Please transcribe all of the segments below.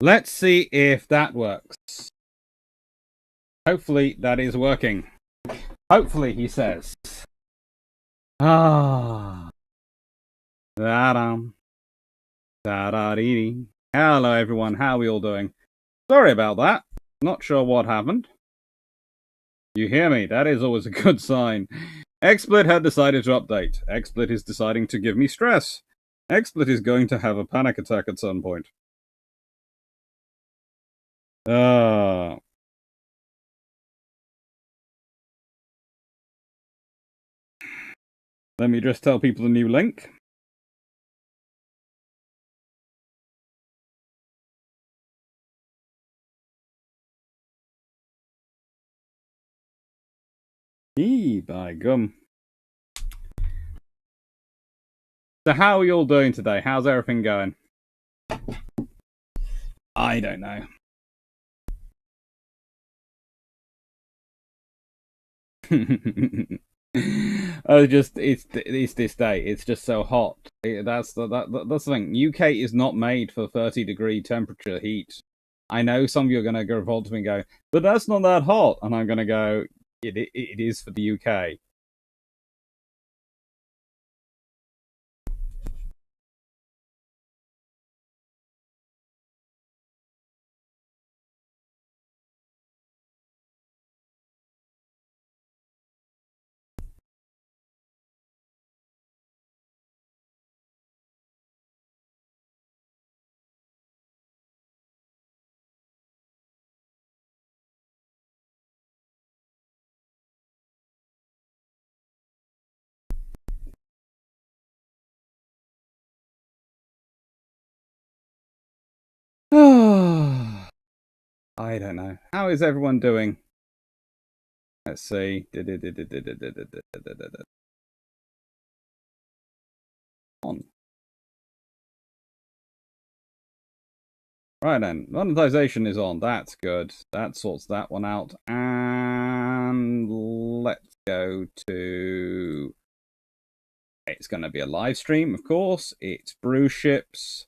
Let's see if that works. Hopefully that is working. Hopefully, he says. Ah. Da-dum. Da-da-dee-dee. Hello, everyone. How are we all doing? Sorry about that. Not sure what happened. You hear me? That is always a good sign. XSplit had decided to update. XSplit is deciding to give me stress. XSplit is going to have a panic attack at some point. Let me just tell people the new link. By gum. So how are you all doing today? How's everything going? I don't know. It's this day. It's just so hot. That's the thing. UK is not made for 30-degree temperature heat. I know some of you are going to go revolt to me and go, but that's not that hot. And I'm going to go, it is for the UK. I don't know. How is everyone doing? Let's see. On. Right then, monetization is on. That's good. That sorts that one out. And let's go to... It's going to be a live stream, of course. It's Bruships.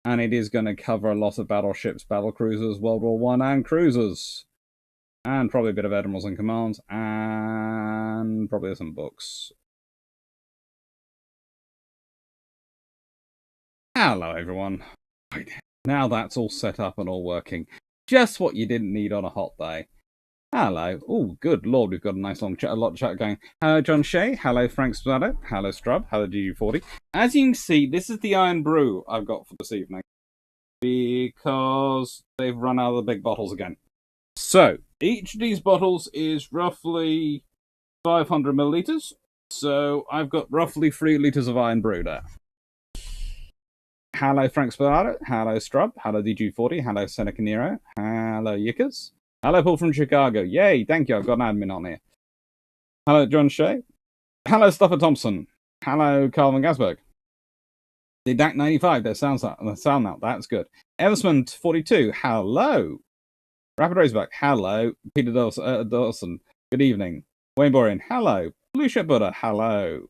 And it is going to cover a lot of battleships, battlecruisers, World War I, and cruisers. And probably a bit of admirals and commands. And probably some books. Hello, everyone. Right. Now that's all set up and all working. Just what you didn't need on a hot day. Hello. Oh, good lord, we've got a nice long chat, a lot of chat going. Hello, John Shea. Hello, Frank Spado. Hello, Strub. Hello, DG40. As you can see, this is the Irn Bru I've got for this evening. Because they've run out of the big bottles again. So, each of these bottles is roughly 500 milliliters. So, I've got roughly 3 liters of Irn Bru there. Hello, Frank Spado. Hello, Strub. Hello, DG40. Hello, Seneca Nero. Hello, Yickers. Hello, Paul from Chicago. Yay, thank you. I've got an admin on here. Hello, John Shea. Hello, Stuffer Thompson. Hello, Calvin Gasberg. The DAC 95, there's sound now. That's good. Eversman 42. Hello. Rapid Raceback. Hello. Peter Dawson. Good evening. Wayne Borean. Hello. Blue Ship Butter. Hello.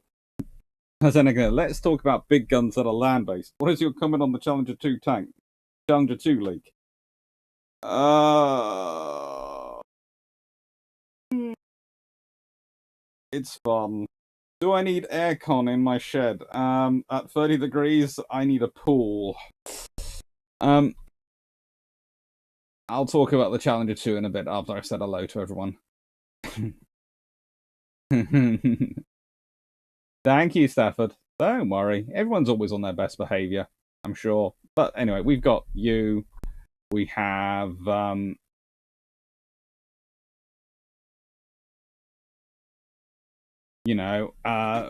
Seneca, let's talk about big guns that are land-based. What is your comment on the Challenger 2 tank? Challenger 2 leak? It's fun. Do I need aircon in my shed? At 30 degrees, I need a pool. I'll talk about the Challenger 2 in a bit after I've said hello to everyone. Thank you, Stafford. Don't worry. Everyone's always on their best behavior, I'm sure. But anyway, we've got you. We have...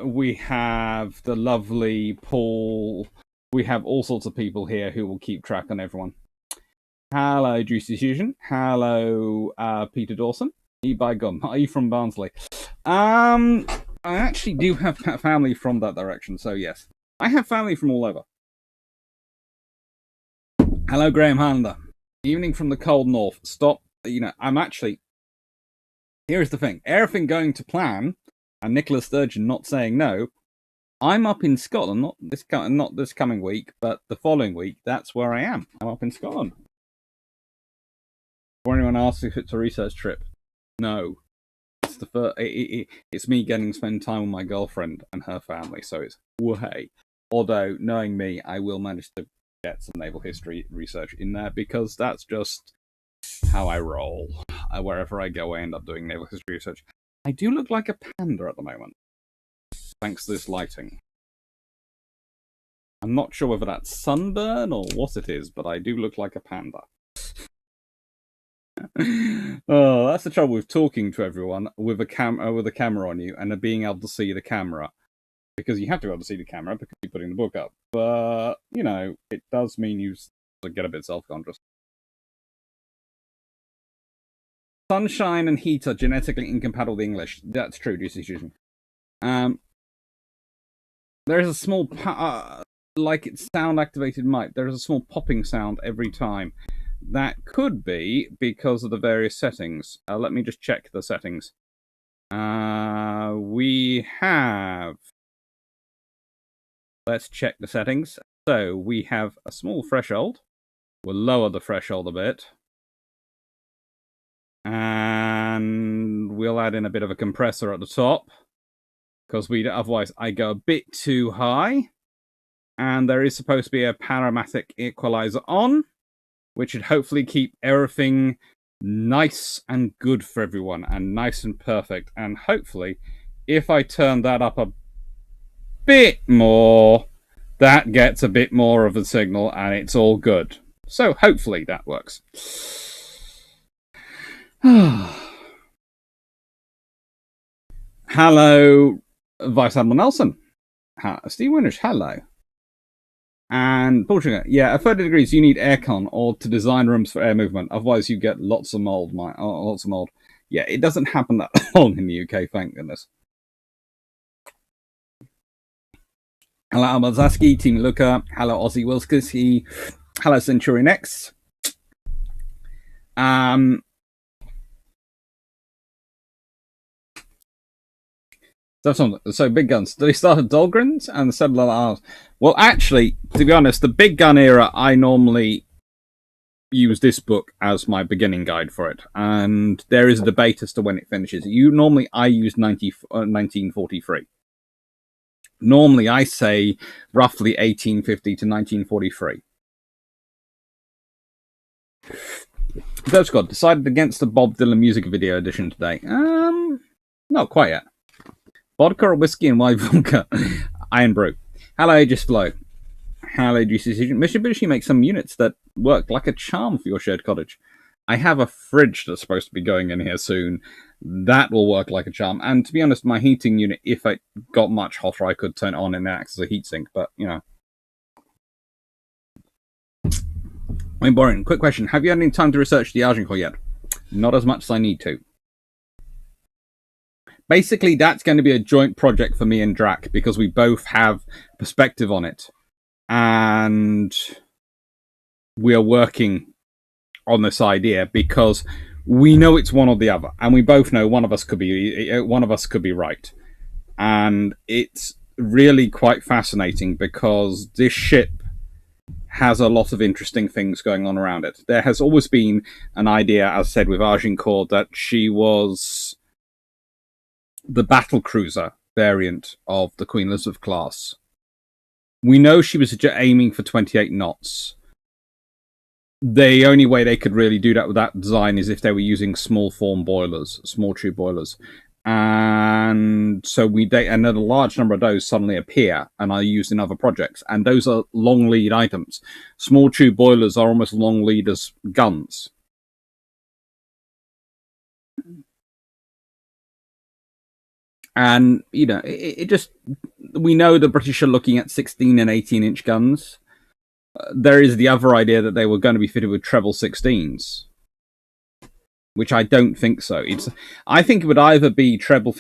we have the lovely Paul. We have all sorts of people here who will keep track on everyone. Hello, Juicy Fusion. Hello, Peter Dawson. By gum. Are you from Barnsley? I actually do have family from that direction, so yes. I have family from all over. Hello, Graham Handler. Evening from the cold north. Stop. I'm actually... Here's the thing. Everything going to plan, and Nicola Sturgeon not saying no, I'm up in Scotland, not this coming week, but the following week. That's where I am. I'm up in Scotland. Or anyone asks if it's a research trip, no. It's the first. It's me getting to spend time with my girlfriend and her family, so it's way. Although, knowing me, I will manage to get some naval history research in there because that's just how I roll. Wherever I go, I end up doing naval history research. I do look like a panda at the moment, thanks to this lighting. I'm not sure whether that's sunburn or what it is, but I do look like a panda. Oh, that's the trouble with talking to everyone with a camera on you and being able to see the camera, because you have to be able to see the camera because you're putting the book up. But it does mean you get a bit self-conscious. Sunshine and heat are genetically incompatible with English. That's true, Juicy Fusion. There is a small like it's sound-activated mic. There is a small popping sound every time. That could be because of the various settings. Let me just check the settings. We have... Let's check the settings. So, we have a small threshold. We'll lower the threshold a bit. And we'll add in a bit of a compressor at the top. Because otherwise I go a bit too high. And there is supposed to be a parametric equalizer on, which should hopefully keep everything nice and good for everyone, and nice and perfect. And hopefully, if I turn that up a bit more, that gets a bit more of a signal, and it's all good. So hopefully that works. Hello, Vice Admiral Nelson. Steve Winters, hello. And Portugal, yeah, at 30 degrees you need aircon or to design rooms for air movement. Otherwise, you get lots of mold. Lots of mold. Yeah, it doesn't happen that long in the UK, thank goodness. Hello, Almazaski, Team Luca. Hello, Ozzy Wilskis. Hello, Centurion X. So big guns. They started Dahlgrens and said arms. Well, actually, to be honest, the big gun era, I normally use this book as my beginning guide for it, and there is a debate as to when it finishes. I use 1943. Normally, I say roughly 1850 to 1943. That's God decided against the Bob Dylan music video edition today. Not quite yet. Vodka or whiskey and white vodka. Irn Bru. Hello, Aegis Flow. Hello, Juicy. Mitsubishi makes some units that work like a charm for your shared cottage. I have a fridge that's supposed to be going in here soon. That will work like a charm. And to be honest, my heating unit, if it got much hotter, I could turn it on and act as a heatsink. But, I'm boring. Quick question. Have you had any time to research the Agincourt yet? Not as much as I need to. Basically, that's going to be a joint project for me and Drac, because we both have perspective on it. And we are working on this idea because we know it's one or the other. And we both know one of us could be right. And it's really quite fascinating because this ship has a lot of interesting things going on around it. There has always been an idea, as said with Agincourt, that she was the battle cruiser variant of the Queen Elizabeth class. We know she was aiming for 28 knots. The only way they could really do that with that design is if they were using small tube boilers. And so and then a large number of those suddenly appear and are used in other projects. And those are long lead items. Small tube boilers are almost long lead as guns. And, it just... We know the British are looking at 16 and 18-inch guns. there is the other idea that they were going to be fitted with treble 16s, which I don't think so. I think it would either be treble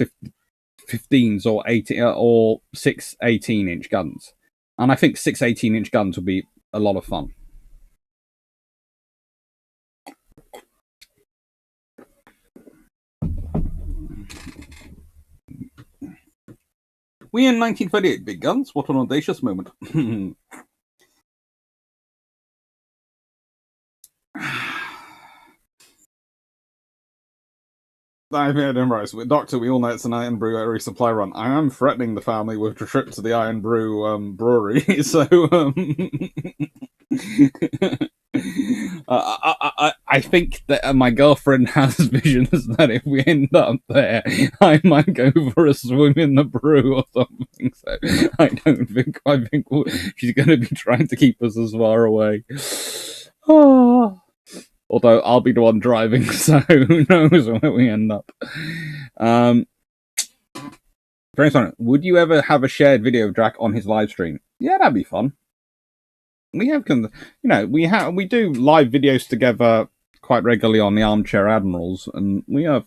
15s or 18 or 6 18-inch guns, and I think 6 18-inch guns would be a lot of fun. We in 1938, big guns. What an audacious moment. I've heard him right. Doctor, we all know it's an Irn Bru resupply run. I am threatening the family with a trip to the Irn Bru brewery, so I think that my girlfriend has visions that if we end up there, I might go for a swim in the brew or something. So I think she's going to be trying to keep us as far away. Oh. Although I'll be the one driving, so who knows where we end up. Would you ever have a shared video of Drac on his live stream? Yeah, that'd be fun. We have, we do live videos together quite regularly on the Armchair Admirals, and we have,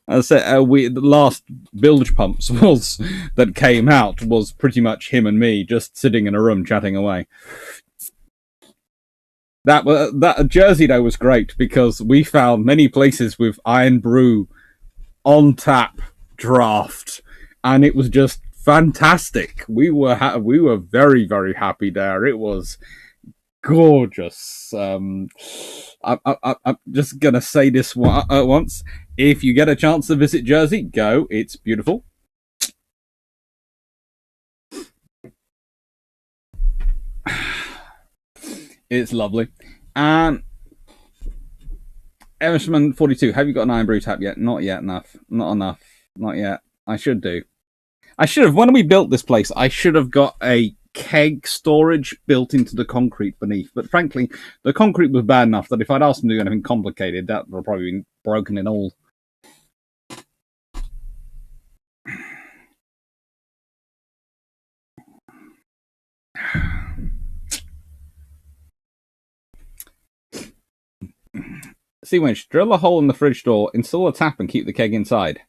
as I said, the last bilge pumps that came out was pretty much him and me just sitting in a room chatting away. That Jersey though was great because we found many places with Irn Bru on tap draft, and it was just fantastic. We were very, very happy there. It was gorgeous. I'm just gonna say this once: if you get a chance to visit Jersey, go. It's beautiful. It's lovely. And Emerson 42, have you got an Irn Bru tap yet? Not yet enough. Not enough. Not yet. I should do. I should have. When we built this place, I should have got a keg storage built into the concrete beneath. But frankly, the concrete was bad enough that if I'd asked them to do anything complicated, that would have probably been broken in all. See, Winch, drill a hole in the fridge door, install a tap, and keep the keg inside.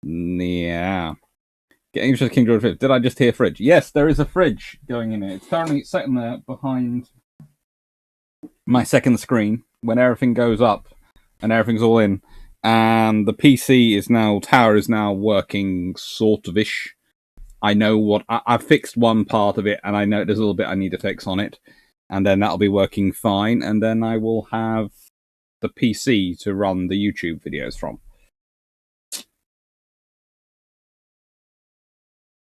Yeah. Getting into King George V. Did I just hear fridge? Yes, there is a fridge going in here. It's currently sitting there behind my second screen when everything goes up and everything's all in. And the PC tower is now working sort of ish. I know what I've fixed one part of it, and I know there's a little bit I need to fix on it. And then that'll be working fine. And then I will have the PC to run the YouTube videos from.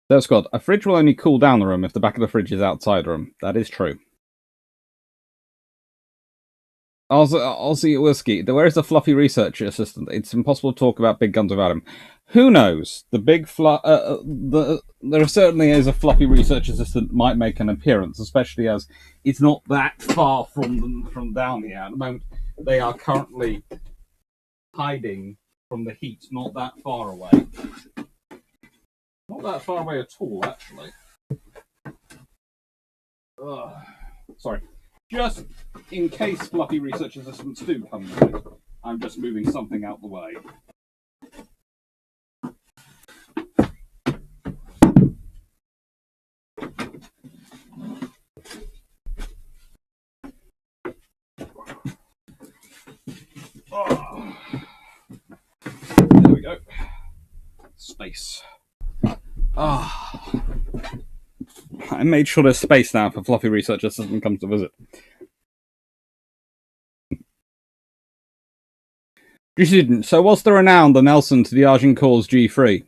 There's Scott. A fridge will only cool down the room if the back of the fridge is outside the room. That is true. Aussie Whiskey. Where is the fluffy research assistant? It's impossible to talk about big guns without him. Who knows? There certainly is a fluffy research assistant might make an appearance, especially as it's not that far from down here. At the moment, they are currently hiding from the heat, not that far away. Not that far away at all, actually. Sorry. Just in case fluffy research assistants do come in, I'm just moving something out the way. There we go. Space. I made sure there's space now for fluffy research assistant comes to visit. So what's the renown the Nelson to the Agincourt's G3?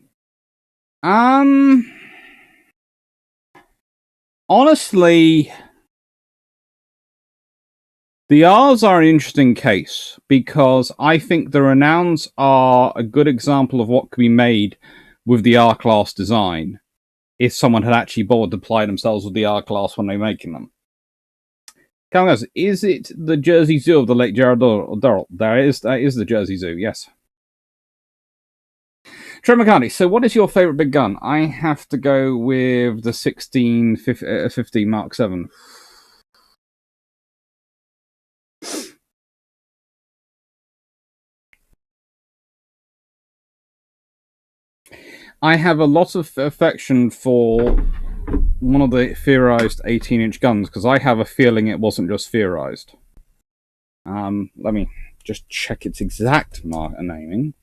Honestly, the R's are an interesting case because I think the renowns are a good example of what could be made with the R-Class design if someone had actually bothered to apply themselves with the R-Class when they're making them. Guys, is it the Jersey Zoo of the late Gerald Durrell? That is the Jersey Zoo, yes. Trevor McCartney, so what is your favourite big gun? I have to go with the 1650 Mark 7. I have a lot of affection for one of the theorised 18-inch guns, because I have a feeling it wasn't just theorised. Let me just check its exact naming.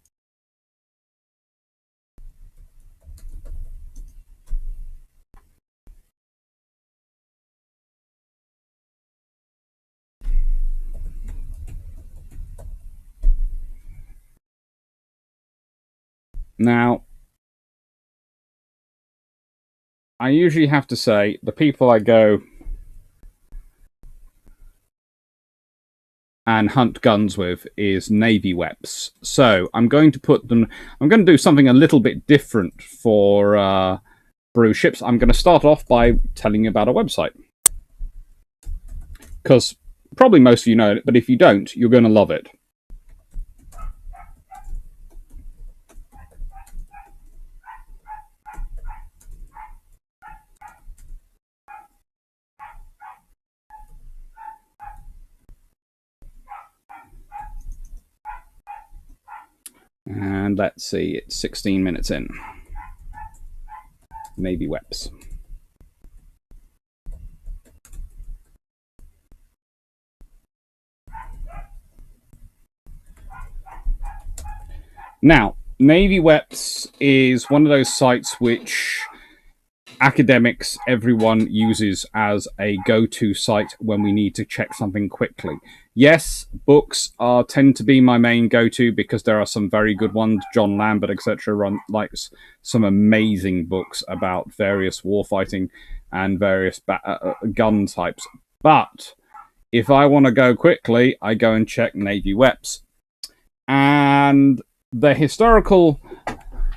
Now, I usually have to say the people I go and hunt guns with is Navy Weps. So I'm going to do something a little bit different for Bruships. I'm going to start off by telling you about a website. Because probably most of you know it, but if you don't, you're going to love it. And let's see, it's 16 minutes in. Navy Weps. Now, Navy Weps is one of those sites which academics, everyone uses as a go-to site when we need to check something quickly. Yes, books tend to be my main go-to because there are some very good ones. John Lambert, etc., likes some amazing books about various warfighting and various gun types. But if I want to go quickly, I go and check Navy Weps. And the historical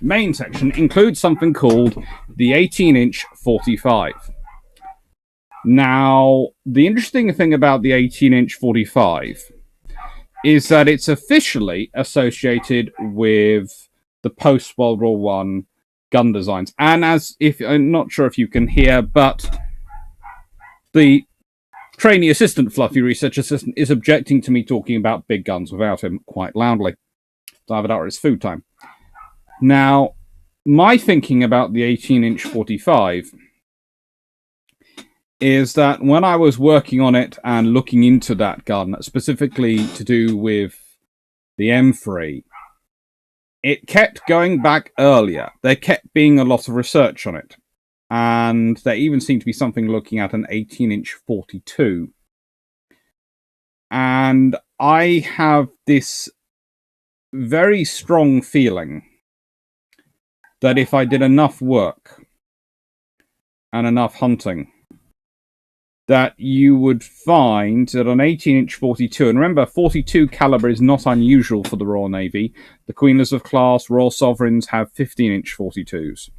main section includes something called the 18-inch 45. Now, the interesting thing about the 18-inch 45 is that it's officially associated with the post-World War I gun designs. And I'm not sure if you can hear, but the trainee assistant, fluffy research assistant, is objecting to me talking about big guns without him quite loudly. Dive it out, it's food time. Now, my thinking about the 18-inch 45 is that when I was working on it and looking into that gun, specifically to do with the M3, it kept going back earlier. There kept being a lot of research on it. And there even seemed to be something looking at an 18-inch 42. And I have this very strong feeling that if I did enough work and enough hunting, that you would find that an 18-inch 42, and remember, 42 caliber is not unusual for the Royal Navy. The Queen Elizabeth class, Royal Sovereigns have 15-inch 42s.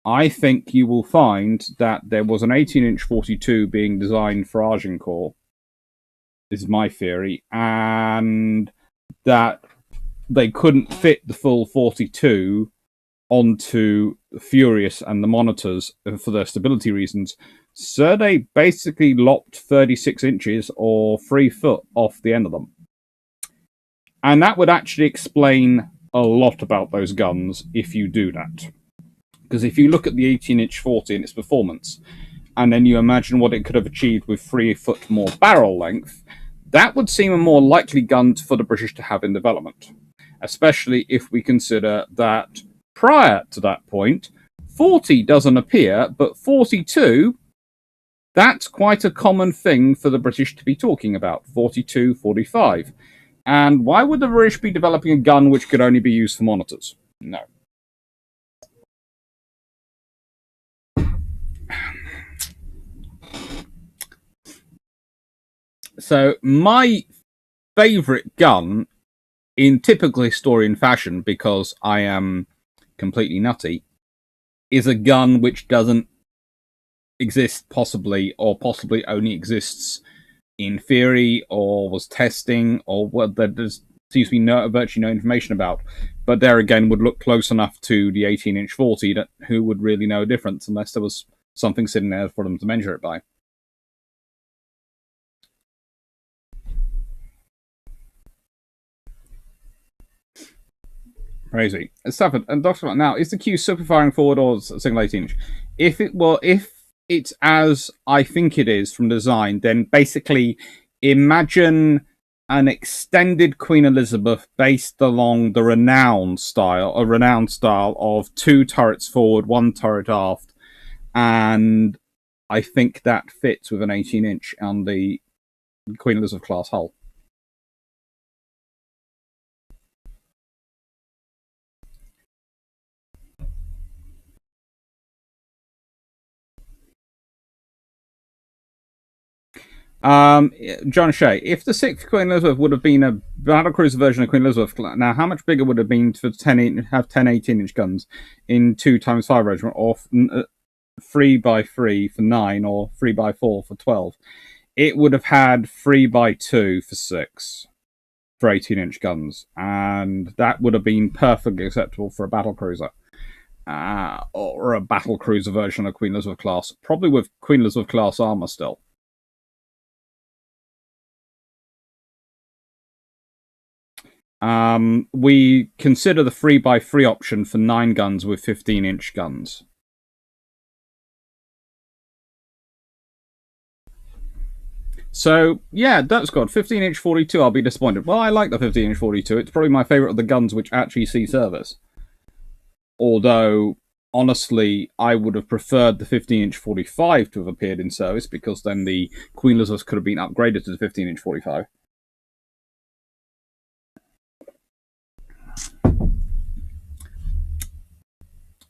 I think you will find that there was an 18-inch 42 being designed for Agincourt, this is my theory, and that they couldn't fit the full 42 onto the Furious and the Monitors for their stability reasons. So they basically lopped 36 inches or 3 foot off the end of them. And that would actually explain a lot about those guns if you do that. Because if you look at the 18-inch 40 and its performance, and then you imagine what it could have achieved with 3 foot more barrel length, that would seem a more likely gun for the British to have in development. Especially if we consider that prior to that point, 40 doesn't appear, but 42, that's quite a common thing for the British to be talking about. 42, 45. And why would the British be developing a gun which could only be used for monitors? No. So, my favourite gun, in typical historian fashion, because I am completely nutty, is a gun which doesn't exist possibly, or possibly only exists in theory, or was testing, or what there's seems to be virtually no information about. But there again would look close enough to the 18-inch 40 that who would really know a difference unless there was something sitting there for them to measure it by. Crazy. Stafford and Dr. Now, is the Q super firing forward or single 18-inch? If it's as I think it is from design, then basically imagine an extended Queen Elizabeth based along the renowned style of 2 turrets forward, 1 turret aft, and I think that fits with an 18-inch on the Queen Elizabeth class hull. John Shea, if the 6th Queen Elizabeth would have been a battlecruiser version of Queen Elizabeth, now how much bigger would it have been for 10 18-inch guns in 2x5 regiment, or 3x3 for 9, or 3x4 for 12? It would have had 3x2 for 6 for 18-inch guns, and that would have been perfectly acceptable for a battlecruiser. Or a battlecruiser version of Queen Elizabeth class, probably with Queen Elizabeth class armor still. We consider the 3x3 option for 9 guns with 15-inch guns. So, yeah, that's good. 15-inch 42, I'll be disappointed. Well, I like the 15-inch 42. It's probably my favourite of the guns which actually see service. Although, honestly, I would have preferred the 15-inch 45 to have appeared in service, because then the Queen Elizabeth could have been upgraded to the 15-inch 45.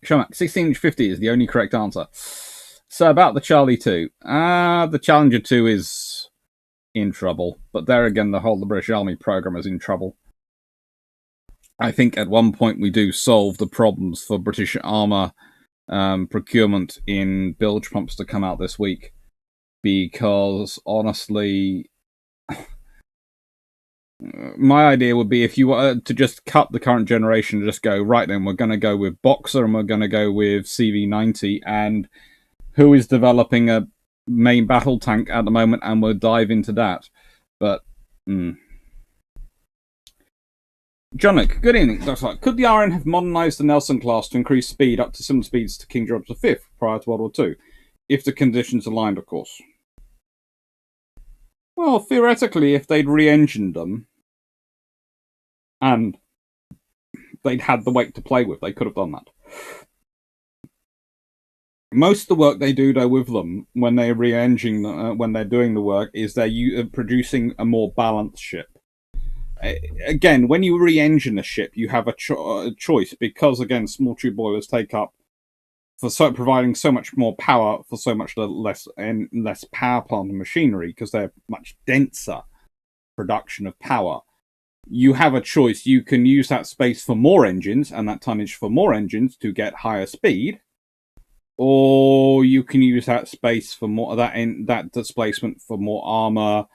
Shomak, 16-inch 50 is the only correct answer. So about the Charlie 2. The Challenger 2 is in trouble. But there again, the British Army program is in trouble. I think at one point we do solve the problems for British armour procurement in bilge pumps to come out this week. Because, honestly, my idea would be, if you were to just cut the current generation and just go, right then, we're going to go with Boxer and we're going to go with CV90, and who is developing a main battle tank at the moment, and we'll dive into that. But, Jonik, good evening. Could the RN have modernised the Nelson class to increase speed up to similar speeds to King George V prior to World War II? If the conditions aligned, of course. Well, theoretically, if they'd re-engined them, and they'd had the weight to play with, they could have done that. Most of the work they do, though, with them, when they're re-engining, when they're doing the work, is they're producing a more balanced ship. Again, when you re-engine a ship, you have a choice, because, again, small tube boilers take up, providing so much more power for so much less power plant and machinery, because they're much denser production of power. You have a choice. You can use that space for more engines, and that tonnage for more engines to get higher speed, or you can use that space for more that displacement for more armor,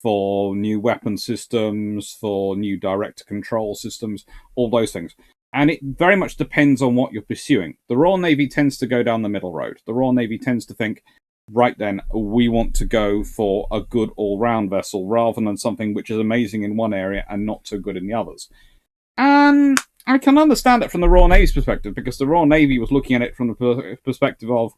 for new weapon systems, for new direct control systems, all those things. And it very much depends on what you're pursuing. The Royal Navy tends to go down the middle road. The Royal Navy tends to think, right then, we want to go for a good all-round vessel rather than something which is amazing in one area and not so good in the others. And I can understand it from the Royal Navy's perspective, because the Royal Navy was looking at it from the perspective of,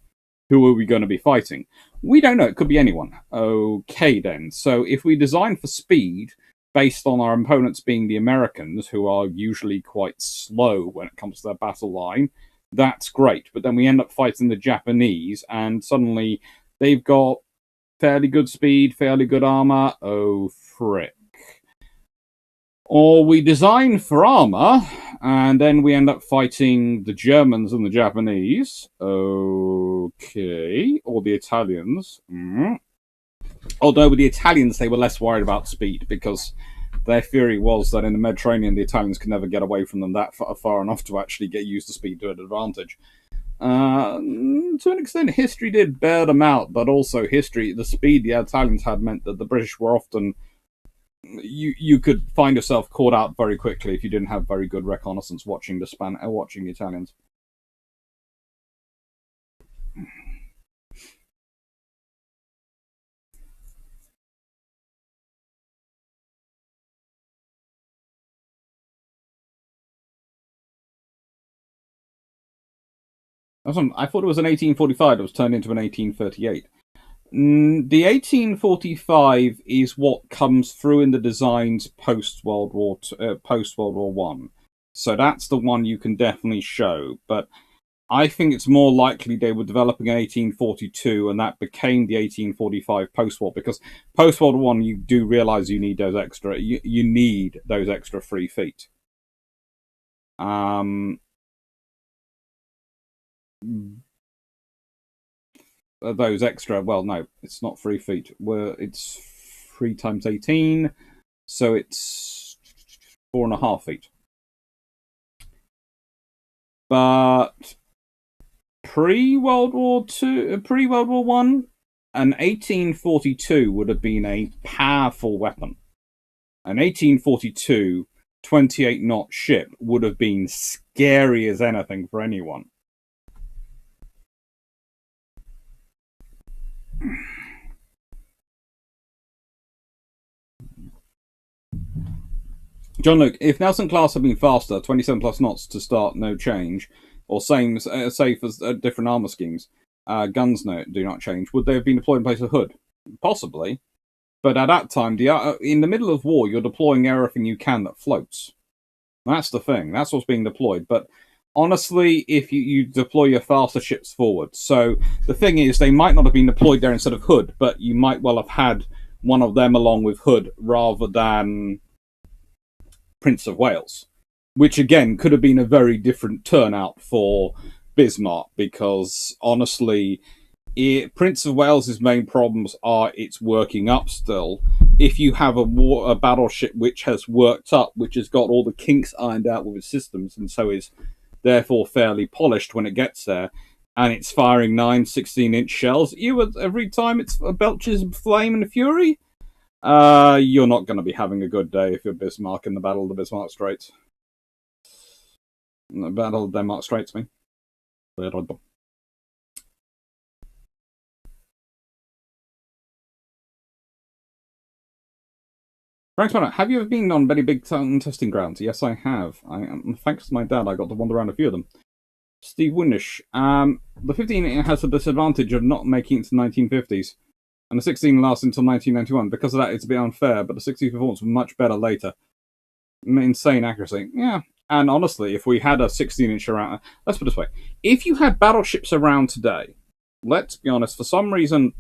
who are we going to be fighting? We don't know. It could be anyone. Okay, then. So if we design for speed, based on our opponents being the Americans, who are usually quite slow when it comes to their battle line, that's great. But then we end up fighting the Japanese, and suddenly they've got fairly good speed, fairly good armor. Oh, frick. Or we design for armor, and then we end up fighting the Germans and the Japanese. Okay. Or the Italians. Although with the Italians, they were less worried about speed, because their theory was that in the Mediterranean, the Italians could never get away from them that far enough to actually use the speed to an advantage. To an extent, history did bear them out, but also the speed the Italians had meant that the British were often you could find yourself caught out very quickly if you didn't have very good reconnaissance watching the Italians. I thought it was an 1845 that was turned into an 1838. The 1845 is what comes through in the designs post World War One. So that's the one you can definitely show. But I think it's more likely they were developing in 1842, and that became the 1845 post-war. Because post World War One, you do realize you need those extra. You need those extra 3 feet. Those extra. Well, no, it's not 3 feet. It's 3 times 18, so it's 4.5 feet. But pre-World War One, an 1842 would have been a powerful weapon. An 1842 28-knot ship would have been scary as anything for anyone. John Luke, if Nelson class had been faster, 27 plus knots to start, no change, or safe as different armor schemes, guns do not change, would they have been deployed in place of Hood? Possibly. But at that time, in the middle of war, you're deploying everything you can that floats. That's the thing. That's what's being deployed. But honestly, if you deploy your faster ships forward. So the thing is, they might not have been deployed there instead of Hood, but you might well have had one of them along with Hood rather than Prince of Wales, which again could have been a very different turnout for Bismarck, because honestly, Prince of Wales's main problems are it's working up still. If you have a battleship which has worked up, which has got all the kinks ironed out with its systems, and so is therefore fairly polished when it gets there, and it's firing 9 16-inch shells every time it belches flame and fury, you're not going to be having a good day if you're Bismarck in the Battle of the Bismarck Straits. The Battle of Denmark Straits, me. Frank Spanner, have you ever been on very big testing grounds? Yes, I have. Thanks to my dad, I got to wander around a few of them. Steve Windish, the 15 has the disadvantage of not making it to the 1950s. And the 16 lasts until 1991. Because of that, it's a bit unfair, but the 60s performance was much better later. Insane accuracy. Yeah. And honestly, if we had a 16-inch around... Let's put it this way. If you had battleships around today, let's be honest, for some reason,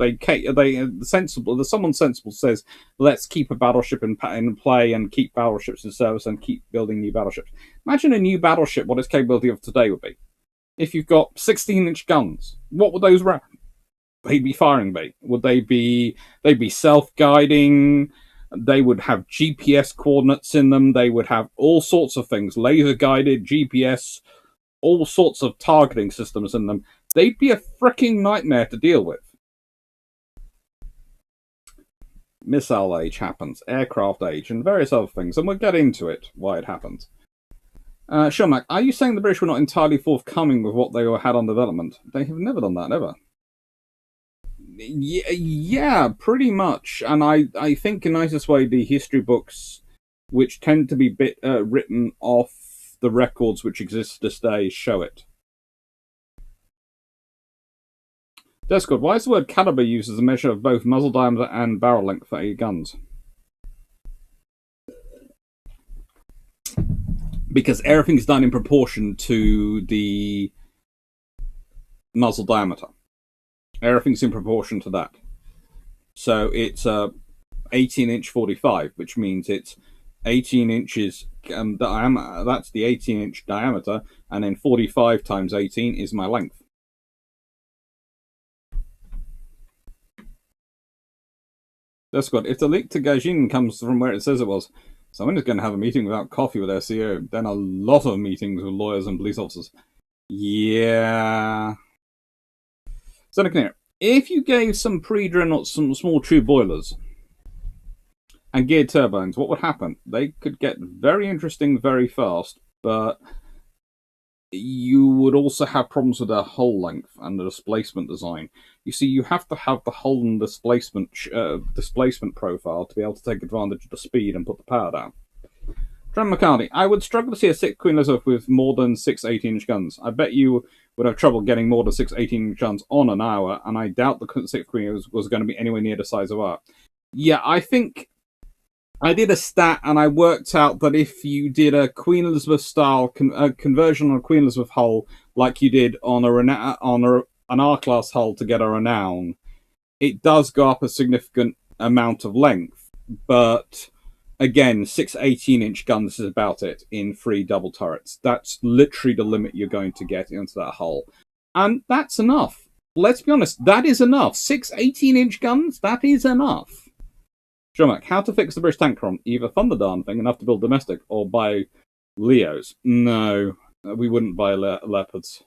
someone sensible says, let's keep a battleship in play and keep battleships in service and keep building new battleships. Imagine a new battleship, what its capability of today would be. If you've got 16-inch guns, what would those they'd be firing be? Would they'd be self-guiding? They would have GPS coordinates in them. They would have all sorts of things, laser-guided, GPS, all sorts of targeting systems in them. They'd be a freaking nightmare to deal with. Missile age happens, aircraft age, and various other things, and we'll get into it, why it happens. Shulmac, are you saying the British were not entirely forthcoming with what they had on development? They have never done that, ever. Yeah, pretty much. And I think in the nicest way, the history books, which tend to be written off the records which exist this day, show it. Discord, why is the word caliber used as a measure of both muzzle diameter and barrel length for AE guns? Because everything's done in proportion to the muzzle diameter. Everything's in proportion to that. So it's a 18-inch 45, which means it's 18 inches diameter. That's the 18-inch diameter, and then 45 times 18 is my length. That's good. If the leak to Gaijin comes from where it says it was, someone is going to have a meeting without coffee with their CEO. Then a lot of meetings with lawyers and police officers. Yeah. So, if you gave some pre-dreadnoughts some small tube boilers, and geared turbines, what would happen? They could get very interesting very fast, but you would also have problems with their hull length and the displacement design. You see, you have to have the hull and displacement profile to be able to take advantage of the speed and put the power down. Trent McCartney, I would struggle to see a 6 Queen Elizabeth with more than 6 18-inch guns. I bet you would have trouble getting more than 6 18-inch guns on an hour, and I doubt the 6 Queen was going to be anywhere near the size of ours. Yeah, I think I did a stat, and I worked out that if you did a Queen Elizabeth style conversion on a Queen Elizabeth hull, like you did on an R-class hull to get a Renown, it does go up a significant amount of length. But again, 6 18-inch guns is about it in 3 double turrets. That's literally the limit you're going to get into that hull. And that's enough. Let's be honest, that is enough. 6 18-inch guns, that is enough. Shomak, how to fix the British tank problem? Either fund the darn thing enough to build domestic, or buy Leos. No, we wouldn't buy Leopards.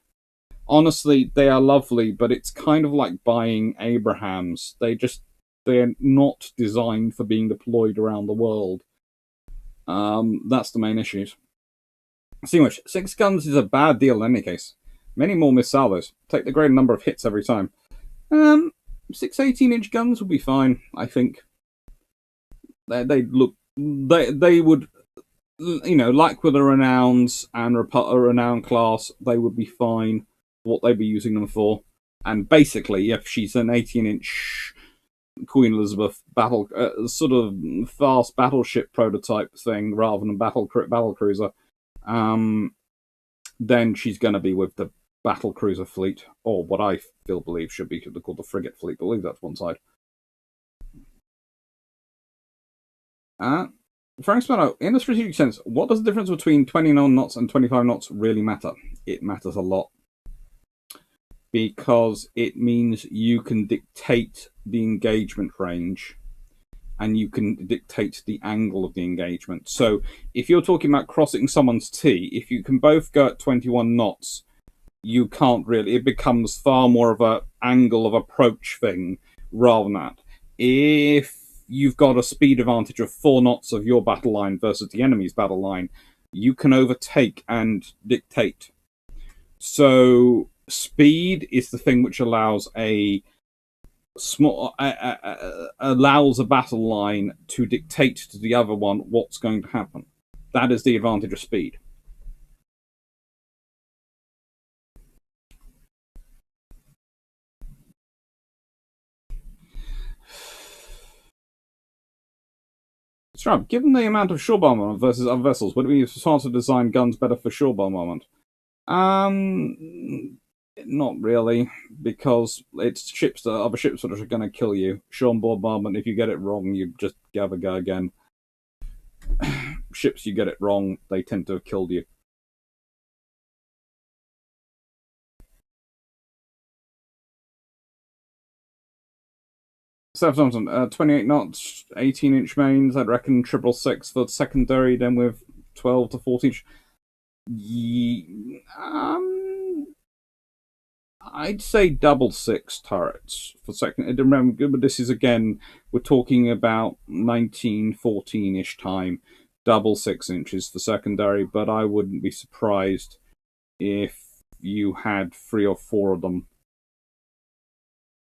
Honestly, they are lovely, but it's kind of like buying Abrahams. They're not designed for being deployed around the world. That's the main issue. See which 6 guns is a bad deal in any case. Many more miss salvos. Take the greater number of hits every time. 6 18-inch guns would be fine, I think. They would, like with the Renowns and a Renown class, they would be fine. What they'd be using them for, and basically, if she's an 18-inch Queen Elizabeth sort of fast battleship prototype thing rather than battle cruiser, then she's going to be with the battle cruiser fleet, or what I believe should be called the frigate fleet. I believe that's one side. Frank Spano, in a strategic sense, what does the difference between 29 knots and 25 knots really matter? It matters a lot. Because it means you can dictate the engagement range and you can dictate the angle of the engagement. So if you're talking about crossing someone's T, if you can both go at 21 knots, you can't really. It becomes far more of an angle of approach thing rather than that. If you've got a speed advantage of 4 knots of your battle line versus the enemy's battle line, you can overtake and dictate. So speed is the thing which allows a battle line to dictate to the other one what's going to happen. That is the advantage of speed. Strap, given the amount of shore bombardment versus other vessels, would it be smart to design guns better for shore bombardment? Not really, because it's other ships that are going to kill you. Shore bombardment, if you get it wrong, you just have a go again. Ships, you get it wrong, they tend to have killed you. Seth Thompson, 28 knots, 18-inch mains, I'd reckon 666 for secondary, then with 12 to 14 inch. I'd say double 6 turrets for second. Remember, but this is again, we're talking about 1914-ish time. Double 6 inches for secondary, but I wouldn't be surprised if you had 3 or 4 of them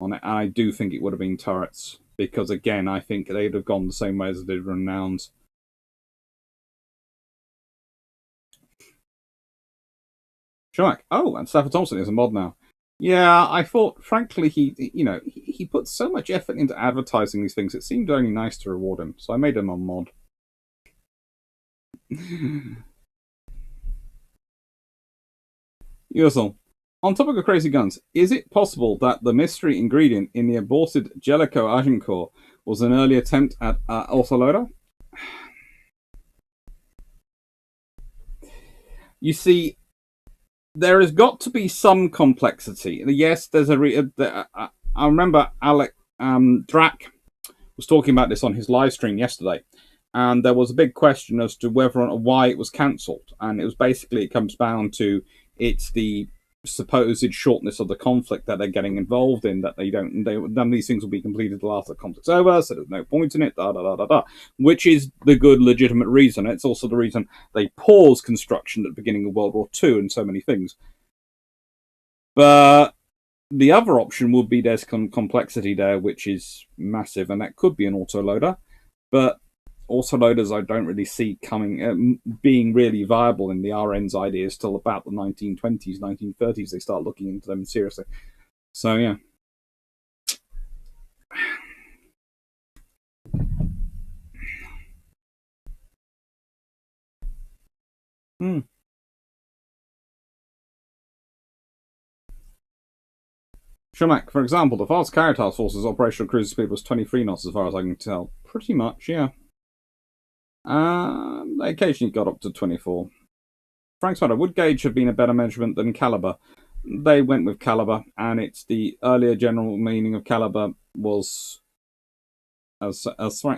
on it. I do think it would have been turrets, because again, I think they'd have gone the same way as they did Renowns. Shark. Oh, and Stafford Thompson is a mod now. Yeah, I thought, frankly, he put so much effort into advertising these things, it seemed only nice to reward him, so I made him a mod. Yursel. On topic of crazy guns, is it possible that the mystery ingredient in the aborted Jelicoe Agincourt was an early attempt at autoloader? You see, there has got to be some complexity. Yes, there's I remember Alec Drac was talking about this on his live stream yesterday, and there was a big question as to whether or why it was cancelled. And it was basically, it comes down to, it's the supposed shortness of the conflict that they're getting involved in, that none of these things will be completed till after the conflict's over, so there's no point in it, which is the good, legitimate reason. It's also the reason they pause construction at the beginning of World War II and so many things. But the other option would be there's complexity there, which is massive, and that could be an autoloader. But autoloaders I don't really see being really viable in the RN's ideas till about the 1920s, 1930s. They start looking into them seriously. So, yeah. Shumack, for example, the fast carrier task force's operational cruise speed was 23 knots as far as I can tell. Pretty much, yeah. They occasionally got up to 24. Frank Spider, would gauge have been a better measurement than caliber? They went with caliber, and it's the earlier general meaning of caliber was, as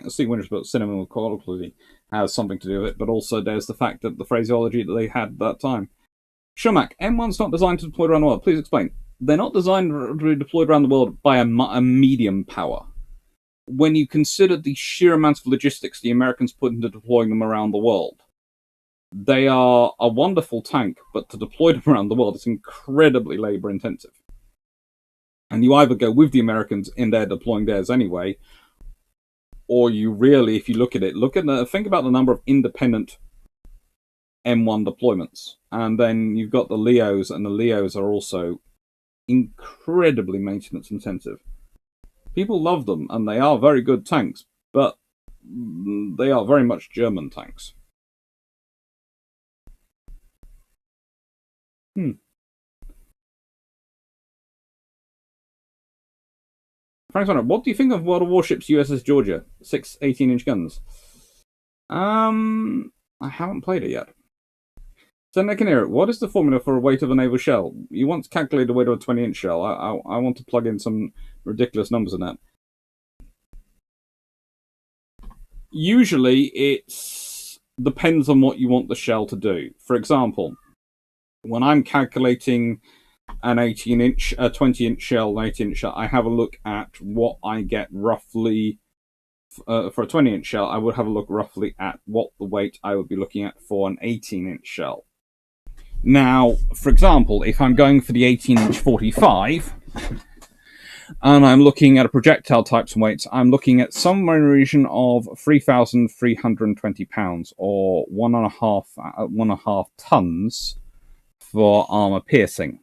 Steve Winters put, cinema quality has something to do with it, but also there's the fact that the phraseology that they had at that time. Shumack, M1's not designed to deploy around the world. Please explain. They're not designed to be deployed around the world by a medium power. When you consider the sheer amounts of logistics the Americans put into deploying them around the world, they are a wonderful tank, but to deploy them around the world is incredibly labor intensive. And you either go with the Americans in there deploying theirs anyway, or you really, if you look at it, think about the number of independent M1 deployments. And then you've got the Leos, and the Leos are also incredibly maintenance intensive. People love them, and they are very good tanks, but they are very much German tanks. Frank's wondering, what do you think of World of Warships USS Georgia? 6 18-inch guns. I haven't played it yet. Seneca, what is the formula for a weight of a naval shell? You want to calculate the weight of a 20-inch shell. I want to plug in some ridiculous numbers in that. Usually, it depends on what you want the shell to do. For example, when I'm calculating an 18-inch, a 20-inch shell, an 18-inch shell, I have a look at what I get roughly. For a 20-inch shell, I would have a look roughly at what the weight I would be looking at for an 18-inch shell. Now, for example, if I'm going for the 18-inch 45, and I'm looking at a projectile types and weights, I'm looking at somewhere in the region of 3,320 pounds, or 1.5 tons for armor piercing.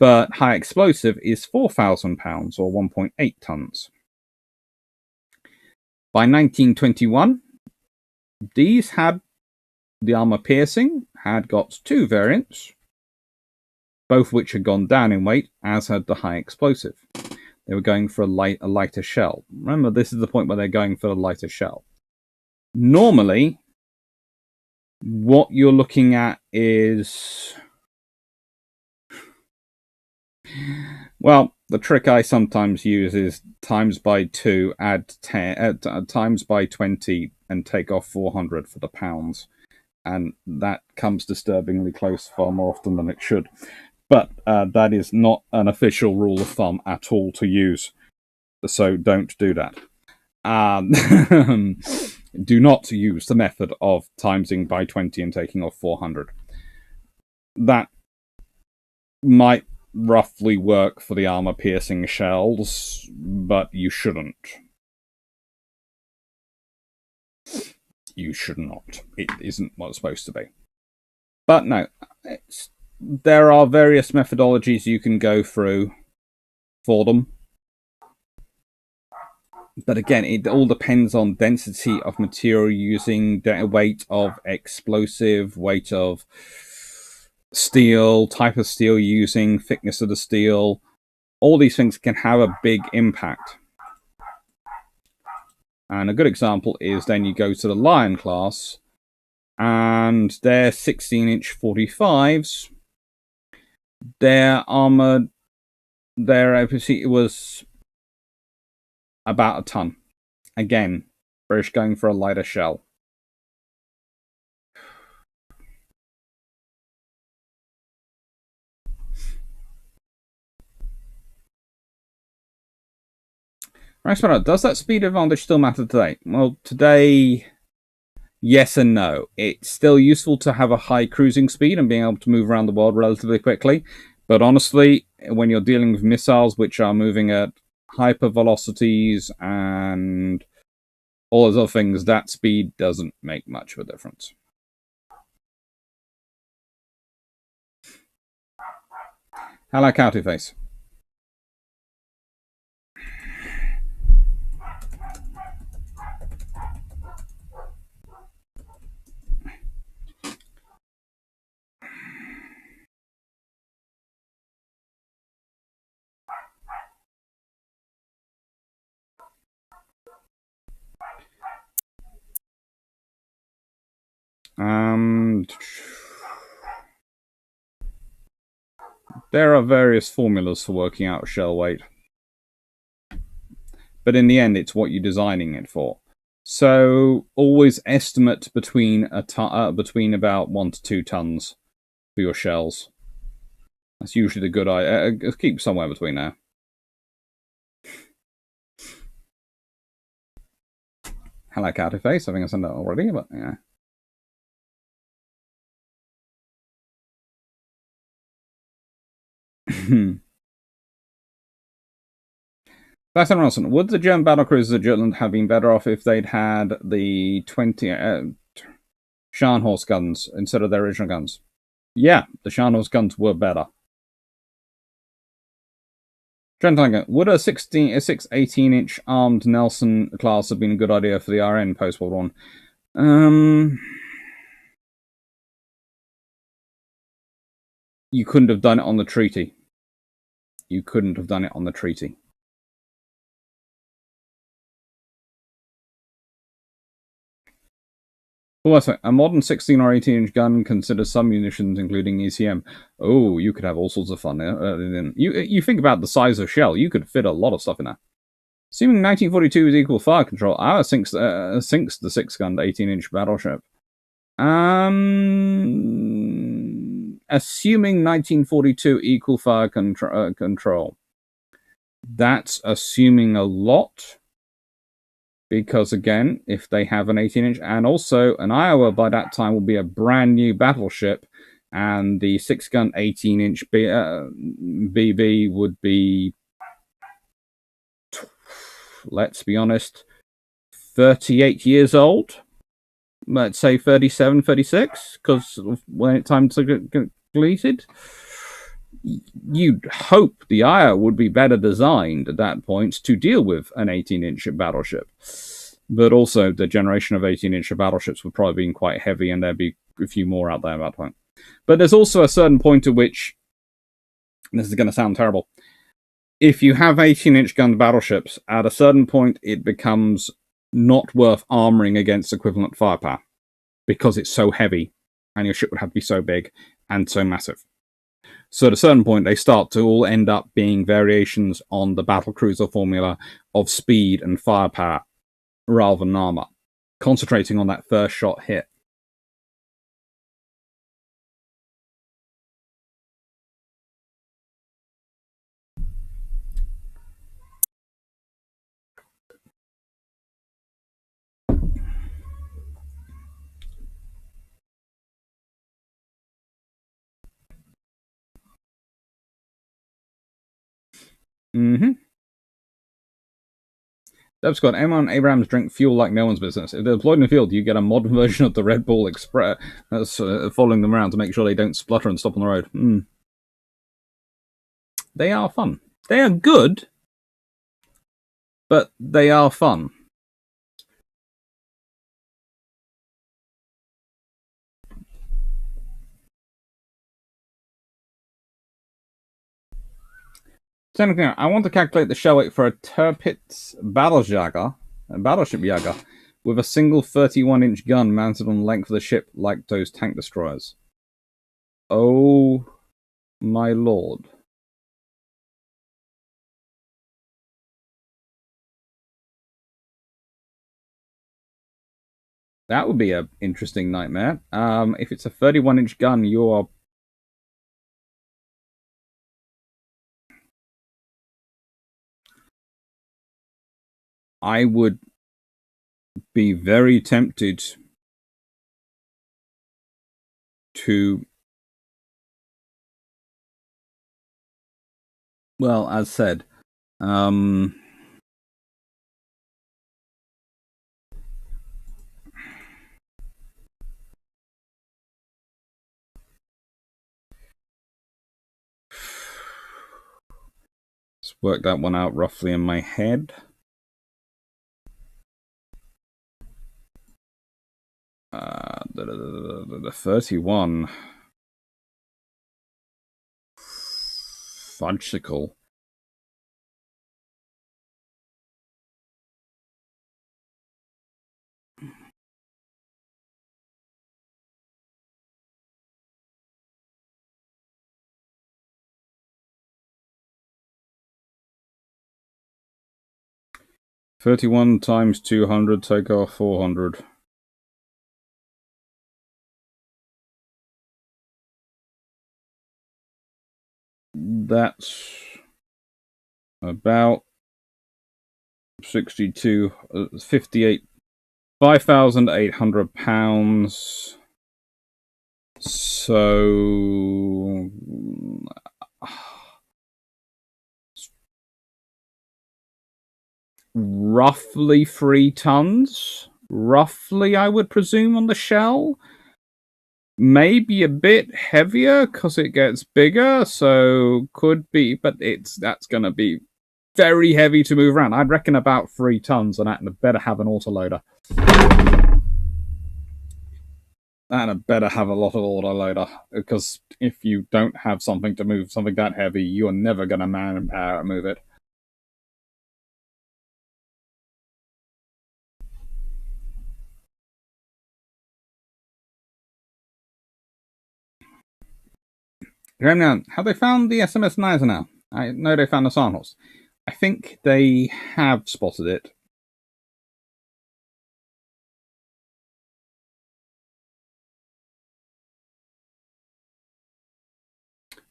But high explosive is 4,000 pounds, or 1.8 tons. By 1921, these had the armor piercing had got two variants, both which had gone down in weight, as had the high explosive. They were going for a lighter shell. Remember, this is the point where they're going for a lighter shell. Normally, what you're looking at is, well, the trick I sometimes use is times by 2, add 10, times by 20, and take off 400 for the pounds. And that comes disturbingly close far more often than it should. But that is not an official rule of thumb at all to use. So don't do that. Do not use the method of timesing by 20 and taking off 400. That might roughly work for the armor-piercing shells, but you shouldn't. You should not. It isn't what it's supposed to be. But no, there are various methodologies you can go through for them. But again, it all depends on density of material using, weight of explosive, weight of steel, type of steel using, thickness of the steel. All these things can have a big impact. And a good example is then you go to the Lion class, and their 16-inch 45s, their armor, it was about a ton. Again, British going for a lighter shell. Right, Sparrow, does that speed advantage still matter today? Well, today, yes and no. It's still useful to have a high cruising speed and being able to move around the world relatively quickly. But honestly, when you're dealing with missiles which are moving at hyper velocities and all those other things, that speed doesn't make much of a difference. Hello, Couty Face. There are various formulas for working out shell weight. But in the end, it's what you're designing it for. So always estimate between about 1 to 2 tons for your shells. That's usually the good idea. Keep somewhere between there. Hello, Catty Face. I think I said that already, but yeah. That's interesting. Would the German battlecruisers of Jutland have been better off if they'd had the 20 Scharnhorst guns instead of their original guns? Yeah, the Scharnhorst guns were better. Trent, would a 18-inch armed Nelson class have been a good idea for the RN post-World War I? You couldn't have done it on the treaty. You couldn't have done it on the treaty. Also, a modern 16 or 18-inch gun considers some munitions, including ECM. Oh, you could have all sorts of fun. You think about the size of shell. You could fit a lot of stuff in there. Assuming 1942 is equal fire control, our sinks the 6-gun 18-inch battleship. Assuming 1942 equal fire control. That's assuming a lot. Because, again, if they have an 18-inch, and also an Iowa by that time will be a brand new battleship, and the 6-gun 18-inch BB would be, let's be honest, 38 years old. Let's say 37, 36, because when it's time to get completed, you'd hope the Iowa would be better designed at that point to deal with an 18-inch battleship. But also, the generation of 18-inch battleships would probably be quite heavy, and there'd be a few more out there at that point. But there's also a certain point at which, and this is going to sound terrible, if you have 18-inch gun battleships, at a certain point, it becomes not worth armoring against equivalent firepower, because it's so heavy, and your ship would have to be so big and so massive. So at a certain point, they start to all end up being variations on the battlecruiser formula of speed and firepower rather than armor, concentrating on that first shot hit. Dub's got M1 Abrams drink fuel like no one's business. If they're deployed in the field, you get a modern version of the Red Bull Express that's following them around to make sure they don't splutter and stop on the road. They are fun. They are good, but they are fun. Technically, I want to calculate the shell weight for a Tirpitz battleship Jager, with a single 31-inch gun mounted on the length of the ship like those tank destroyers. Oh my lord. That would be an interesting nightmare. If it's a 31-inch gun, you are... I would be very tempted to, well, as said, let's work that one out roughly in my head. The 31 fudgesicle. $31 times 200, take off 400. That's about 62, 58, £5,800. So roughly 3 tons. Roughly, I would presume, on the shell. Maybe a bit heavier because it gets bigger, so could be, but that's going to be very heavy to move around. I'd reckon about 3 tons, and that better have an autoloader. That better have a lot of autoloader, because if you don't have something to move something that heavy, you're never going to manpower move it. Now, have they found the SMS Nizer now? I know they found the Sarnhorse. I think they have spotted it.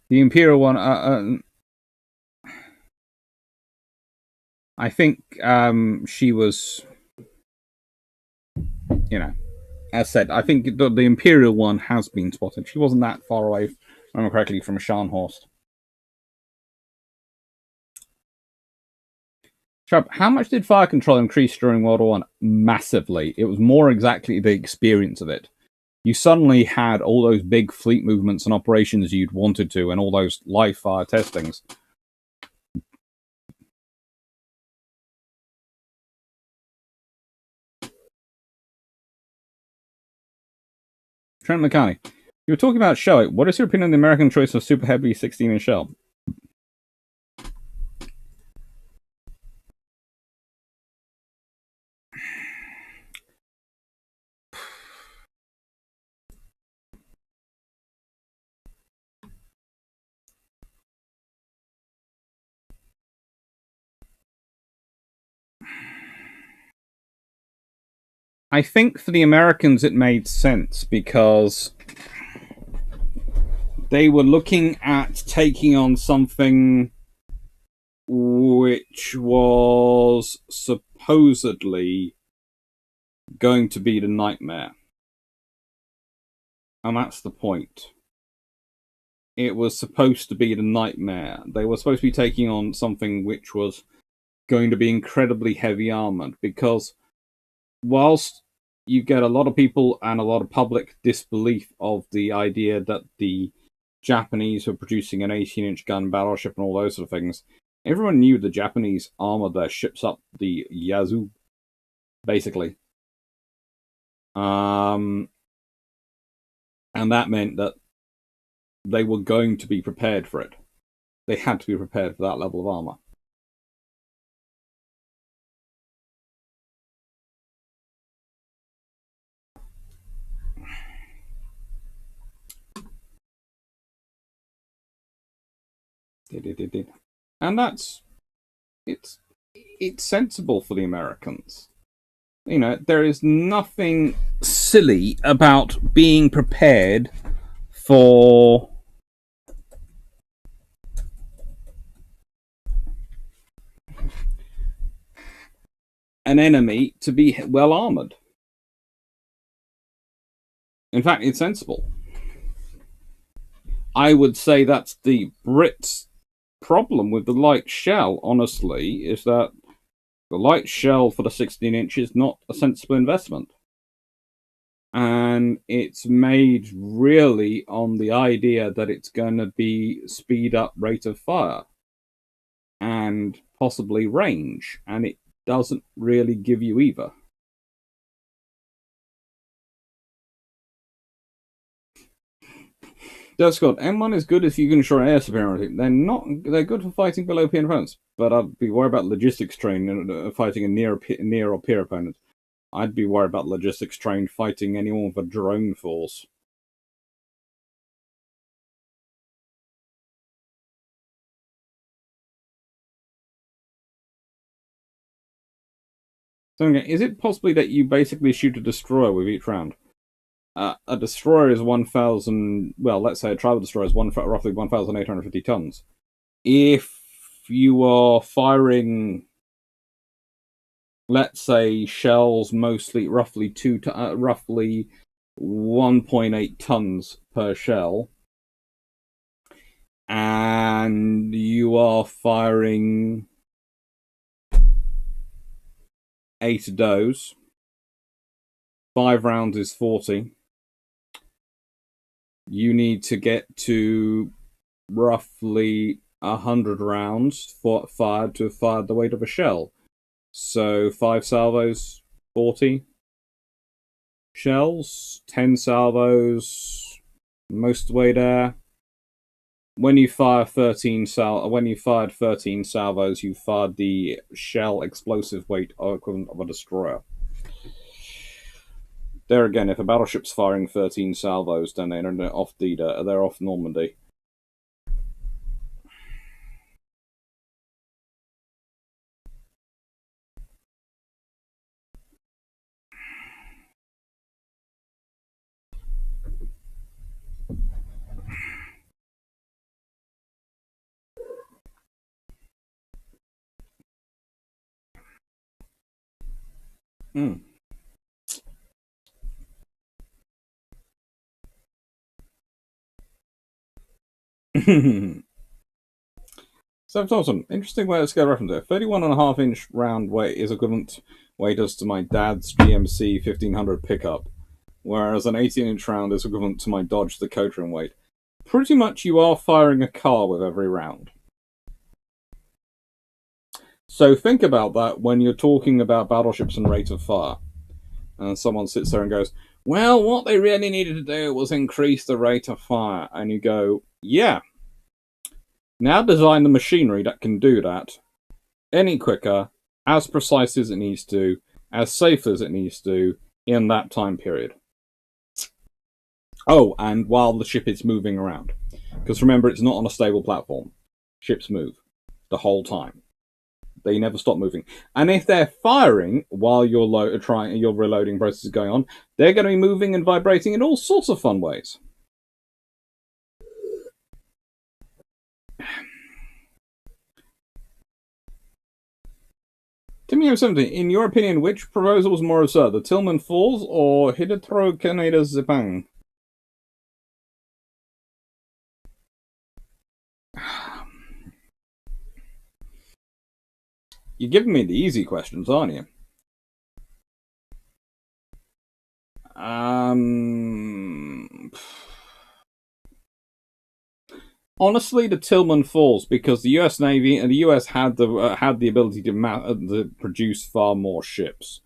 The Imperial one, I think she was, as said, I think the Imperial one has been spotted. She wasn't that far away, if I remember correctly, from Scharnhorst. How much did fire control increase during World War I? Massively. It was more exactly the experience of it. You suddenly had all those big fleet movements and operations you'd wanted to, and all those live fire testings. Trent McCartney, you were talking about shell. What is your opinion on the American choice of Super Heavy 16-inch shell? I think for the Americans it made sense because they were looking at taking on something which was supposedly going to be the nightmare. And that's the point. It was supposed to be the nightmare. They were supposed to be taking on something which was going to be incredibly heavy armored, because whilst you get a lot of people and a lot of public disbelief of the idea that the Japanese were producing an 18-inch gun battleship and all those sort of things, everyone knew the Japanese armored their ships up the yazoo, basically. And that meant that they were going to be prepared for it. They had to be prepared for that level of armor. And it's sensible for the Americans. There is nothing silly about being prepared for an enemy to be well armored. In fact, it's sensible. I would say that's the Brits' problem with the light shell, honestly, is that the light shell for the 16-inch is not a sensible investment. And it's made really on the idea that it's going to be speed up rate of fire and possibly range, and it doesn't really give you either. That's good. M1 is good if you can ensure air superiority. They're good for fighting below peer opponents, but I'd be worried about logistics train fighting a near or peer opponent. I'd be worried about logistics train fighting anyone with a drone force. So, is it possibly that you basically shoot a destroyer with each round? A destroyer is 1,000. Well, let's say a tribal destroyer is roughly 1,850 tons. If you are firing, let's say, shells mostly roughly 1.8 tons per shell, and you are firing 8 of those, 5 rounds is 40. You need to get to roughly 100 rounds fired to have fired the weight of a shell. So 5 salvos, 40 shells, 10 salvos, most of the way there. When you fired 13 salvos, you fired the shell explosive weight equivalent of a destroyer. There again, if a battleship's firing 13 salvos, then they're off Normandy. So Thompson, interesting way to scale reference there. 31.5-inch round weight is equivalent weight as to my dad's GMC 1500 pickup, whereas an 18-inch round is equivalent to my Dodge Dakota in weight. Pretty much you are firing a car with every round. So think about that when you're talking about battleships and rate of fire. And someone sits there and goes, well, what they really needed to do was increase the rate of fire. And you go, yeah. Now design the machinery that can do that any quicker, as precise as it needs to, as safe as it needs to, in that time period. Oh, and while the ship is moving around. Because remember, it's not on a stable platform. Ships move the whole time. They never stop moving. And if they're firing while your reloading process is going on, they're going to be moving and vibrating in all sorts of fun ways. Timmy070, in your opinion, which proposal was more absurd, the Tillman Falls or Hidetro Canada Zipang? You're giving me the easy questions, aren't you? Honestly, the Tillman Falls, because the U.S. Navy and the U.S. had the ability to produce far more ships.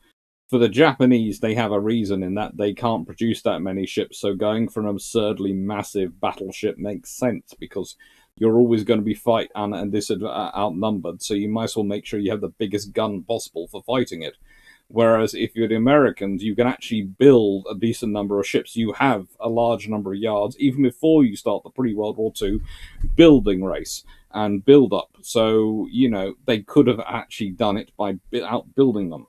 For the Japanese, they have a reason in that they can't produce that many ships, so going for an absurdly massive battleship makes sense, because you're always going to be outnumbered, so you might as well make sure you have the biggest gun possible for fighting it. Whereas if you're the Americans, you can actually build a decent number of ships. You have a large number of yards, even before you start the pre-World War II building race and build up. So, they could have actually done it by outbuilding them.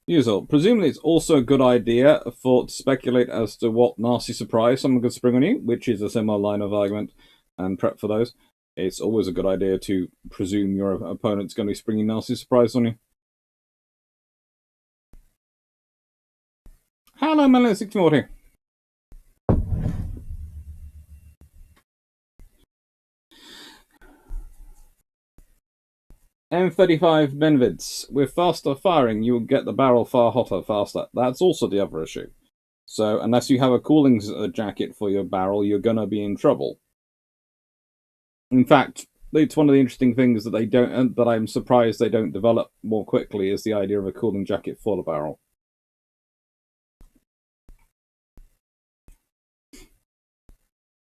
Usual. Presumably, it's also a good idea to speculate as to what nasty surprise someone could spring on you, which is a similar line of argument and prep for those. It's always a good idea to presume your opponent's going to be springing nasty surprise on you. Hello, Melon640. M35 Benvids. With faster firing, you will get the barrel far hotter faster. That's also the other issue. So, unless you have a cooling jacket for your barrel, you're going to be in trouble. In fact, it's one of the interesting things that they don't, that I'm surprised they don't develop more quickly, is the idea of a cooling jacket for the barrel.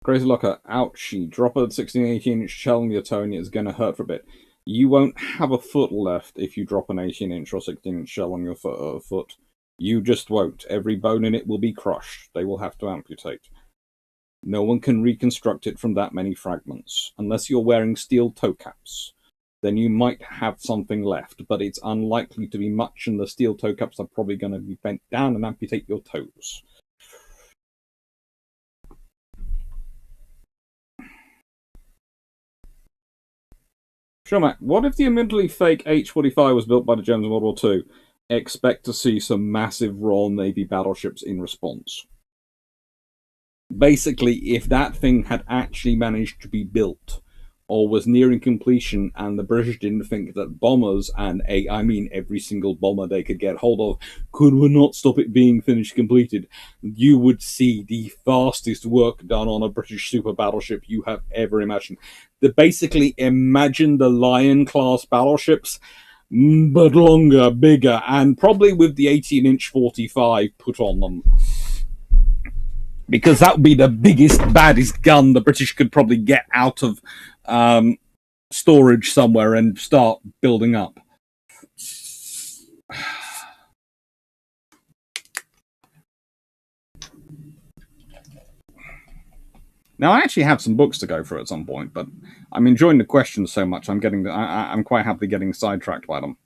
Crazy Locker, ouchie. Drop a 16-18-inch shell in your toe and it's going to hurt for a bit. You won't have a foot left if you drop an 18-inch or 16-inch shell on your foot. You just won't. Every bone in it will be crushed. They will have to amputate. No one can reconstruct it from that many fragments. Unless you're wearing steel toe caps, then you might have something left, but it's unlikely to be much, and the steel toe caps are probably going to be bent down and amputate your toes. Sure, Matt. What if the admittedly fake H-45 was built by the Germans in World War II? Expect to see some massive Royal Navy battleships in response. Basically, if that thing had actually managed to be built, or was nearing completion, and the British didn't think that bombers, and every single bomber they could get hold of, could not stop it being finished completed, you would see the fastest work done on a British super battleship you have ever imagined. Basically, imagine the Lion-class battleships, but longer, bigger, and probably with the 18-inch 45 put on them. Because that would be the biggest, baddest gun the British could probably get out of storage somewhere and start building up. Now, I actually have some books to go through at some point, but I'm enjoying the questions so much. I'm quite happily getting sidetracked by them.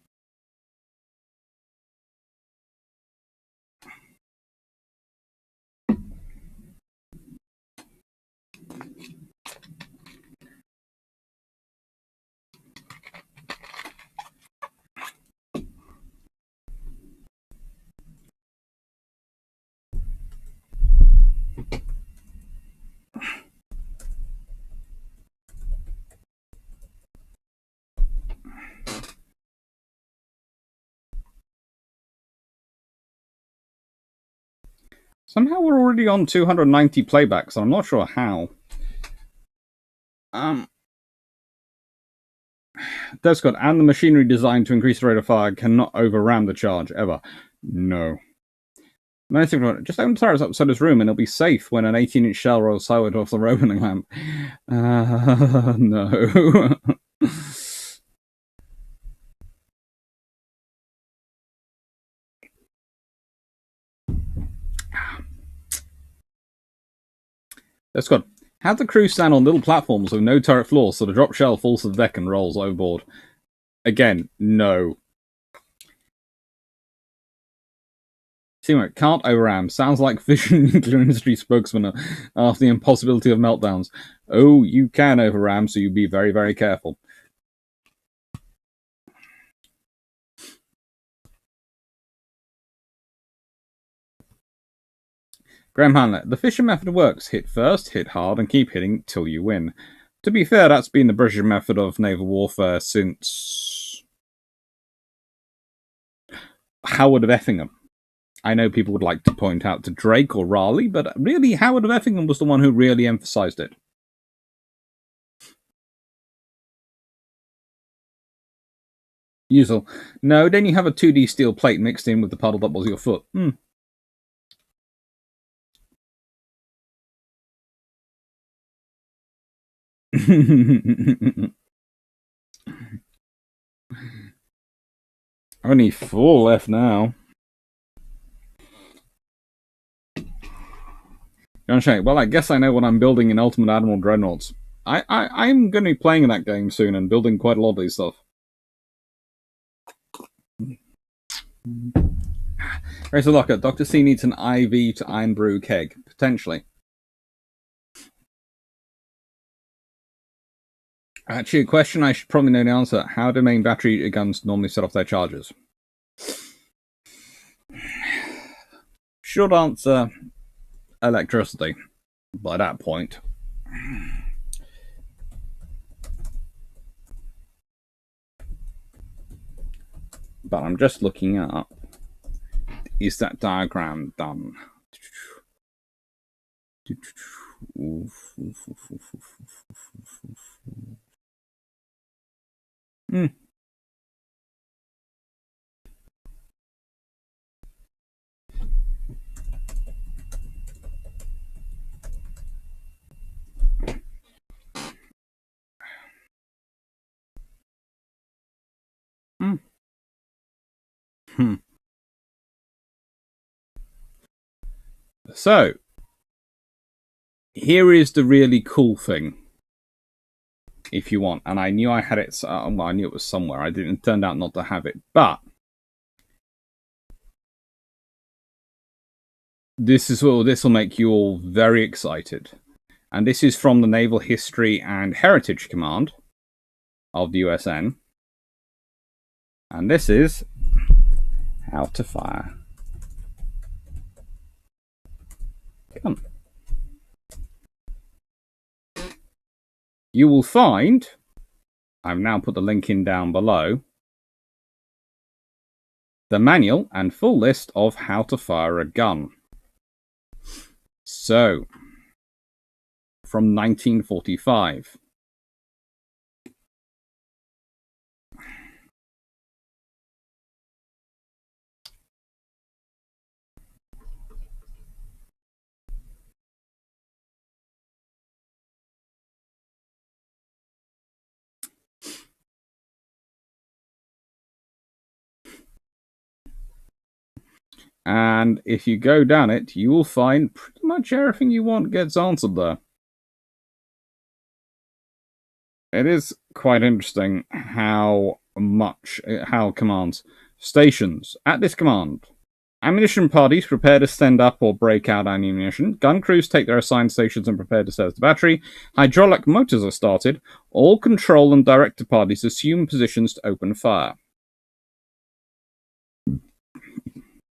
Somehow we're already on 290 playbacks, and I'm not sure how. That's good. And the machinery designed to increase the rate of fire cannot overram the charge, ever. No. Just open the turret up so there's room, and it'll be safe when an 18-inch shell rolls sideways off the opening lamp. No. That's good. Have the crew stand on little platforms with no turret floors so the drop shell falls to the deck and rolls overboard. Again, no. Teamwork can't overram. Sounds like fission nuclear industry spokesman after the impossibility of meltdowns. Oh, you can overram, so you be very, very careful. Graham Hanley, the Fisher method works. Hit first, hit hard, and keep hitting till you win. To be fair, that's been the British method of naval warfare since Howard of Effingham. I know people would like to point out to Drake or Raleigh, but really Howard of Effingham was the one who really emphasized it. Usual. No, then you have a 2D steel plate mixed in with the puddle that was your foot. Only 4 left now. Well, I guess I know what I'm building in Ultimate Admiral Dreadnoughts. I'm going to be playing that game soon and building quite a lot of these stuff. Racer Locker, Dr. C needs an IV to Irn Bru keg. Potentially. Actually, a question I should probably know the answer. How do main battery guns normally set off their charges? Short answer, electricity. By that point. But I'm just looking up. Is that diagram done? Hmm. So, here is the really cool thing. If you want, and I knew I had it. Well, I knew it was somewhere. I didn't. It turned out not to have it, but this will make you all very excited. And this is from the Naval History and Heritage Command of the USN. And this is how to fire a gun. You will find, I've now put the link in down below, the manual and full list of how to fire a gun. So, from 1945. And if you go down it, you will find pretty much everything you want gets answered there. It is quite interesting how commands. Stations. At this command, ammunition parties prepare to send up or break out ammunition. Gun crews take their assigned stations and prepare to serve the battery. Hydraulic motors are started. All control and director parties assume positions to open fire.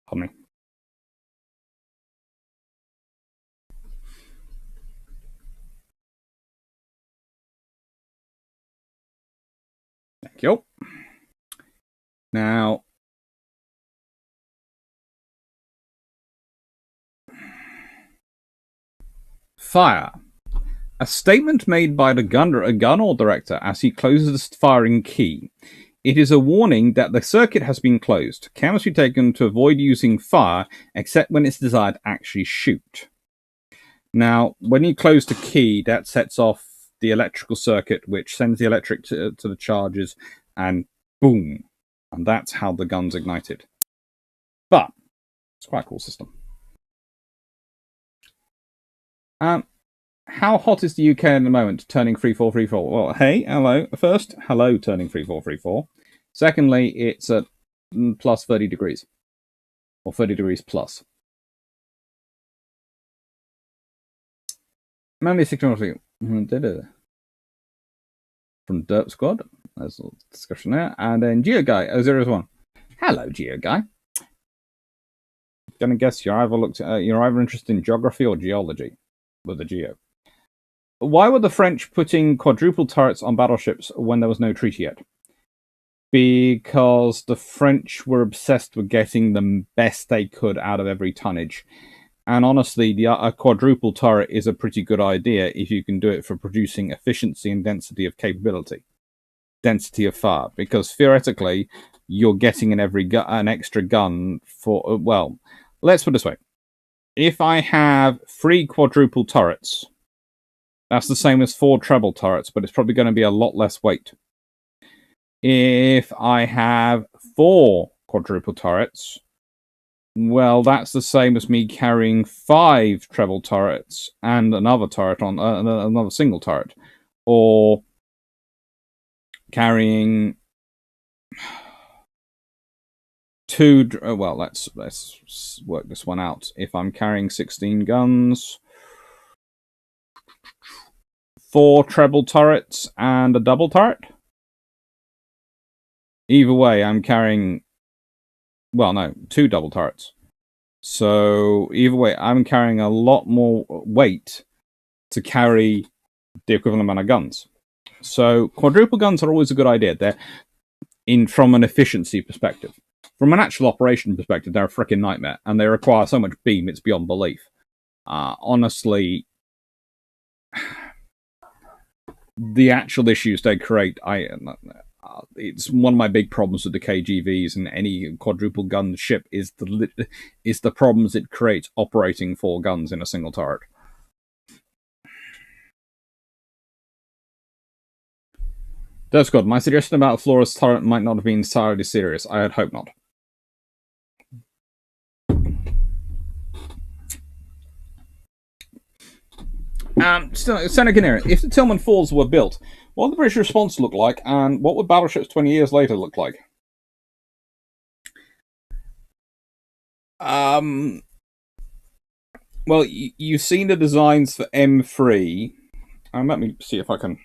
Pardon me. Thank you. Now, fire. A statement made by the gun or director as he closes the firing key. It is a warning that the circuit has been closed. Care must be taken to avoid using fire except when it's desired to actually shoot. Now, when you close the key, that sets off the electrical circuit, which sends the electric to the charges, and boom. And that's how the gun's ignited. But it's quite a cool system. How hot is the UK at the moment, turning 3434? Well, hey, hello. First, hello, turning 3434. Secondly, it's at plus 30 degrees. Or 30 degrees plus. Manly 6 from Derp Squad. There's a discussion there. And then GeoGuy 001. Hello, GeoGuy. Gonna guess you're either interested in geography or geology with the geo. Why were the French putting quadruple turrets on battleships when there was no treaty yet? Because the French were obsessed with getting the best they could out of every tonnage. And honestly, a quadruple turret is a pretty good idea if you can do it for producing efficiency and density of capability. Density of fire. Because theoretically, you're getting an extra gun for... Well, let's put it this way. If I have 3 quadruple turrets... That's the same as 4 treble turrets, but it's probably going to be a lot less weight. If I have 4 quadruple turrets, well, that's the same as me carrying 5 treble turrets and another turret on another single turret, or carrying 2. Well, let's work this one out. If I'm carrying 16 guns. 4 treble turrets and a double turret. Either way, I'm carrying... Well, no, 2 double turrets. So, either way, I'm carrying a lot more weight to carry the equivalent amount of guns. So, quadruple guns are always a good idea. They're from an efficiency perspective. From an actual operation perspective, they're a freaking nightmare, and they require so much beam, it's beyond belief. Honestly, the actual issues they create, it's one of my big problems with the KGVs and any quadruple gun ship is the problems it creates operating 4 guns in a single turret. That's good. My suggestion about Flora's turret might not have been entirely serious. I had hoped not. Seneca Nero, if the Tillman Falls were built, what would the British response look like, and what would battleships 20 years later look like? Well, you've seen the designs for M3. Let me see if I can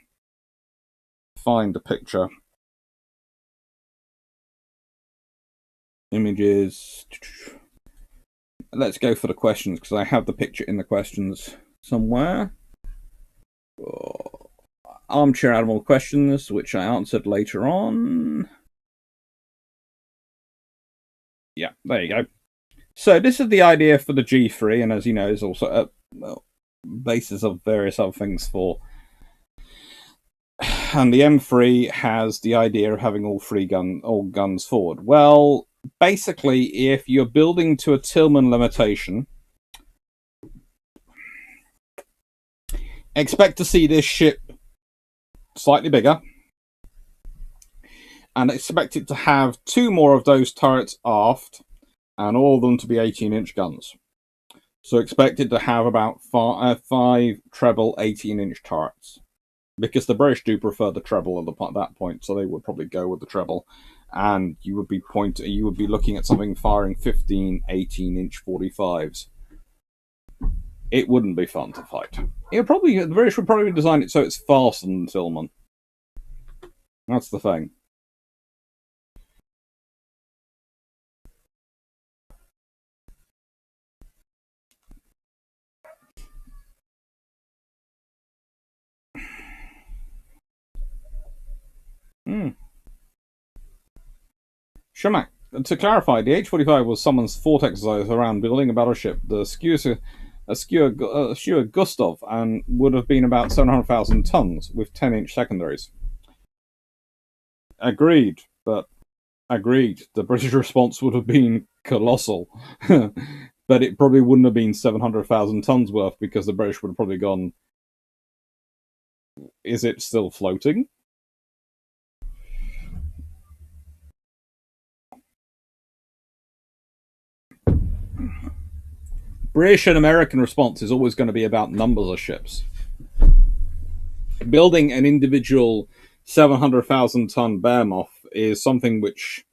find a picture. Images. Let's go for the questions, because I have the picture in the questions somewhere. Armchair Admiral questions, which I answered later on. Yeah, there you go. So this is the idea for the G3, and as you know, is also a basis of various other things for. And the M3 has the idea of having all guns forward. Well, basically, if you're building to a Tillman limitation, expect to see this ship slightly bigger, and expect it to have 2 more of those turrets aft, and all of them to be 18-inch guns. So expect it to have about 5 treble 18-inch turrets. Because the British do prefer the treble at that point, so they would probably go with the treble. And you would be looking at something firing 15, 18-inch 45s. It wouldn't be fun to fight. The British would probably design it so it's faster than Tillman. That's the thing. Shamak, to clarify, the H-45 was someone's thought exercise around building a battleship, the Skua Gustav, and would have been about 700,000 tons with 10-inch secondaries. Agreed. The British response would have been colossal. But it probably wouldn't have been 700,000 tons worth, because the British would have probably gone, is it still floating? British and American response is always going to be about numbers of ships. Building an individual 700,000 ton behemoth is something which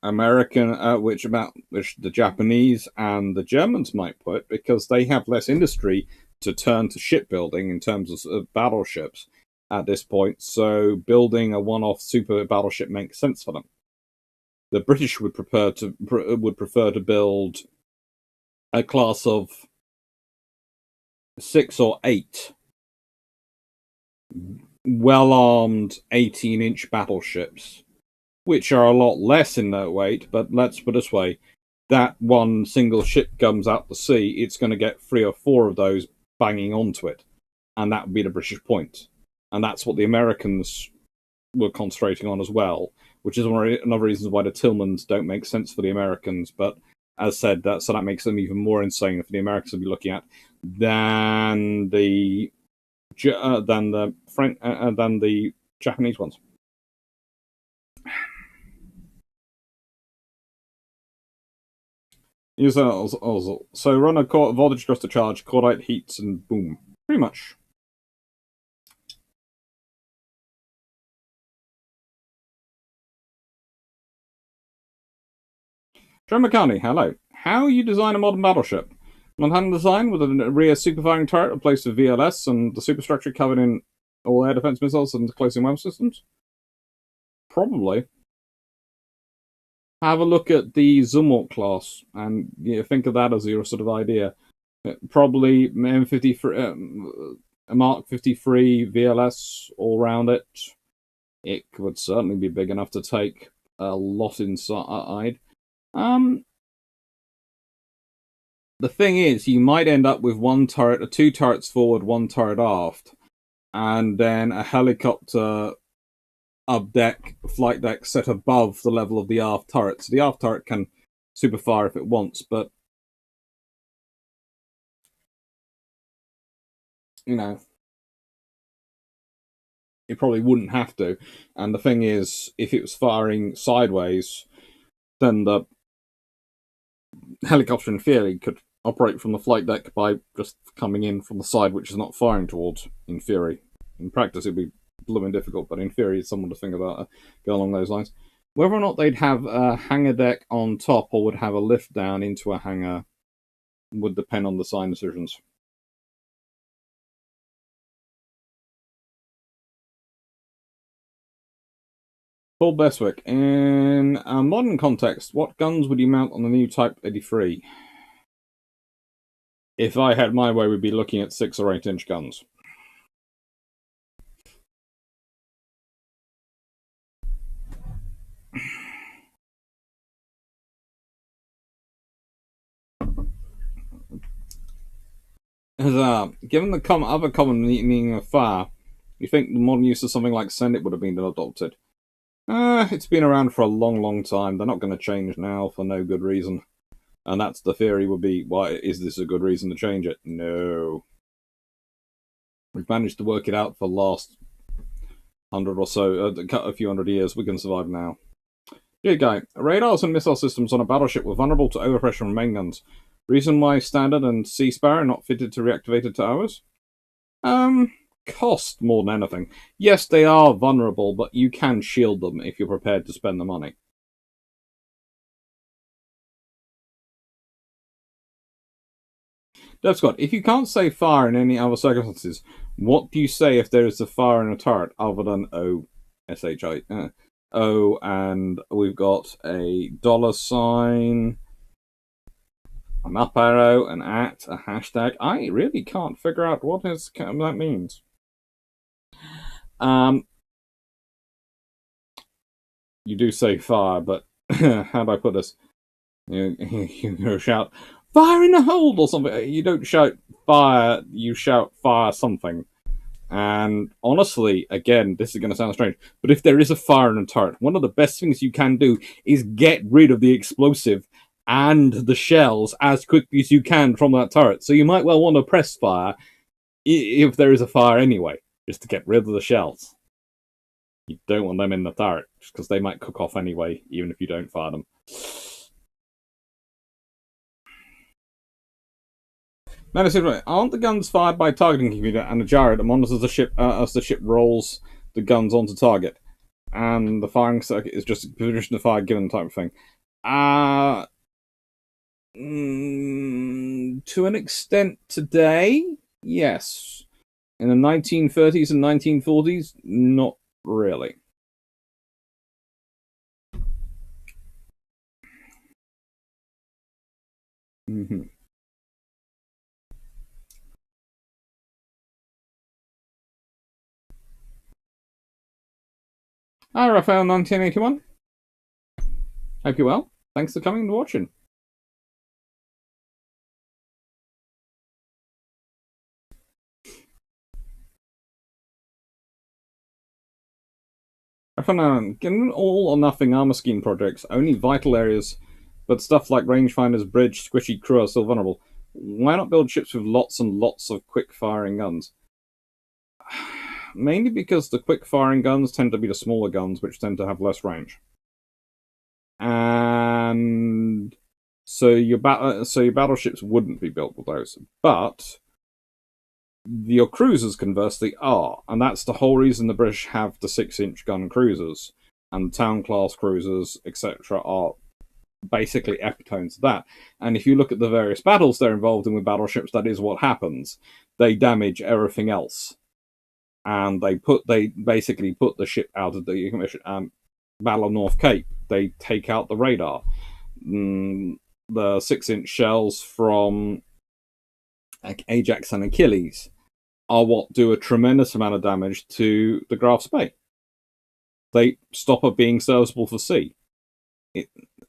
which the Japanese and the Germans might put, because they have less industry to turn to shipbuilding in terms of battleships at this point. So building a one-off super battleship makes sense for them. The British would prefer to build a class of 6 or 8 well-armed 18-inch battleships, which are a lot less in their weight, but let's put it this way, that one single ship comes out to sea, it's going to get 3 or 4 of those banging onto it, and that would be the British point. And that's what the Americans were concentrating on as well, which is another reason why the Tillmans don't make sense for the Americans, but as said, so that makes them even more insane for the Americans to be looking at than the Japanese ones. So run a voltage across the charge, cordite heats, and boom. Pretty much. Joe McCartney, hello. How you design a modern battleship? Montana design with a rear superfiring turret replaced with VLS and the superstructure covered in all air defense missiles and close-in web systems? Probably. Have a look at the Zumwalt class and think of that as your sort of idea. Probably M53, a Mark 53 VLS all round it. It would certainly be big enough to take a lot inside. The thing is, you might end up with one turret, or two turrets forward, one turret aft, and then a helicopter flight deck set above the level of the aft turret. So the aft turret can superfire if it wants, but it probably wouldn't have to. And the thing is, if it was firing sideways, then the helicopter in theory could operate from the flight deck by just coming in from the side which is not firing towards, in theory. In practice, it'd be blooming difficult, but in theory, it's someone to think about, go along those lines. Whether or not they'd have a hangar deck on top or would have a lift down into a hangar would depend on the design decisions. Paul Beswick, in a modern context, what guns would you mount on the new Type 83? If I had my way, we'd be looking at 6 or 8 inch guns. Given the other common meaning of fire, you think the modern use of something like send it would have been adopted? It's been around for a long, long time. They're not going to change now for no good reason. And that's the theory would be, why is this a good reason to change it? No. We've managed to work it out for the last 100 or so, a few hundred years. We can survive now. Dear guy, radars and missile systems on a battleship were vulnerable to overpressure from main guns. Reason why Standard and Sea Sparrow are not fitted to reactivated towers? Cost more than anything. Yes, they are vulnerable, but you can shield them if you're prepared to spend the money. Dev Scott, if you can't say fire in any other circumstances, what do you say if there is a fire in a turret other than O-S-H-I? O, and we've got a $sign, an up arrow, an at, a hashtag. I really can't figure out what that means. You do say fire, but how do I put this? You shout, fire in the hold or something. You don't shout fire, you shout fire something. And honestly, again, this is going to sound strange, but if there is a fire in a turret, one of the best things you can do is get rid of the explosive and the shells as quickly as you can from that turret. So you might well want to press fire if there is a fire anyway, just to get rid of the shells. You don't want them in the turret, just because they might cook off anyway, even if you don't fire them. Aren't the guns fired by a targeting computer and a gyro that monitors the ship as the ship rolls the guns onto target? And the firing circuit is just a position to fire given type of thing. To an extent today, yes. In the 1930s and 1940s, not really. Mm-hmm. Hi, Raphael 1981. Hope you're well. Thanks for coming and watching. Given all or nothing armor scheme projects, only vital areas, but stuff like rangefinders, bridge, squishy crew are still vulnerable. Why not build ships with lots and lots of quick-firing guns? Mainly because the quick-firing guns tend to be the smaller guns, which tend to have less range. And so your battleships wouldn't be built with those. But your cruisers, conversely, are. And that's the whole reason the British have the 6-inch gun cruisers. And town-class cruisers, etc., are basically epitones of that. And if you look at the various battles they're involved in with battleships, that is what happens. They damage everything else, and they basically put the ship out of the Battle of North Cape. They take out the radar. The 6-inch shells from Ajax and Achilles are what do a tremendous amount of damage to the Graf's Bay. They stop it being serviceable for sea.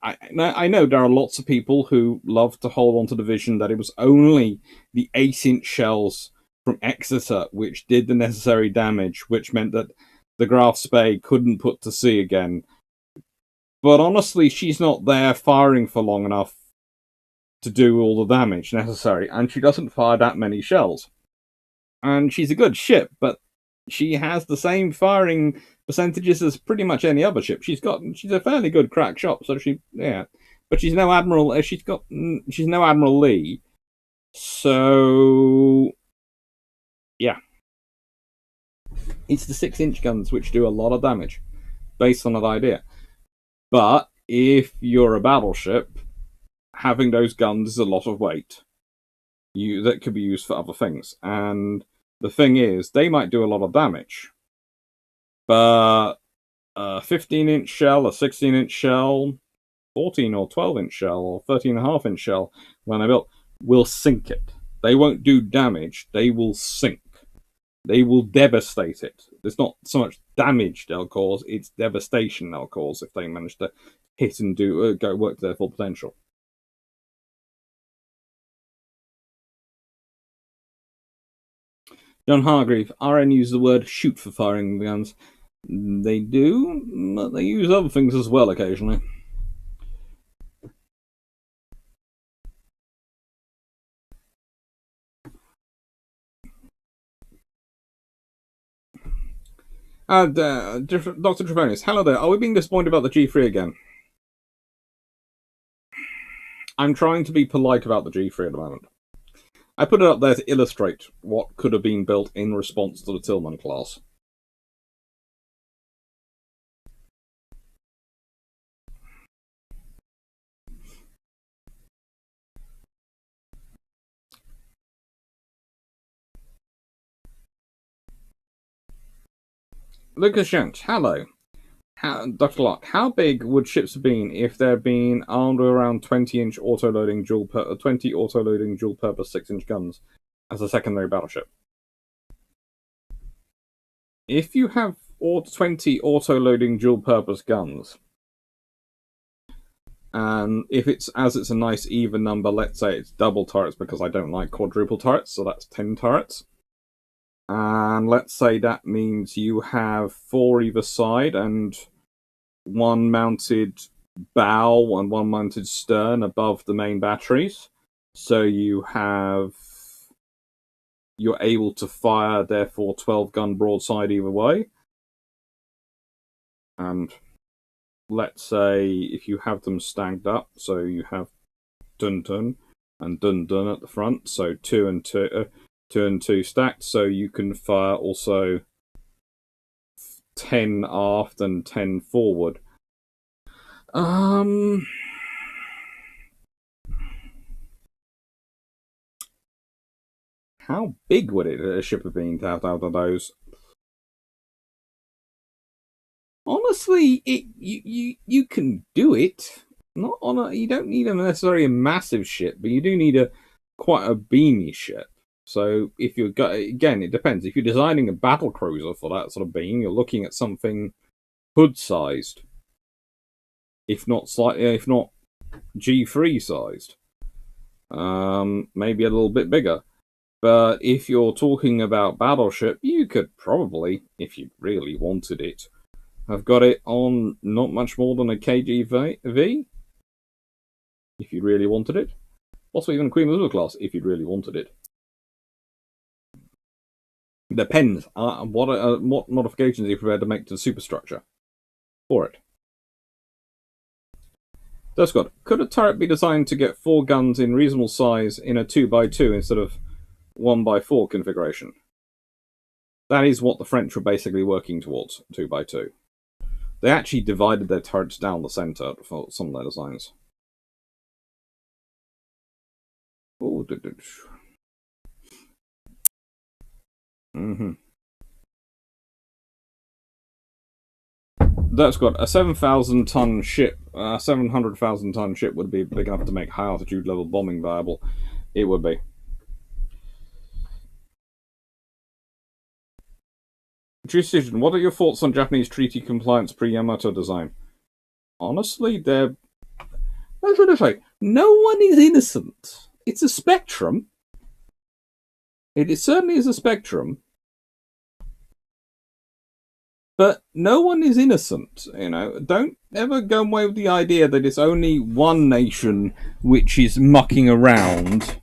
I know there are lots of people who love to hold on to the vision that it was only the 8-inch shells from Exeter which did the necessary damage, which meant that the Graf's Bay couldn't put to sea again. But honestly, she's not there firing for long enough to do all the damage necessary, and she doesn't fire that many shells. And she's a good ship, but she has the same firing percentages as pretty much any other ship. She's a fairly good crack shot, so but she's no Admiral. She's no Admiral Lee, so yeah. It's the 6-inch guns which do a lot of damage, based on that idea. But if you're a battleship, having those guns is a lot of weight. That could be used for other things. And the thing is, they might do a lot of damage. But a 15-inch shell, a 16-inch shell, 14 or 12-inch shell, or 13.5-inch shell, when they're built, will sink it. They won't do damage, they will sink. They will devastate it. It's not so much damage they'll cause, it's devastation they'll cause if they manage to hit and go work to their full potential. John Hargreave, RN uses the word shoot for firing the guns. They do, but they use other things as well occasionally. Dr. Trevonis, hello there. Are we being disappointed about the G3 again? I'm trying to be polite about the G3 at the moment. I put it up there to illustrate what could have been built in response to the Tillman class. Lucas Jones, hello. Dr. Locke, how big would ships have been if they'd been armed with around 20-inch auto-loading dual-purpose 6-inch guns as a secondary battleship? If you have 20 auto-loading dual-purpose guns, and if it's a nice even number, let's say it's double turrets because I don't like quadruple turrets, so that's 10 turrets. And let's say that means you have 4 either side and 1 mounted bow and 1 mounted stern above the main batteries. So you're able to fire, therefore, 12-gun broadside either way. And let's say if you have them stacked up, so you have dun-dun and dun-dun at the front, so 2 and 2 stacked, so you can fire also 10 aft and 10 forward. How big would a ship have been to have out of those? Honestly, you can do it. You don't need necessarily a massive ship, but you do need quite a beamy ship. So if again, it depends. If you're designing a battle cruiser for that sort of beam, you're looking at something hood-sized, if not G3 sized, maybe a little bit bigger. But if you're talking about battleship, you could probably, if you really wanted it, have got it on not much more than a KGV, if you really wanted it. Possibly even Queen Elizabeth class, if you really wanted it. Depends what modifications are you prepared to make to the superstructure for it. Scott, could a turret be designed to get 4 guns in reasonable size in a 2x2 instead of 1x4 configuration? That is what the French were basically working towards, 2x2. They actually divided their turrets down the centre for some of their designs. Mm-hmm. That's got a 7,000-ton ship. 700,000-ton ship would be big enough to make high-altitude level bombing viable. It would be. Decision. What are your thoughts on Japanese treaty compliance pre-Yamato design? Honestly, they're... That's what I say. No one is innocent. It's a spectrum. It certainly is a spectrum. But no one is innocent, you know. Don't ever go away with the idea that it's only one nation which is mucking around.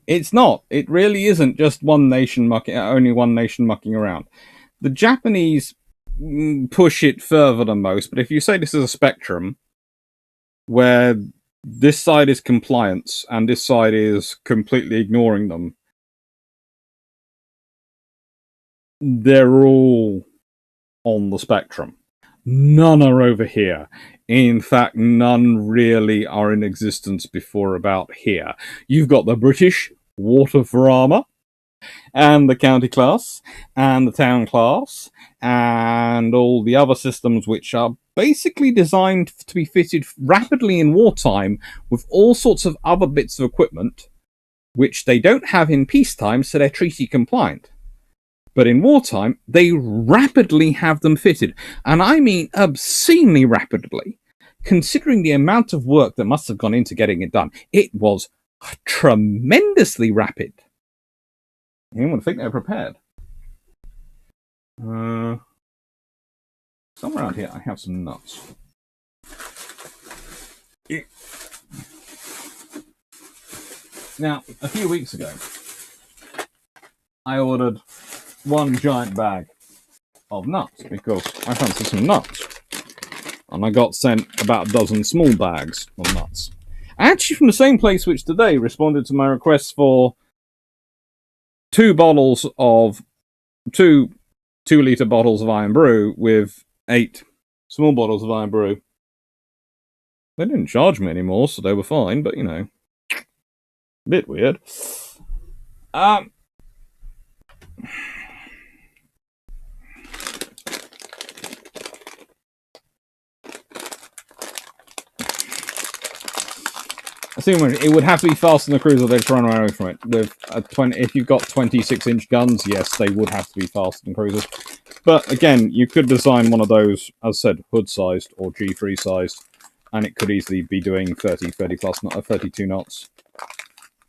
It's not. It really isn't just only one nation mucking around. The Japanese push it further than most, but if you say this is a spectrum where this side is compliance and this side is completely ignoring them, they're all on the spectrum. None are over here. In fact, none really are in existence before about here. You've got the British water for armour, and the county class, and the town class, and all the other systems which are basically designed to be fitted rapidly in wartime with all sorts of other bits of equipment which they don't have in peacetime, so they're treaty compliant. But in wartime, they rapidly have them fitted. And I mean obscenely rapidly. Considering the amount of work that must have gone into getting it done, it was tremendously rapid. You would think they're prepared. Somewhere around here, I have some nuts. Now, a few weeks ago, I ordered one giant bag of nuts because I fancied some nuts. And I got sent about a dozen small bags of nuts. Actually from the same place which today responded to my request for 2 bottles of 2-litre bottles of Irn Bru with 8 small bottles of Irn Bru. They didn't charge me anymore, so they were fine, but you know, a bit weird. Assuming it would have to be faster than the cruiser, they'd run away from it. With a if you've got 26-inch guns, yes, they would have to be faster than cruisers. But again, you could design one of those, as I said, hood-sized or G3 sized, and it could easily be doing 30 plus, 32 knots.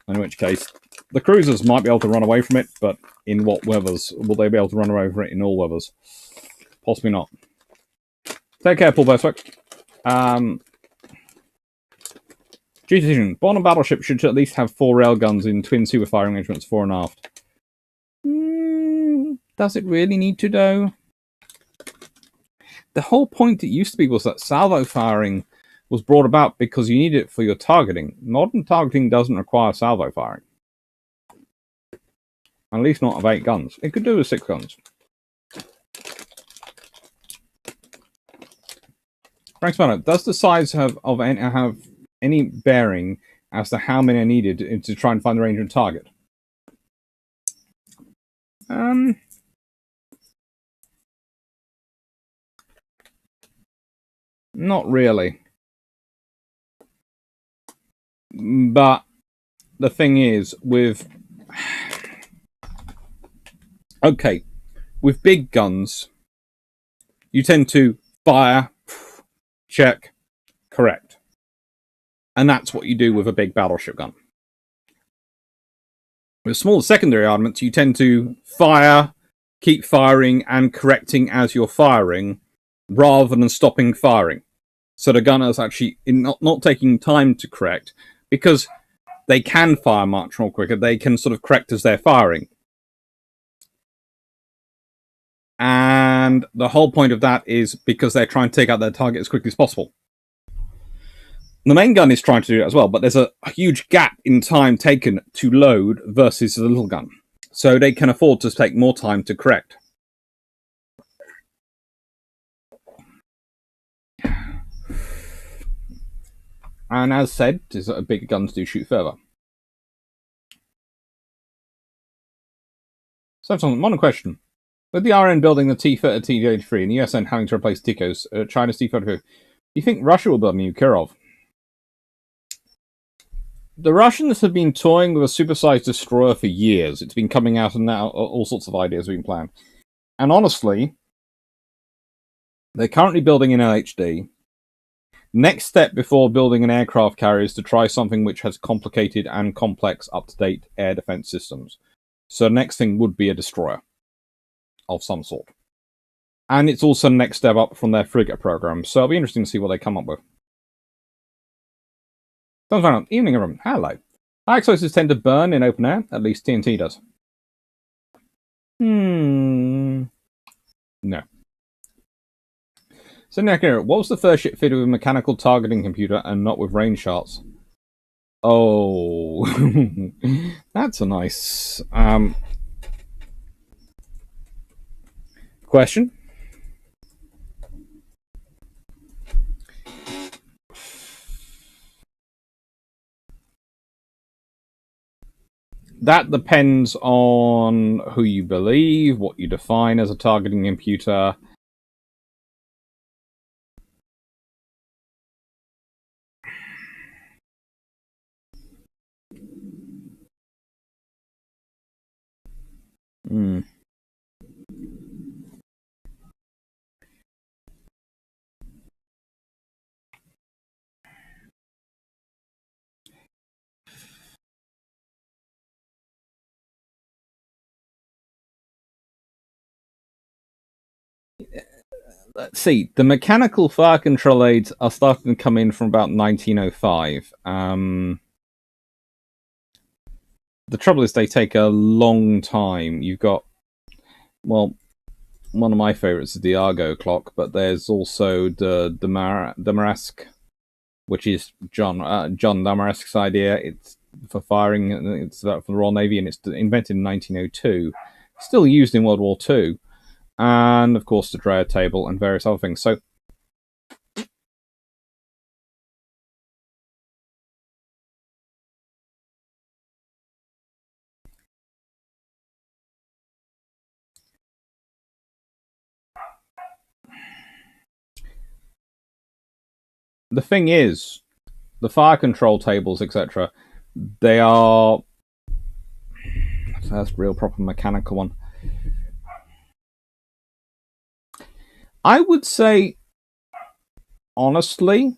In which case, the cruisers might be able to run away from it, but in what weathers? Will they be able to run away from it in all weathers? Possibly not. Take care, Paul Bestwick. Decision. Bond battleship should at least have 4 railguns in twin super firing arrangements, fore and aft. Does it really need to, though? The whole point it used to be was that salvo firing was brought about because you need it for your targeting. Modern targeting doesn't require salvo firing. At least not of 8 guns. It could do with 6 guns. Frank Spanner, does the size have any bearing as to how many are needed to try and find the range and target? Not really. But the thing is, with big guns, you tend to fire, check, correct. And that's what you do with a big battleship gun. With smaller secondary armaments, you tend to fire, keep firing, and correcting as you're firing, rather than stopping firing. So the gunner's actually not taking time to correct, because they can fire much more quicker. They can sort of correct as they're firing. And And the whole point of that is because they're trying to take out their target as quickly as possible. The main gun is trying to do it as well, but there's a huge gap in time taken to load versus the little gun. So they can afford to take more time to correct. And as said, bigger guns do shoot further. So, one question. With the RN building the T-83 and the USN having to replace Tico's China's T-34, do you think Russia will build a new Kirov? The Russians have been toying with a supersized destroyer for years. It's been coming out, and now all sorts of ideas have been planned. And honestly, they're currently building an LHD. Next step before building an aircraft carrier is to try something which has complicated and complex up-to-date air defense systems. So the next thing would be a destroyer of some sort. And it's also the next step up from their frigate program. So it'll be interesting to see what they come up with. Evening, everyone. Hello. High explosives tend to burn in open air. At least TNT does. No. So, Nakira, what was the first ship fitted with a mechanical targeting computer and not with range shots? Oh, that's a nice question. That depends on who you believe, what you define as a targeting computer. Let's see. The mechanical fire control aids are starting to come in from about 1905. The trouble is they take a long time. You've got, well, one of my favorites is the Argo clock, but there's also the Damask, which is John Damask's idea. It's for firing. It's for the Royal Navy, and it's invented in 1902. Still used in World War II. And, of course, the Dreher table and various other things. So, the thing is, the fire control tables, etc., they are the first real proper mechanical one. I would say, honestly,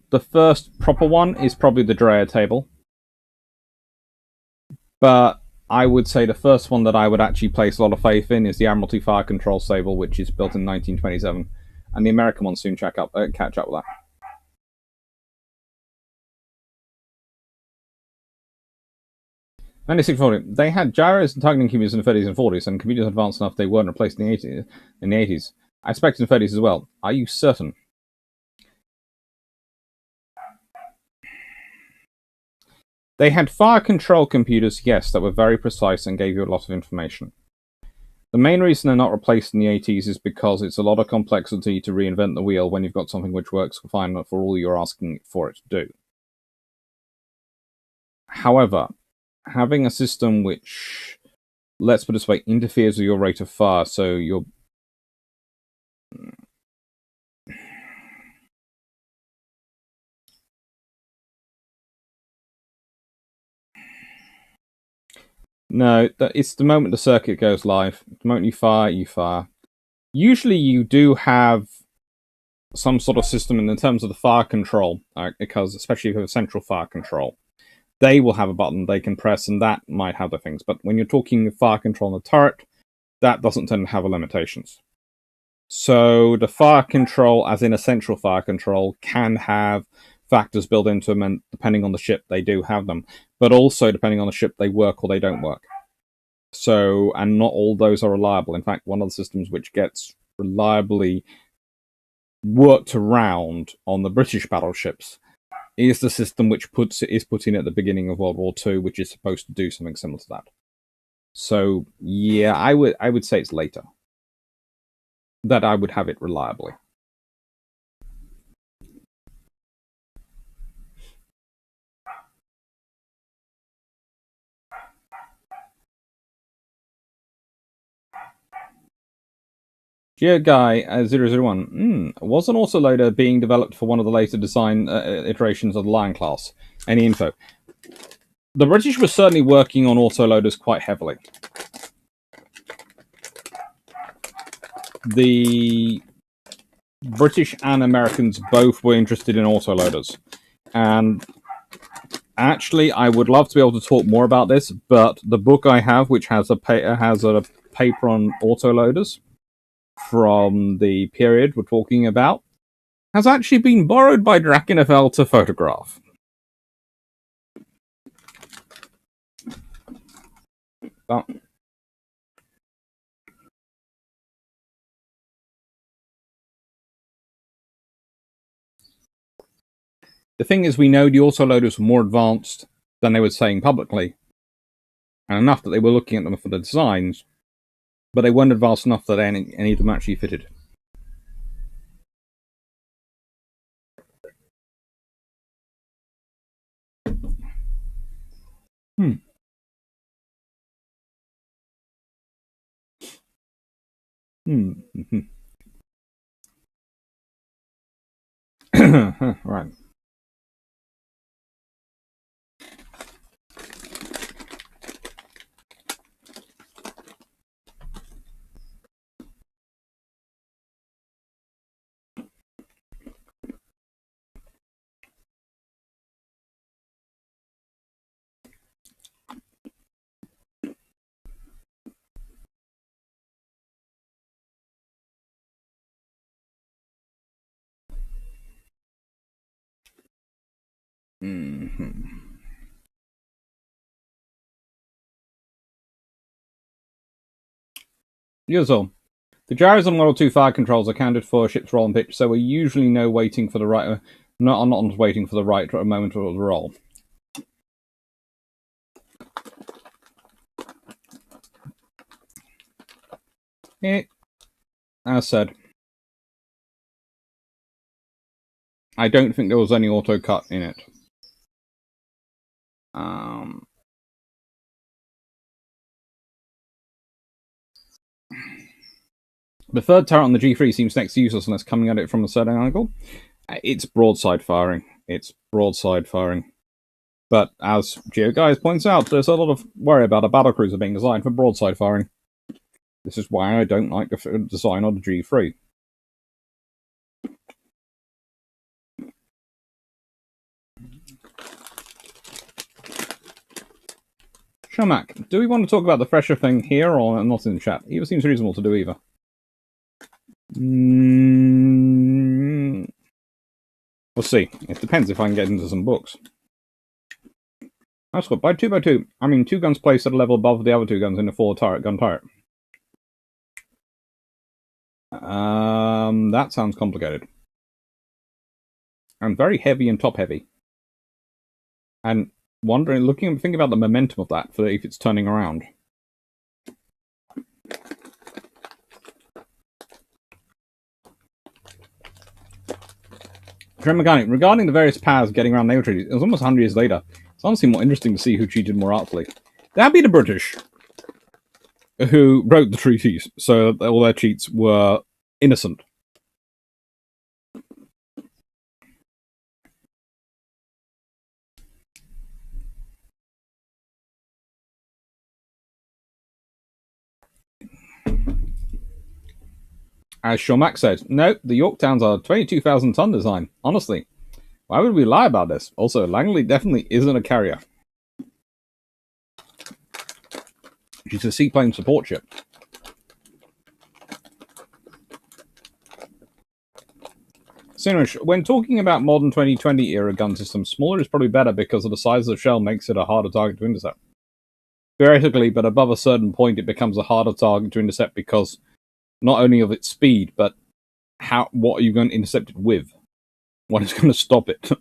the first proper one is probably the Dreher table. But I would say the first one that I would actually place a lot of faith in is the Admiralty Fire Control table, which is built in 1927. And the American one soon catch up with that. They had gyros and targeting computers in the 30s and 40s, and computers advanced enough they weren't replaced in the 80s. I expect in the 30s as well. Are you certain? They had fire control computers, yes, that were very precise and gave you a lot of information. The main reason they're not replaced in the 80s is because it's a lot of complexity to reinvent the wheel when you've got something which works fine for all you're asking for it to do. However, having a system which, let's put it this way, interferes with your rate of fire, so you're no, it's the moment the circuit goes live. The moment you fire, you fire. Usually you do have some sort of system in terms of the fire control, because especially if you have a central fire control, they will have a button they can press, and that might have the things. But when you're talking fire control on the turret, that doesn't tend to have limitations. So the fire control, as in a central fire control, can have factors built into them, and depending on the ship, they do have them. But also, depending on the ship, they work or they don't work. So, and not all those are reliable. In fact, one of the systems which gets reliably worked around on the British battleships is the system which is put in at the beginning of World War II, which is supposed to do something similar to that. So, yeah, I would say it's later that I would have it reliably. Guy 001. Was an autoloader being developed for one of the later design iterations of the Lion class? Any info? The British were certainly working on autoloaders quite heavily. The British and Americans both were interested in autoloaders. And actually, I would love to be able to talk more about this, but the book I have, which has a paper on autoloaders from the period we're talking about, has actually been borrowed by Drakenfeld to photograph. But the thing is, we know the autoloaders were more advanced than they were saying publicly, and enough that they were looking at them for the designs, but they weren't advanced enough that any of them actually fitted. Right. So, the gyros on Model 2 fire controls are counted for ship's roll and pitch, so we're usually not waiting for the right moment of the roll. As said, I don't think there was any auto cut in it. The third turret on the G3 seems next to useless unless coming at it from a certain angle. It's broadside firing. But as GeoGuys points out, there's a lot of worry about a battlecruiser being designed for broadside firing. This is why I don't like the design of the G3. Shamak, do we want to talk about the fresher thing here or not in the chat? Either seems reasonable to do either. We'll see. It depends if I can get into some books. That's good. By 2x2, I mean 2 guns placed at a level above the other 2 guns in a 4-gun turret. That sounds complicated. And very heavy and top heavy. And thinking about the momentum of that for if it's turning around. Regarding the various powers getting around naval treaties, it was almost 100 years later. It's honestly more interesting to see who cheated more artfully. That'd be the British, who broke the treaties, so all their cheats were innocent. As Shormack said, no, the Yorktowns are a 22,000-ton design. Honestly, why would we lie about this? Also, Langley definitely isn't a carrier. She's a seaplane support ship. Sinush, when talking about modern 2020 era gun systems, smaller is probably better because of the size of the shell makes it a harder target to intercept. theoretically, but above a certain point, it becomes a harder target to intercept because not only of its speed, but what are you going to intercept it with? What is going to stop it?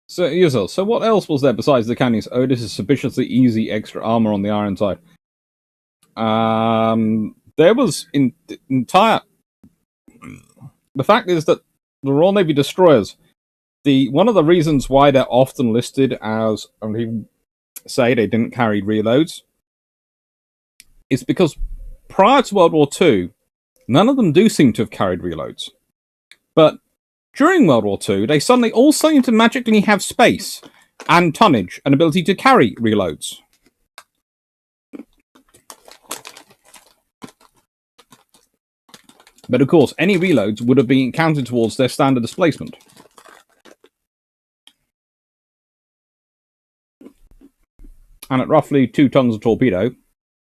So what else was there besides the cannons? Oh, this is sufficiently easy extra armor on the iron side. There was entire. The fact is that the Royal Navy destroyers, one of the reasons why they're often listed as, and people say they didn't carry reloads, is because prior to World War II, none of them do seem to have carried reloads. But during World War II, they suddenly all seem to magically have space and tonnage and ability to carry reloads. But of course, any reloads would have been counted towards their standard displacement. And at roughly 2 tons of torpedo,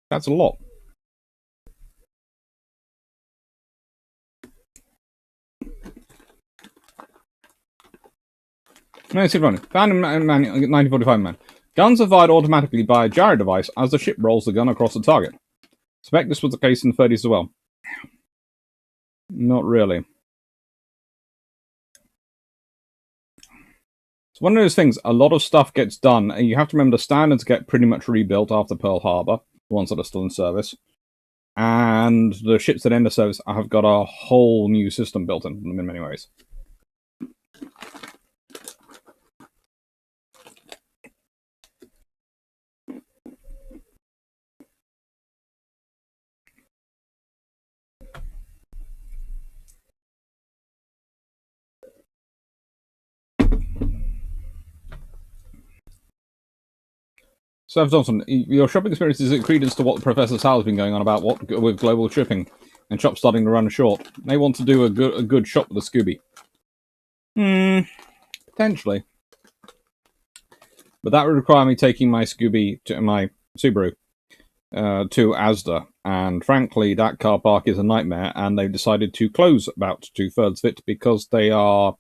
that's a lot. No, it's running. Found in 1945 man. Guns are fired automatically by a gyro device as the ship rolls the gun across the target. Suspect this was the case in the 30s as well. Not really. It's one of those things, a lot of stuff gets done, and you have to remember the standards get pretty much rebuilt after Pearl Harbor, the ones that are still in service. And the ships that end the service have got a whole new system built into them in many ways. So, Thompson, your shopping experience is credence to what Professor Sal has been going on about with global shipping and shops starting to run short. They want to do a good shop with a Scooby. Potentially. But that would require me taking my Scooby to my Subaru to Asda. And frankly, that car park is a nightmare, and they've decided to close about 2/3 of it because they are...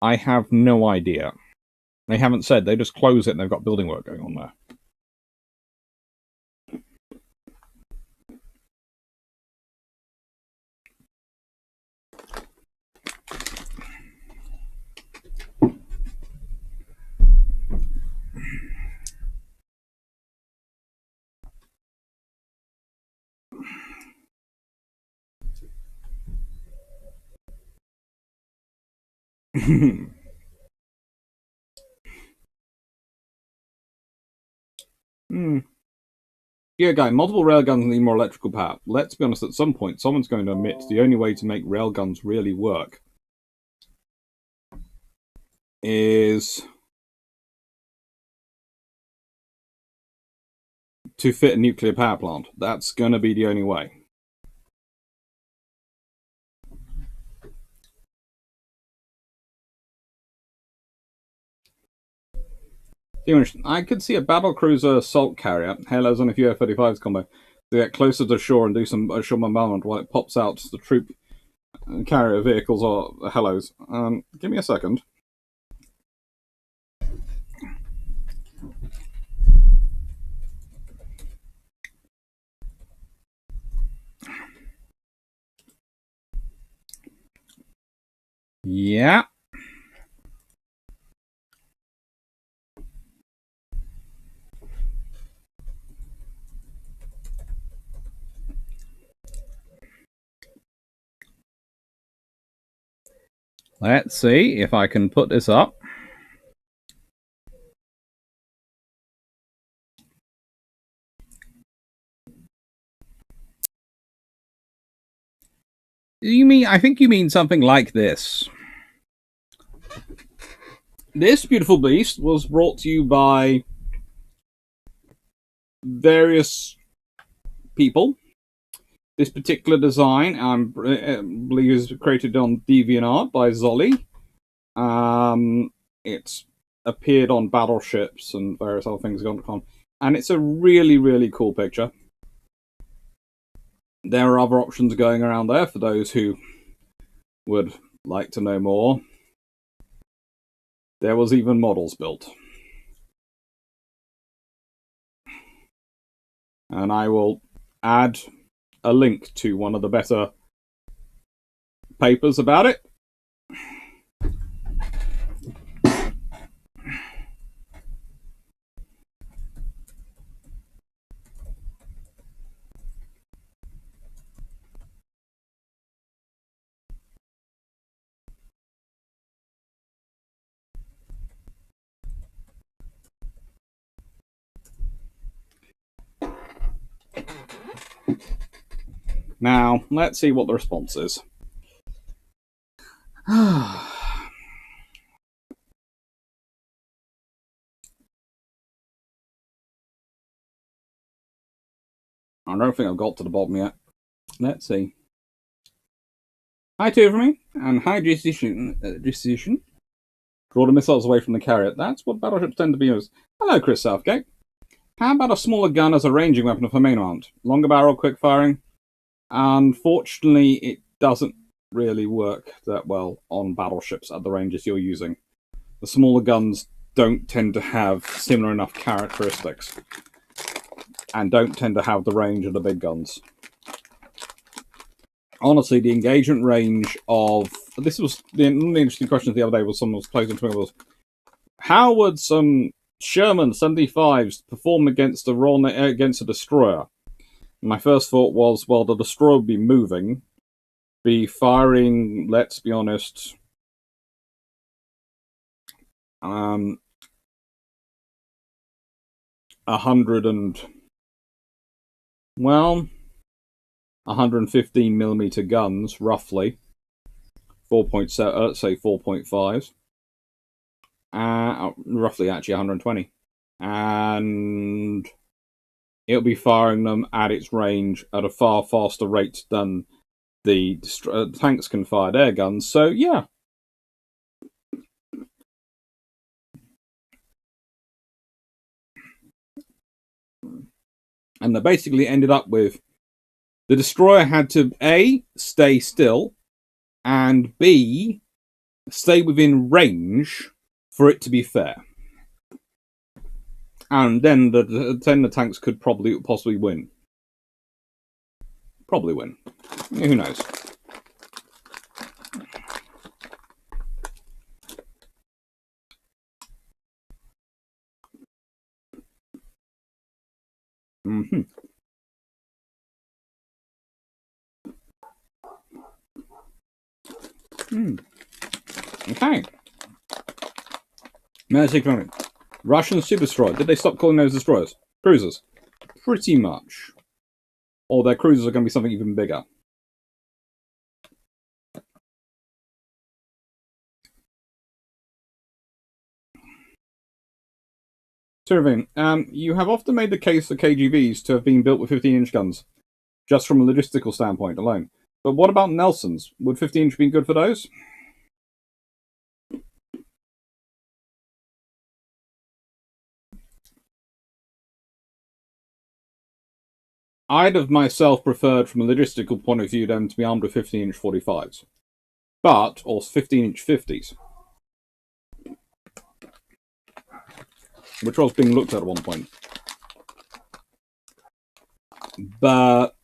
I have no idea. They haven't said, they just close it and they've got building work going on there. Yeah, guy, multiple railguns need more electrical power. Let's be honest, at some point, someone's going to admit the only way to make railguns really work is to fit a nuclear power plant. That's going to be the only way. I could see a battlecruiser assault carrier, halos on a few F-35s combo, to get closer to shore and do some shore bombardment while it pops out the troop carrier vehicles or halos. Give me a second. Yeah. Let's see if I can put this up. I think you mean something like this. This beautiful beast was brought to you by various people. This particular design, I believe, is created on DeviantArt by Zolly. It's appeared on Battleships and various other things gone on, and it's a really, really cool picture. There are other options going around there for those who would like to know more. There was even models built. And I will add a link to one of the better papers about it. Now, let's see what the response is. I don't think I've got to the bottom yet. Let's see. Hi, Tiffany, and hi, Decision. Draw the missiles away from the carrier. That's what battleships tend to be used. Hello, Chris Southgate. How about a smaller gun as a ranging weapon of a main amount? Longer barrel, quick firing? Unfortunately, it doesn't really work that well on battleships at the ranges you're using. The smaller guns don't tend to have similar enough characteristics and don't tend to have the range of the big guns. Honestly, the engagement range of... This was the interesting question the other day was someone was posing to me was, how would some Sherman 75s perform against a destroyer? My first thought was, well, the destroyer would be moving, be firing, let's be honest, 115mm guns, roughly. 4.7, let's say 4.5s. Roughly, actually, 120. And it'll be firing them at its range at a far faster rate than the tanks can fire their guns. So, yeah. And they basically ended up with the destroyer had to A, stay still, and B, stay within range for it to be fair. And then the tanks could possibly win. Probably win. Who knows? Mm-hmm. Okay. Russian super destroyer. Did they stop calling those destroyers? Cruisers. Pretty much. Or their cruisers are going to be something even bigger. Sylvain, you have often made the case for KGVs to have been built with 15-inch guns, just from a logistical standpoint alone. But what about Nelsons? Would 15-inch be good for those? I'd have myself preferred, from a logistical point of view, them to be armed with 15-inch 45s. But, or 15-inch 50s. Which was being looked at one point. But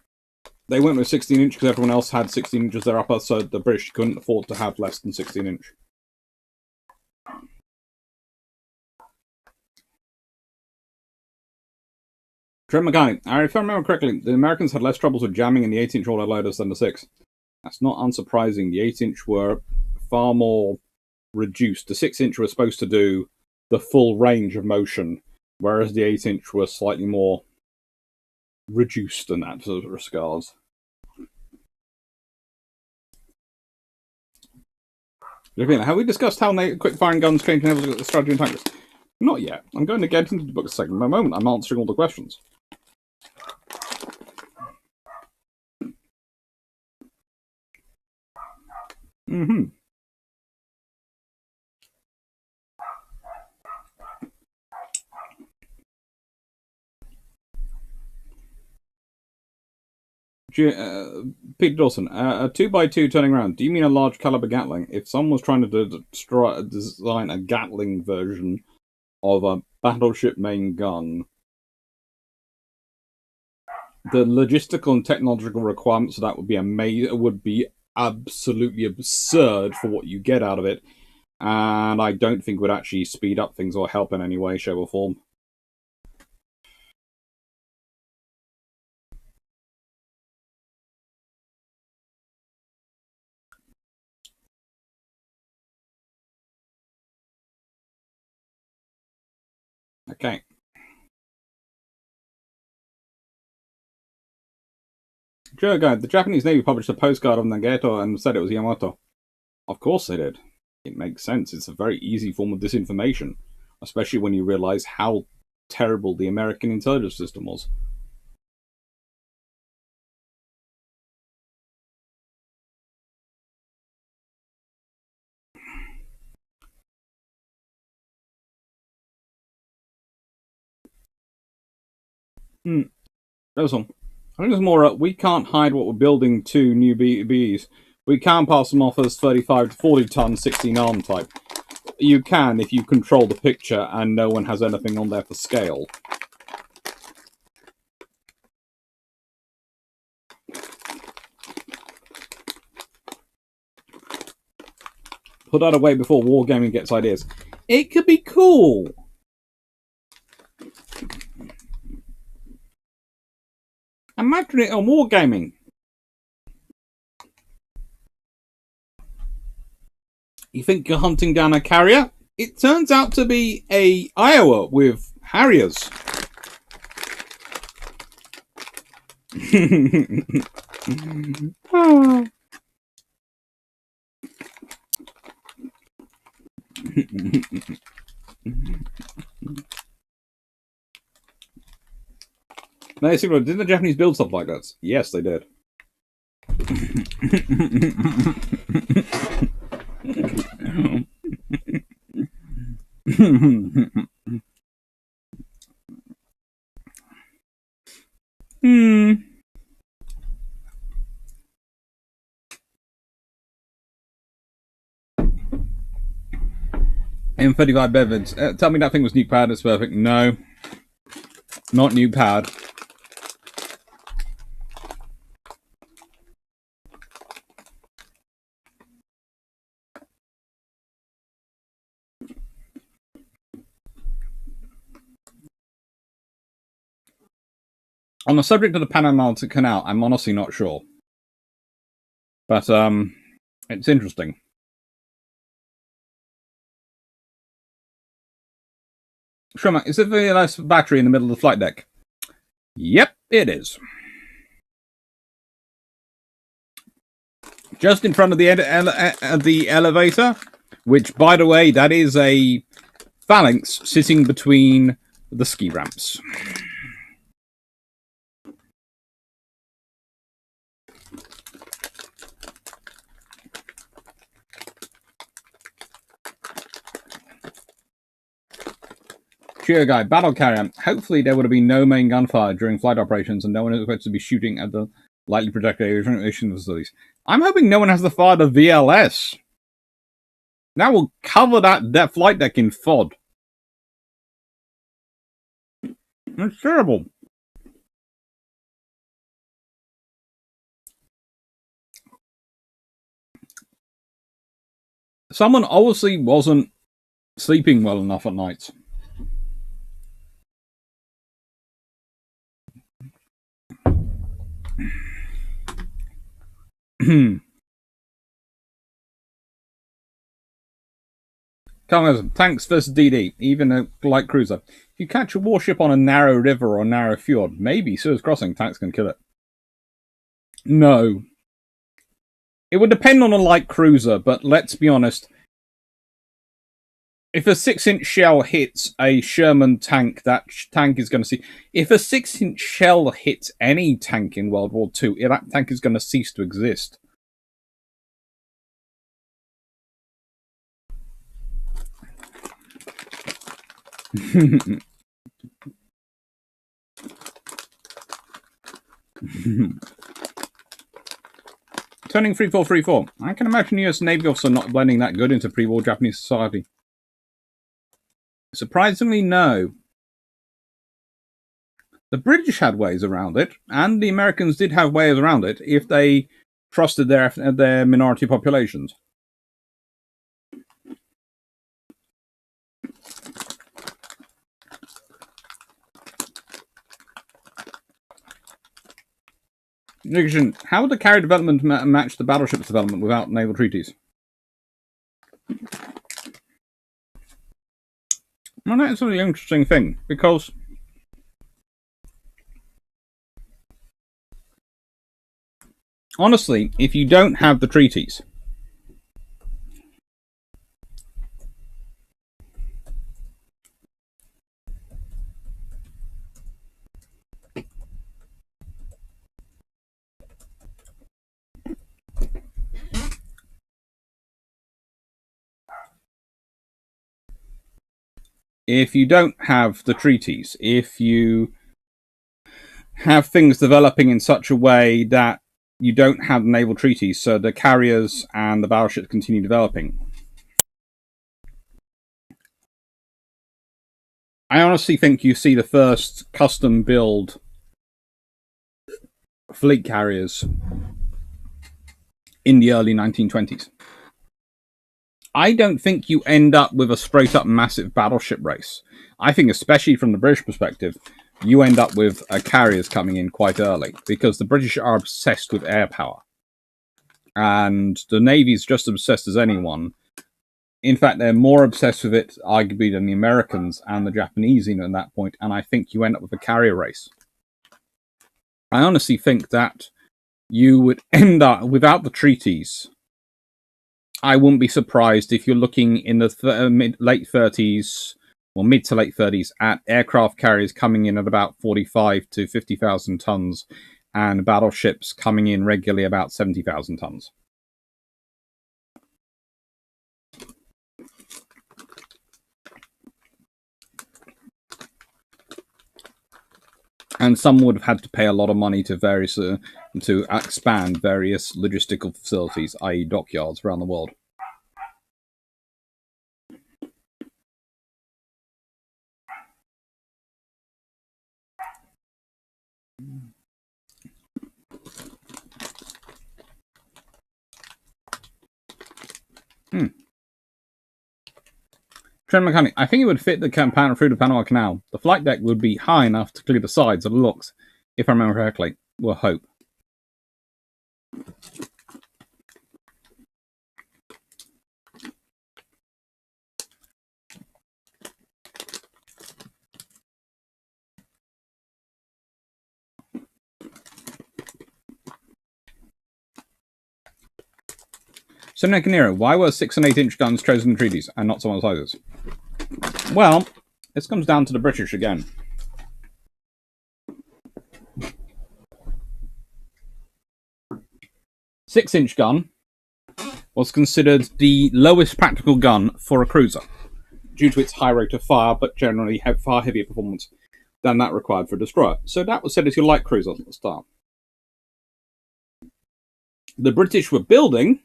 they went with 16-inch because everyone else had 16 inches their upper, so the British couldn't afford to have less than 16-inch. Trent McGuy, if I remember correctly, the Americans had less troubles with jamming in the 8-inch all loaders than the 6. That's not unsurprising. The 8-inch were far more reduced. The 6-inch was supposed to do the full range of motion, whereas the 8-inch was slightly more reduced in that sort of regards. Have we discussed how quick-firing guns change the strategy in tankers? Not yet. I'm going to get into the book segment in a moment. I'm answering all the questions. Peter Dawson, a 2x2 turning around. Do you mean a large caliber Gatling? If someone was trying to design a Gatling version of a battleship main gun, the logistical and technological requirements of that would be amazing. Would be absolutely absurd for what you get out of it, and I don't think would actually speed up things or help in any way, shape, or form. Okay. Sure, guy. The Japanese Navy published a postcard of Nagato and said it was Yamato. Of course they did. It makes sense. It's a very easy form of disinformation, especially when you realize how terrible the American intelligence system was. There's one. I think there's more. We can't hide what we're building to new BEs. We can pass them off as 35 to 40 ton, 16 arm type. You can if you control the picture and no one has anything on there for scale. Put that away before Wargaming gets ideas. It could be cool. Imagine it on Wargaming. You think you're hunting down a carrier? It turns out to be a Iowa with Harriers. Oh. Didn't the Japanese build stuff like that? Yes, they did. M35 Bevins. Tell me that thing was nuke pad. It's perfect. No. Not nuke pad. On the subject of the Panama Canal, I'm honestly not sure. But, it's interesting. Shrema, is it a very nice battery in the middle of the flight deck? Yep, it is. Just in front of the elevator, which, by the way, that is a phalanx sitting between the ski ramps. Cheer guy, battle carrier. Hopefully there would have been no main gunfire during flight operations and no one is expected to be shooting at the lightly projected aviation facilities. I'm hoping no one has to fire the VLS. That will cover that flight deck in FOD. That's terrible. Someone obviously wasn't sleeping well enough at night. Cunningham, tanks versus DD, even a light cruiser. If you catch a warship on a narrow river or a narrow fjord, maybe Suez Crossing, tanks can kill it. No. It would depend on a light cruiser, but let's be honest. If a 6-inch shell hits a Sherman tank, that tank is going to see... If a 6-inch shell hits any tank in World War II, that tank is going to cease to exist. Turning 3434. I can imagine US Navy officer not blending that good into pre-war Japanese society. Surprisingly, no. The British had ways around it, and the Americans did have ways around it if they trusted their minority populations. How would the carrier development match the battleship's development without naval treaties? Well, that's a really interesting thing, because honestly, if you don't have the treaties, if you have things developing in such a way that you don't have naval treaties, so the carriers and the battleships continue developing, I honestly think you see the first custom-build fleet carriers in the early 1920s. I don't think you end up with a straight-up massive battleship race. I think, especially from the British perspective, you end up with carriers coming in quite early, because the British are obsessed with air power. And the Navy's just obsessed as anyone. In fact, they're more obsessed with it, arguably, than the Americans and the Japanese even at that point, and I think you end up with a carrier race. I honestly think that you would end up, without the treaties, I wouldn't be surprised if you're looking in the late 30s, or mid to late 30s, at aircraft carriers coming in at about 45 to 50,000 tons, and battleships coming in regularly about 70,000 tons. And some would have had to pay a lot of money to to expand various logistical facilities, i.e. dockyards, around the world. Trend mechanic. I think it would fit the Panama through the Panama Canal. The flight deck would be high enough to clear the sides of the locks, if I remember correctly. We'll hope. So, Nero, why were 6 and 8 inch guns chosen in treaties and not some other sizes? Well, this comes down to the British again. Six-inch gun was considered the lowest practical gun for a cruiser, due to its high rate of fire, but generally have far heavier performance than that required for a destroyer. So that was set as your light cruiser at the start. The British were building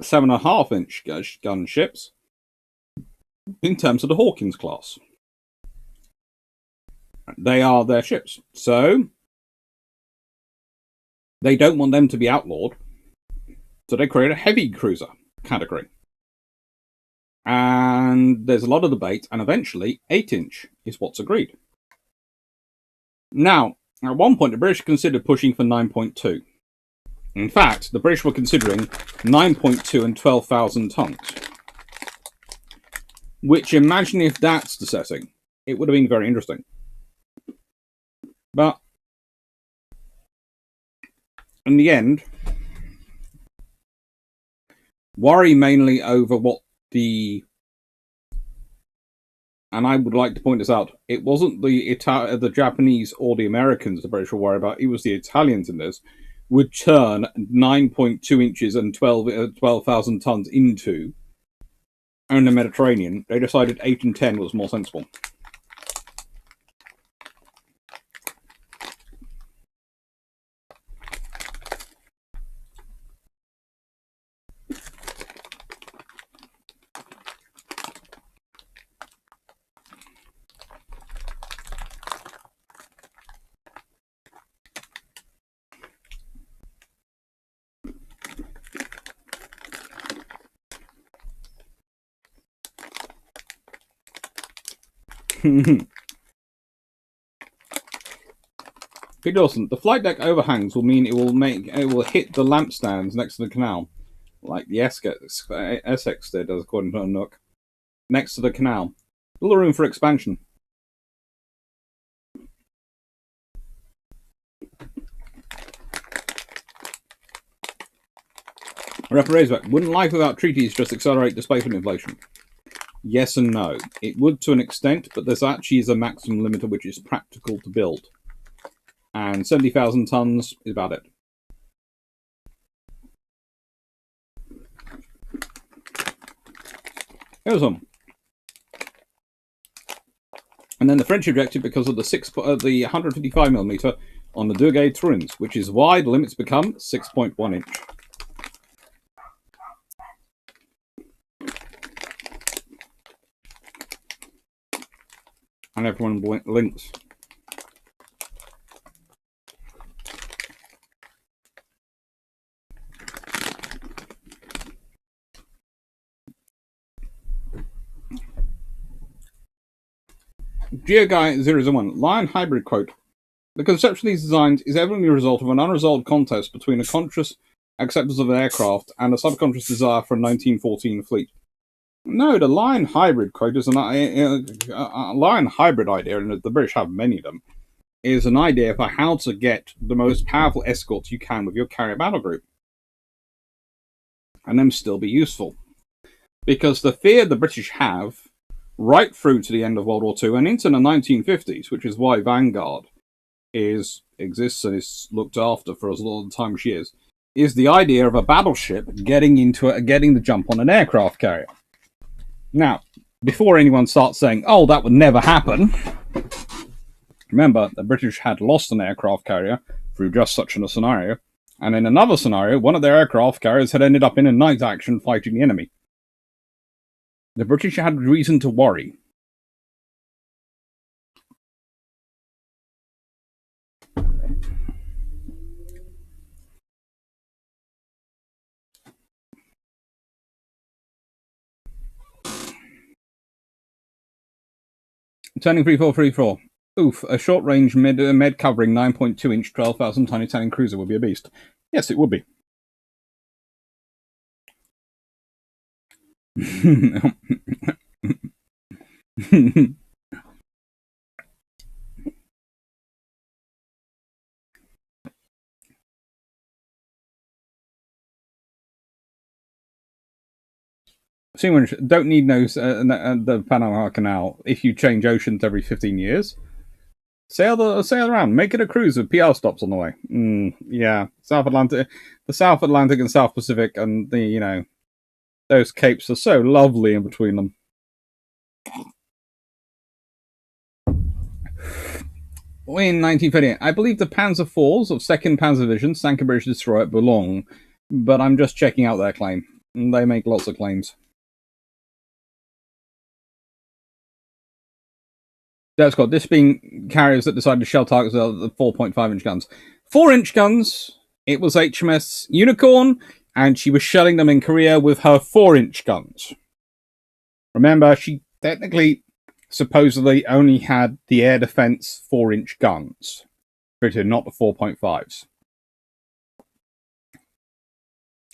7.5-inch gun ships in terms of the Hawkins class. They are their ships. So they don't want them to be outlawed. So they create a heavy cruiser category. And there's a lot of debate, and eventually 8-inch is what's agreed. Now, at one point, the British considered pushing for 9.2. In fact, the British were considering 9.2 and 12,000 tons. Which, imagine if that's the setting. It would have been very interesting. But, in the end, worry mainly over what and I would like to point this out, it wasn't the Japanese or the Americans the British were worried about, it was the Italians in this, would turn 9.2 inches and 12,000 tons into, in the Mediterranean. They decided 8 and 10 was more sensible. Hey Dawson, the flight deck overhangs will mean it will hit the lampstands next to the canal, like the Essex did, according to Nook, next to the canal. A little room for expansion. Referees, wouldn't life without treaties just accelerate displacement inflation? Yes and no. It would to an extent, but there's actually a maximum limit at which it's practical to build. And 70,000 tons is about it. Here's one. And then the French objected because of the 155mm on the Durgay Turins, which is wide. The limits become 6.1 inch. And everyone links. GeoGuy001, Lion Hybrid quote. The conception of these designs is evidently a result of an unresolved contest between a conscious acceptance of an aircraft and a subconscious desire for a 1914 fleet. No, the Lion Hybrid quote is a Lion Hybrid idea, and the British have many of them, is an idea for how to get the most powerful escorts you can with your carrier battle group. And them still be useful. Because the fear the British have right through to the end of World War II and into the 1950s, which is why Vanguard exists and is looked after for as long time as she is the idea of a battleship getting the jump on an aircraft carrier. Now, before anyone starts saying, "Oh, that would never happen," remember the British had lost an aircraft carrier through just such a scenario, and in another scenario, one of their aircraft carriers had ended up in a night action fighting the enemy. The British had reason to worry. Turning 3434. Oof, a short-range med covering 9.2-inch 12,000-ton Italian cruiser would be a beast. Yes, it would be. Seamen don't need the Panama Canal if you change oceans every 15 years. Sail around, make it a cruise with PR stops on the way. Yeah, the South Atlantic and South Pacific, and those capes are so lovely in between them. In 1938, I believe the Panzer IVs of 2nd Panzer Division sank a British destroyer at Boulogne, but I'm just checking out their claim. They make lots of claims. That's got this being carriers that decided to shell targets with the 4.5-inch guns. 4-inch guns, it was HMS Unicorn, and she was shelling them in Korea with her 4-inch guns. Remember, she technically, supposedly, only had the air defense 4-inch guns, fitted, not the 4.5s.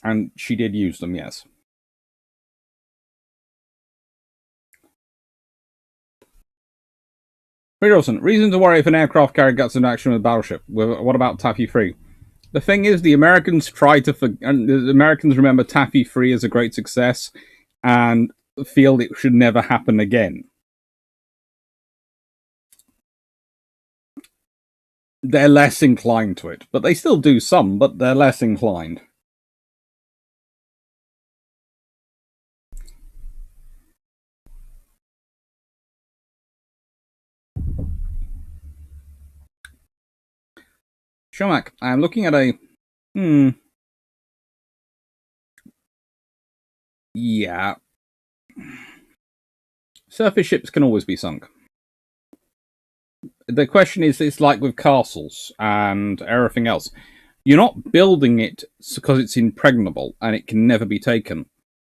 And she did use them, yes. Dawson, reason to worry if an aircraft carrier gets into action with a battleship. What about Taffy 3? The thing is, the Americans remember Taffy 3 as a great success and feel it should never happen again. They're less inclined to it, but they still do some, but they're less inclined. Shomak, I'm looking at a... Yeah. Surface ships can always be sunk. The question is, it's like with castles and everything else. You're not building it because it's impregnable and it can never be taken.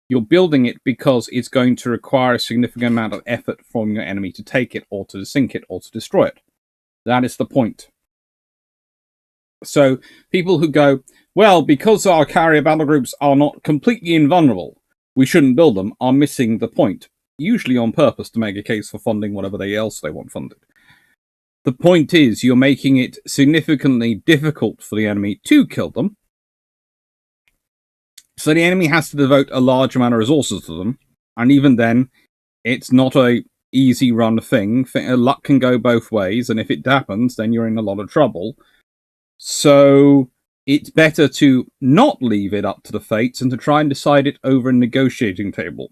You're building it because it's going to require a significant amount of effort from your enemy to take it, or to sink it, or to destroy it. That is the point. So people who go, well, because our carrier battle groups are not completely invulnerable, we shouldn't build them, are missing the point, usually on purpose to make a case for funding whatever else they want funded. The point is, you're making it significantly difficult for the enemy to kill them, so the enemy has to devote a large amount of resources to them, and even then, it's not a easy run thing. Luck can go both ways, and if it happens, then you're in a lot of trouble. So it's better to not leave it up to the fates and to try and decide it over a negotiating table,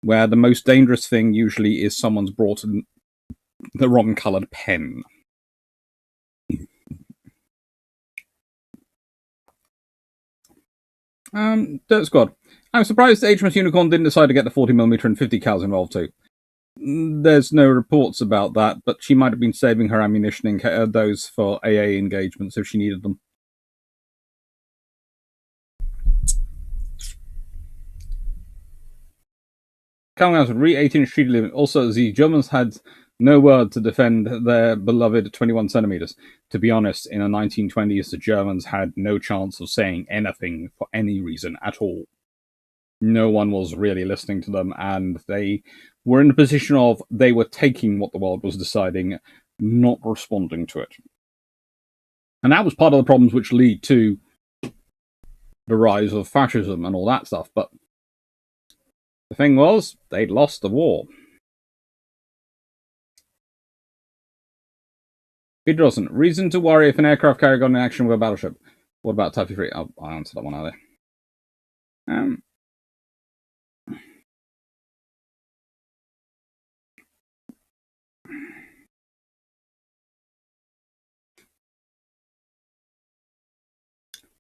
where the most dangerous thing usually is someone's brought in the wrong coloured pen. Dirt Squad. I'm surprised HMS Unicorn didn't decide to get the 40mm and 50 cals involved too. There's no reports about that, but she might have been saving her ammunition in those for AA engagements if she needed them. Cunningham would re-18-inch treaty limit. Also, the Germans had no word to defend their beloved 21 centimeters. To be honest, in the 1920s, the Germans had no chance of saying anything for any reason at all. No one was really listening to them, and they were in a position of they were taking what the world was deciding, not responding to it. And that was part of the problems which lead to the rise of fascism and all that stuff. But the thing was, they'd lost the war. Bidrosen, reason to worry if an aircraft carrier got in action with a battleship. What about Type 3? Oh, I answered that one earlier.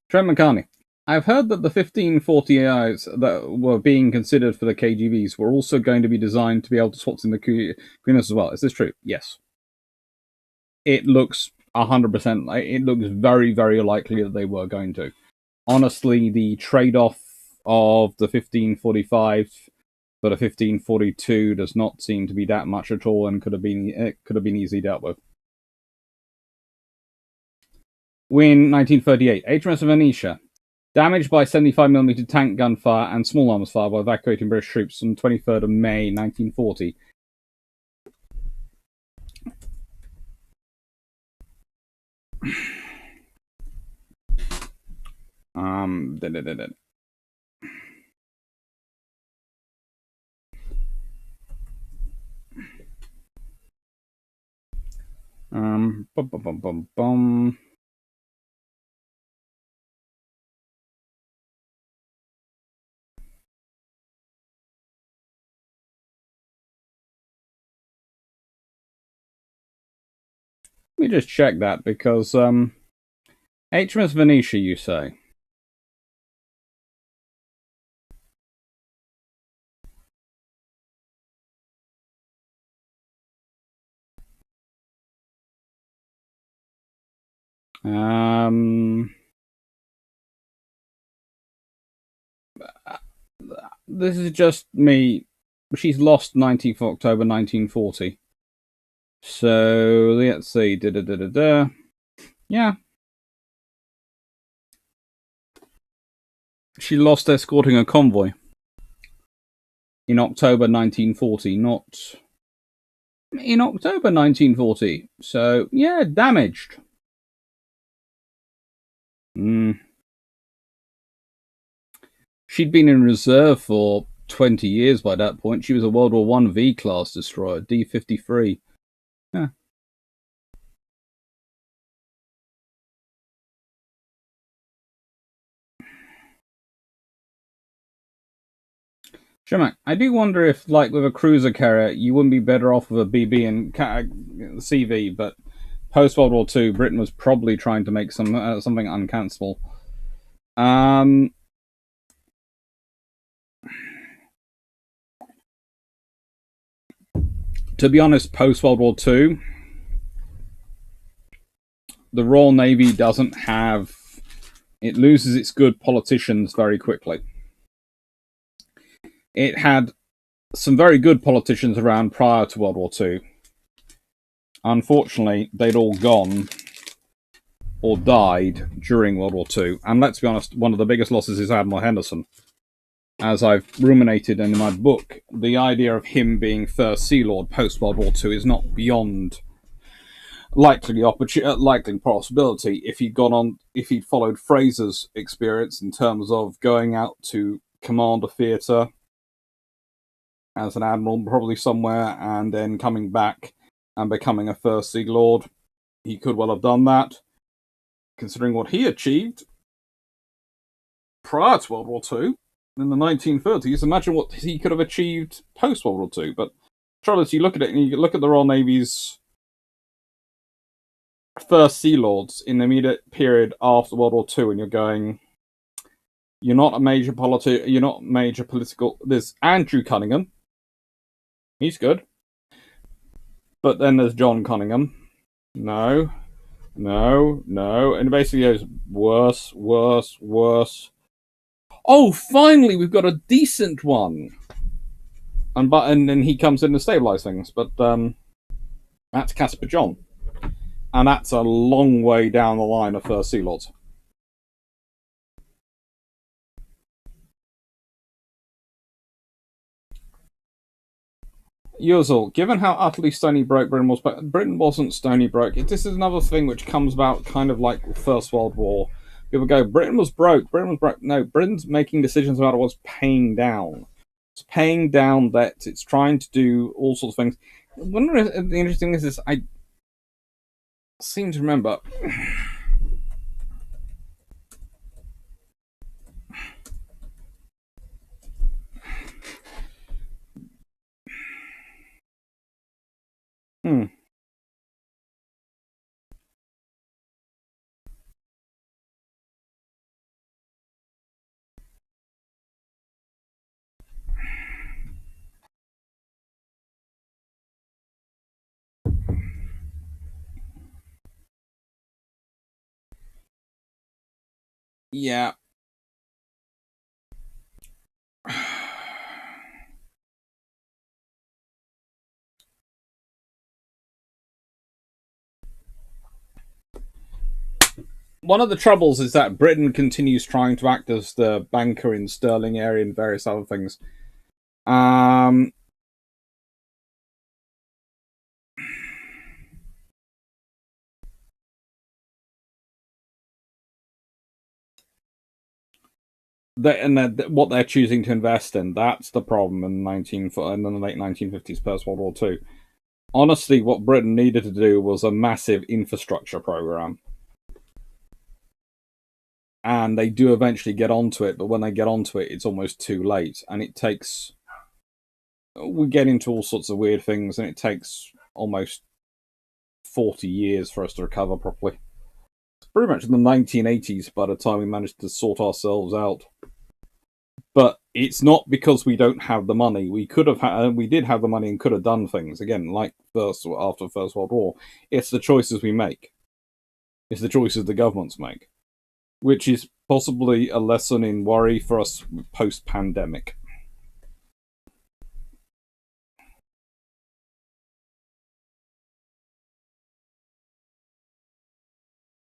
Trent McCartney. I've heard that the 1540 AIs that were being considered for the KGVs were also going to be designed to be able to swap in the Queenos as well. Is this true? Yes. It looks 100%. It looks very, very likely that they were going to. Honestly, the trade-off of the 1545 for the 1542 does not seem to be that much at all, and could have been easily dealt with. Win 1938. HMS Venetia. Damaged by 75mm tank gunfire and small arms fire while evacuating British troops on 23rd of May 1940. Let me just check that, because HMS Venetia, you say? This is just me. She's lost 19th of October 1940. So let's see. Yeah. She lost escorting a convoy in October 1940, not in October 1940. So, yeah, damaged. She'd been in reserve for 20 years by that point. She was a World War I V-class destroyer, D-53. Yeah. Shemak, I do wonder if, like with a cruiser carrier, you wouldn't be better off with a BB and CV, but post-World War II, Britain was probably trying to make something uncancelable. To be honest, post-World War II, the Royal Navy doesn't have... It loses its good politicians very quickly. it had some very good politicians around prior to World War II. Unfortunately, they'd all gone or died during World War II. And let's be honest, one of the biggest losses is Admiral Henderson. As I've ruminated in my book, the idea of him being First Sea Lord post-World War II is not beyond likely possibility if he'd followed Fraser's experience in terms of going out to command a theatre as an admiral, probably somewhere, and then coming back and becoming a First Sea Lord. He could well have done that, considering what he achieved prior to World War II in the 1930s. Imagine what he could have achieved post World War II. But Charles, you look at it and you look at the Royal Navy's First Sea Lords in the immediate period after World War II, and you're going, you're not major political. There's Andrew Cunningham, he's good, but then there's John Cunningham. No, and it basically goes worse. Oh, finally, we've got a decent one, and then he comes in to stabilize things. But that's Caspar John. And that's a long way down the line of First Sea Lords. Yuzel, given how utterly stony broke Britain was, but Britain wasn't stony broke. This is another thing which comes about kind of like First World War. People go, Britain was broke. No, Britain's making decisions about what's paying down. It's paying down debt. It's trying to do all sorts of things. One of the interesting things is I seem to remember. Yeah. One of the troubles is that Britain continues trying to act as the banker in sterling area and various other things. What they're choosing to invest in, that's the problem in the late 1950s, post World War II. Honestly, what Britain needed to do was a massive infrastructure program. And they do eventually get onto it, but when they get onto it, it's almost too late. And it takes... We get into all sorts of weird things, and it takes almost 40 years for us to recover properly. It's pretty much in the 1980s by the time we managed to sort ourselves out. But it's not because we don't have the money. We did have the money and could have done things. Again, like after First World War. It's the choices we make. It's the choices the governments make. Which is possibly a lesson in worry for us post-pandemic.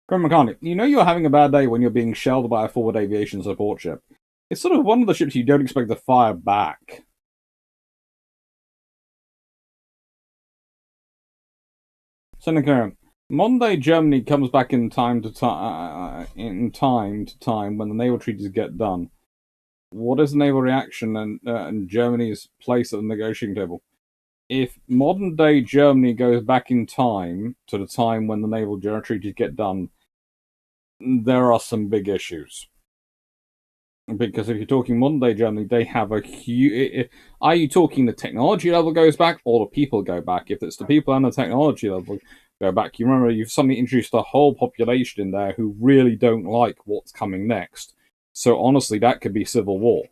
Graham McCartney, you know you're having a bad day when you're being shelled by a forward aviation support ship. It's sort of one of the ships you don't expect to fire back. Seneca, modern day Germany comes back in time to time when the naval treaties get done. What is the naval reaction and Germany's place at the negotiating table? If modern day Germany goes back in time to the time when the naval treaties get done, there are some big issues. Because if you're talking modern day Germany, they have a huge... Are you talking the technology level goes back, or the people go back? If it's the people and the technology level go back, you remember you've suddenly introduced a whole population in there who really don't like what's coming next. So honestly, that could be civil war.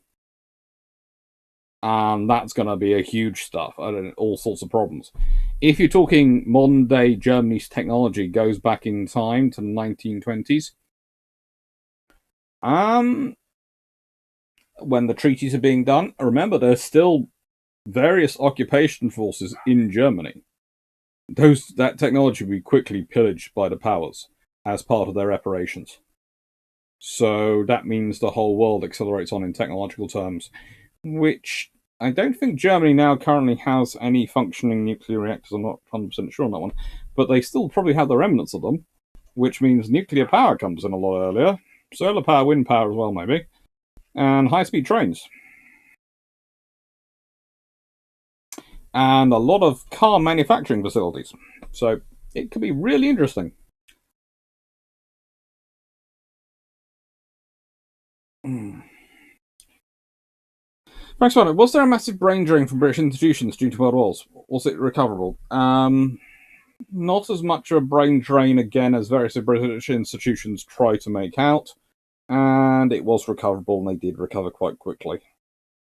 And that's going to be a huge stuff, and all sorts of problems. If you're talking modern day Germany's technology goes back in time to the 1920s, when the treaties are being done. Remember, there's still various occupation forces in Germany. That technology will be quickly pillaged by the powers as part of their reparations. So that means the whole world accelerates on in technological terms, which I don't think Germany now currently has any functioning nuclear reactors. I'm not 100% sure on that one, but they still probably have the remnants of them, which means nuclear power comes in a lot earlier. Solar power, wind power as well, maybe. And high-speed trains. And a lot of car manufacturing facilities. So it could be really interesting. Thanks, Simon. Was there a massive brain drain from British institutions due to world wars? Was it recoverable? Not as much of a brain drain again as various British institutions try to make out, and it was recoverable, and they did recover quite quickly.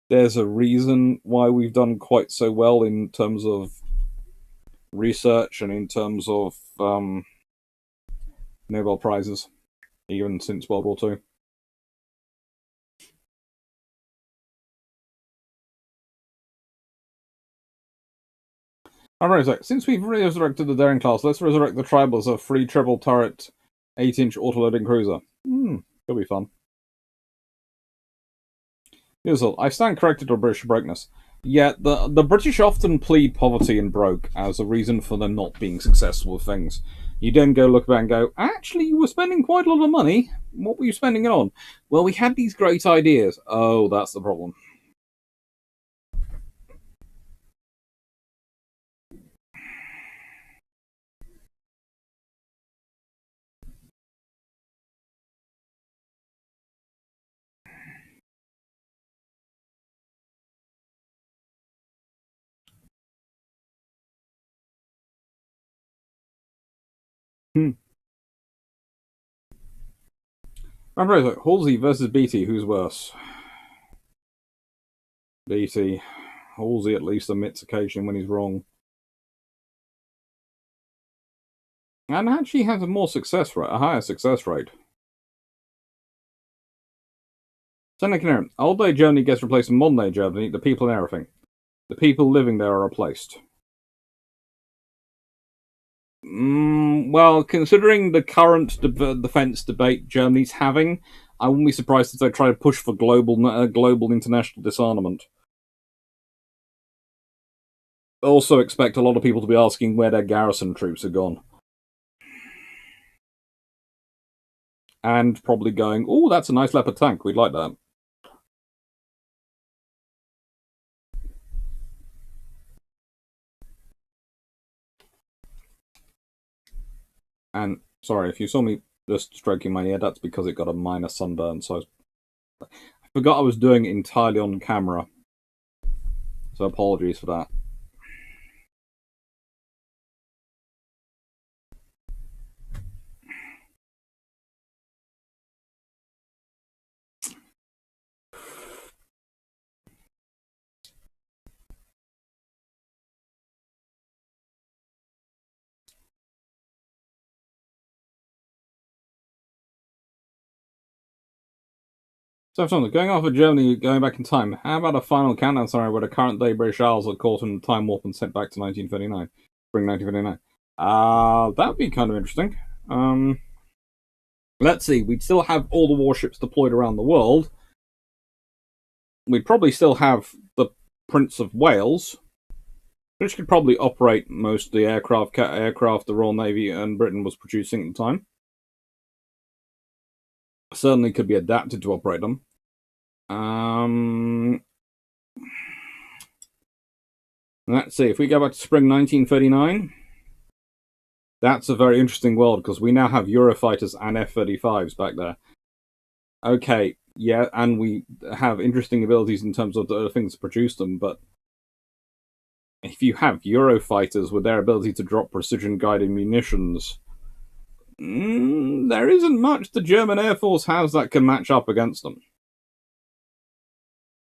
There's a reason why we've done quite so well in terms of research and in terms of Nobel Prizes, even since World War II. Alright, since we've resurrected the Daring class, let's resurrect the Tribal as a free triple turret 8-inch autoloading cruiser. Could be fun. Usual, I stand corrected on British brokenness. Yet the British often plead poverty and broke as a reason for them not being successful with things. You then go look back and go, actually, you were spending quite a lot of money. What were you spending it on? Well, we had these great ideas. Oh, that's the problem. Remember, Halsey versus BT, who's worse? BT. Halsey at least admits occasionally when he's wrong. And actually has a more success rate, a higher success rate. Seneca, old day Germany gets replaced in modern day Germany, the people and everything. The people living there are replaced. Well, considering the current defence debate Germany's having, I wouldn't be surprised if they try to push for global international disarmament. Also expect a lot of people to be asking where their garrison troops are gone. And probably going, oh, that's a nice Leopard tank, we'd like that. And, sorry, if you saw me just stroking my ear, that's because it got a minor sunburn, so I forgot I was doing it entirely on camera. So apologies for that. So, going off of Germany, going back in time, how about a final countdown scenario where the current day British Isles are caught in a time warp and sent back to 1939? Spring 1939. That would be kind of interesting. Let's see, we'd still have all the warships deployed around the world. We'd probably still have the Prince of Wales, which could probably operate most of the aircraft the Royal Navy and Britain was producing at the time. Certainly could be adapted to operate them. Let's see, if we go back to spring 1939, that's a very interesting world because we now have Eurofighters and F-35s back there. Okay, yeah, and we have interesting abilities in terms of the things to produce them, but if you have Eurofighters with their ability to drop precision-guided munitions, there isn't much the German Air Force has that can match up against them.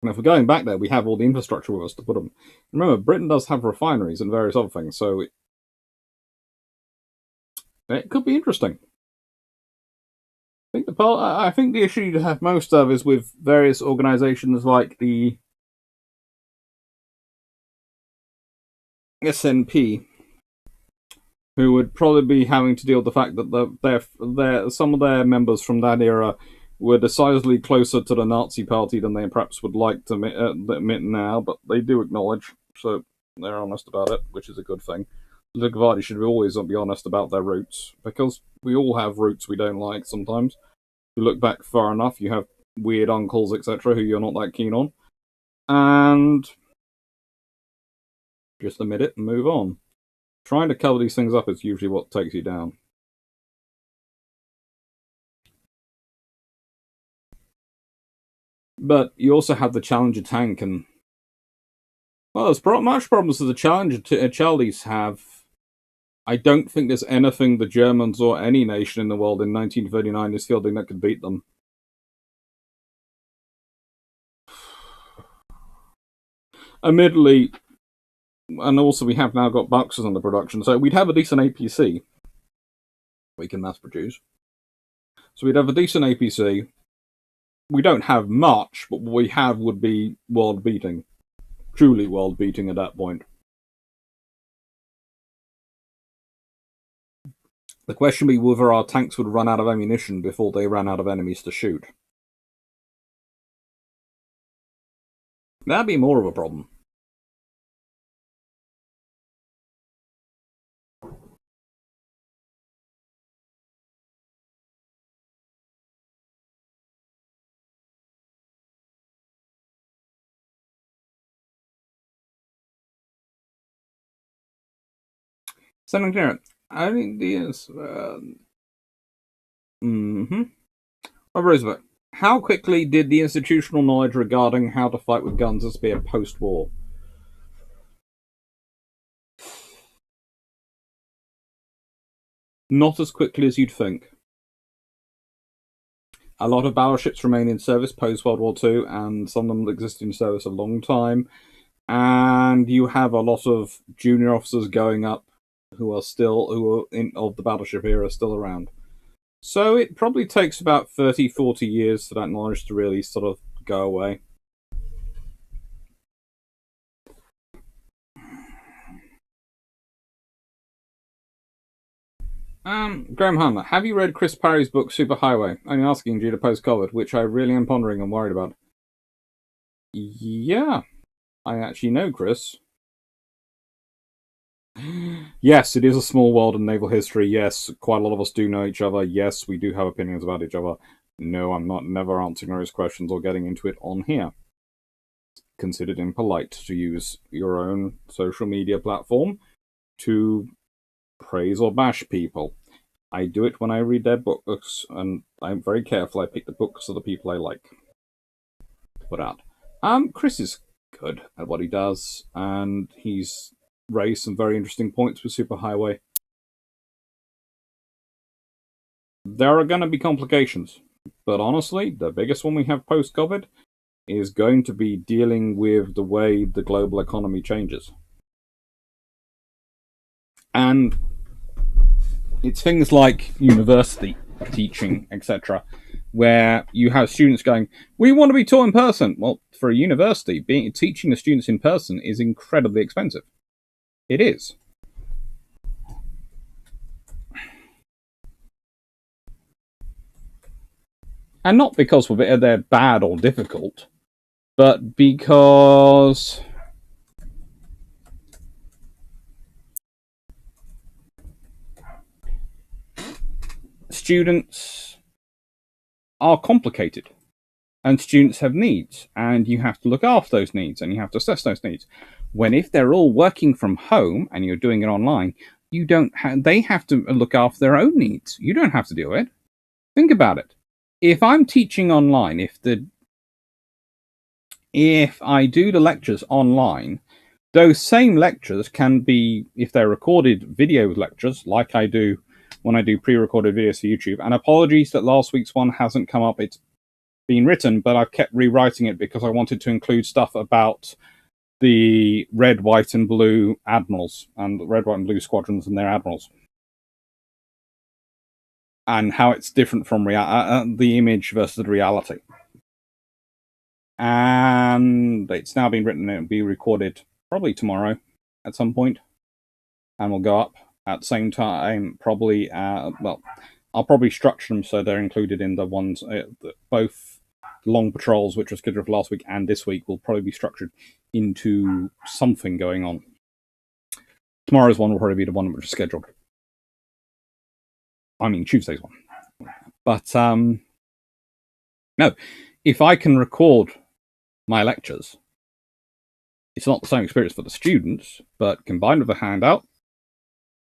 And if we're going back there, we have all the infrastructure with us to put them. Remember, Britain does have refineries and various other things, so it could be interesting. I think the issue you have most of is with various organisations like the SNP, who would probably be having to deal with the fact that some of their members from that era were decidedly closer to the Nazi Party than they perhaps would like to admit now, but they do acknowledge, so they're honest about it, which is a good thing. The Party should always be honest about their roots, because we all have roots we don't like sometimes. If you look back far enough, you have weird uncles, etc., who you're not that keen on. And just admit it and move on. Trying to cover these things up is usually what takes you down. But you also have the Challenger tank, and well, there's much problems that the Challenger Charlies have. I don't think there's anything the Germans or any nation in the world in 1939 is fielding that could beat them. Admittedly, and also we have now got Boxers under production, so we'd have a decent APC we can mass produce. So we'd have a decent APC. We don't have much, but what we have would be world beating. Truly world beating at that point. The question would be whether our tanks would run out of ammunition before they ran out of enemies to shoot. That'd be more of a problem. Senator Clearance, I think these. Roosevelt, how quickly did the institutional knowledge regarding how to fight with guns disappear post-war? Not as quickly as you'd think. A lot of battleships remain in service post-World War II, and some of them exist in service a long time. And you have a lot of junior officers going up who are of the battleship era still around. So it probably takes about 30, 40 years for that knowledge to really sort of go away. Graham Hunter, have you read Chris Parry's book Superhighway? I'm asking due to post-COVID, which I really am pondering and worried about. Yeah, I actually know Chris. Yes, it is a small world in naval history. Yes, quite a lot of us do know each other. Yes, we do have opinions about each other. No, I'm never answering those questions or getting into it on here. It's considered impolite to use your own social media platform to praise or bash people. I do it when I read their books, and I'm very careful. I pick the books of the people I like to put out. Chris is good at what he does, and he's raised some very interesting points with Superhighway. There are going to be complications, but honestly, the biggest one we have post-COVID is going to be dealing with the way the global economy changes. And it's things like university teaching, etc., where you have students going, we want to be taught in person. Well, for a university, teaching the students in person is incredibly expensive. It is. And not because they're bad or difficult, but because students are complicated, and students have needs, and you have to look after those needs, and you have to assess those needs. When if they're all working from home and you're doing it online, they have to look after their own needs. You don't have to do it. Think about it. If I'm teaching online, if I do the lectures online, those same lectures can be, if they're recorded video lectures, like I do when I do pre-recorded videos for YouTube. And apologies that last week's one hasn't come up. It's been written, but I've kept rewriting it because I wanted to include stuff about the red, white, and blue admirals and the red, white, and blue squadrons and their admirals. and how it's different from the image versus the reality. And it's now been written, it'll be recorded probably tomorrow at some point, and will go up at the same time, probably, well, I'll probably structure them so they're included in the ones, both long patrols, which was scheduled for last week, and this week will probably be structured into something going on. Tomorrow's one will probably be the one which is scheduled. I mean, Tuesday's one. But, no, if I can record my lectures, it's not the same experience for the students, but combined with a handout,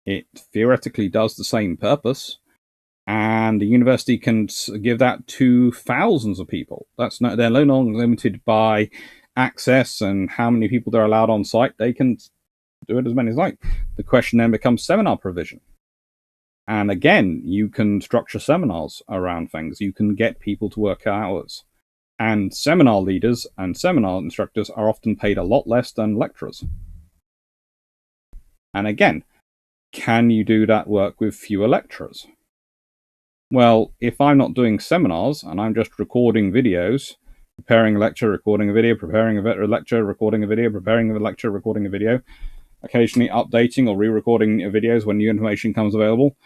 it theoretically does the same purpose, and the university can give that to thousands of people. They're no longer limited by access and how many people they're allowed on site. They can do it as many as like. The question then becomes seminar provision. And again, you can structure seminars around things. You can get people to work hours. And seminar leaders and seminar instructors are often paid a lot less than lecturers. And again, can you do that work with fewer lecturers? Well, if I'm not doing seminars and I'm just recording videos, preparing a lecture, recording a video, preparing a lecture, recording a video, preparing a lecture, recording a video, occasionally updating or re-recording videos when new information comes available,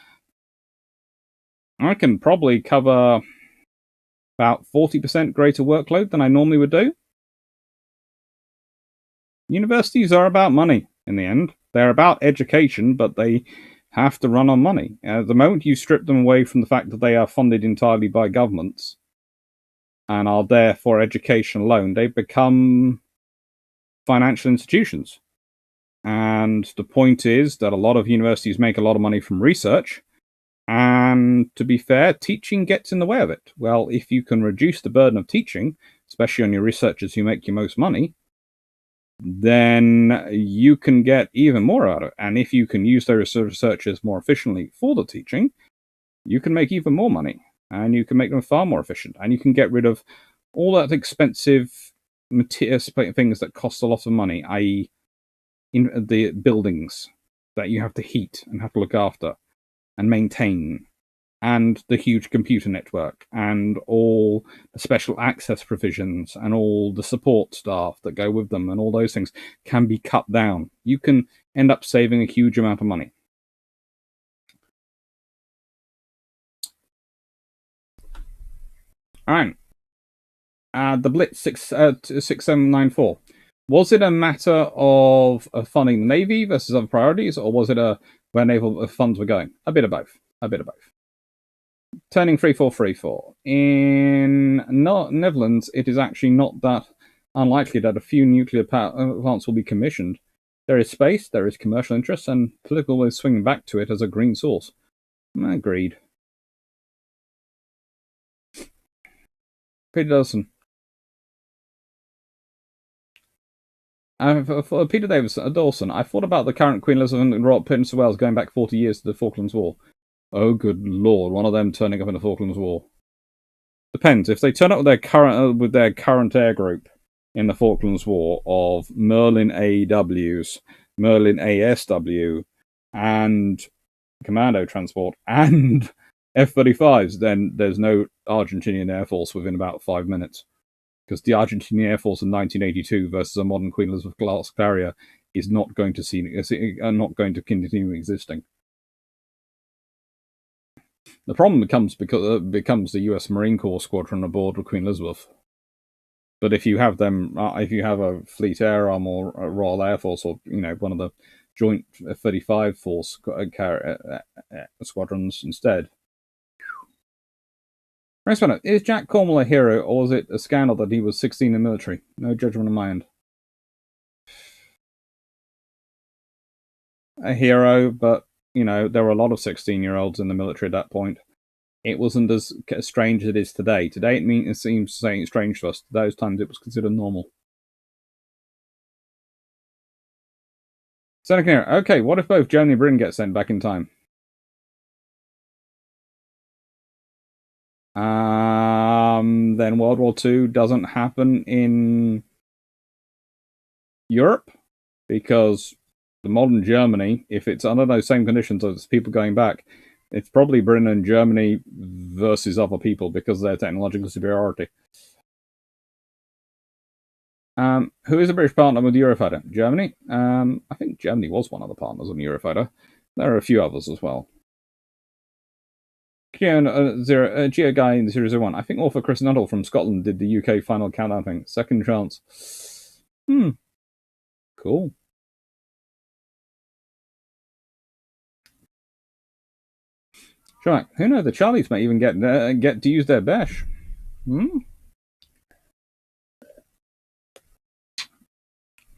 I can probably cover about 40% greater workload than I normally would do. Universities are about money in the end. They're about education, but they have to run on money. The moment you strip them away from the fact that they are funded entirely by governments and are there for education alone, they become financial institutions. And the point is that a lot of universities make a lot of money from research, and to be fair, teaching gets in the way of it. Well, if you can reduce the burden of teaching, especially on your researchers who make you most money, then you can get even more out of it. And if you can use those researchers more efficiently for the teaching, you can make even more money, and you can make them far more efficient, and you can get rid of all that expensive things that cost a lot of money, i.e. in the buildings that you have to heat and have to look after and maintain, and the huge computer network, and all the special access provisions, and all the support staff that go with them, and all those things can be cut down. You can end up saving a huge amount of money. All right. The Blitz 6794. Was it a matter of funding the Navy versus other priorities, or was it where naval funds were going? A bit of both. A bit of both. Turning 3434. In Netherlands, it is actually not that unlikely that a few nuclear power plants will be commissioned. There is space, there is commercial interest, and political is swinging back to it as a green source. Agreed. Peter Dawson. Peter Dawson, I thought about the current Queen Elizabeth and Prince of Wales going back 40 years to the Falklands War. Oh, good lord, one of them turning up in the Falklands War. Depends. If they turn up with their current air group in the Falklands War of Merlin AWs, Merlin ASW, and Commando Transport, and F-35s, then there's no Argentinian Air Force within about 5 minutes. Because the Argentinian Air Force in 1982 versus a modern Queen Elizabeth class carrier is not going to continue existing. The problem becomes the U.S. Marine Corps squadron aboard with Queen Elizabeth. But if you have them, if you have a Fleet Air Arm or a Royal Air Force, or one of the joint F-35 force squadrons instead. Is Jack Cornwall a hero, or was it a scandal that he was 16 in the military? No judgment on my end. A hero, but, there were a lot of 16-year-olds in the military at that point. It wasn't as strange as it is today. Today it seems strange to us. Those times it was considered normal. Seneca, okay, what if both Germany and Britain get sent back in time? Then World War II doesn't happen in Europe, because the modern Germany, if it's under those same conditions as people going back, It's probably Britain and Germany versus other people because of their technological superiority. Who is a British partner with Eurofighter? Germany? I think Germany was one of the partners on Eurofighter. There are a few others as well. Geo Guy in 001. I think author Chris Nuttall from Scotland did the UK final countdown thing. Second chance. Cool. Sure. Who knows? The Charlies might even get to use their bash.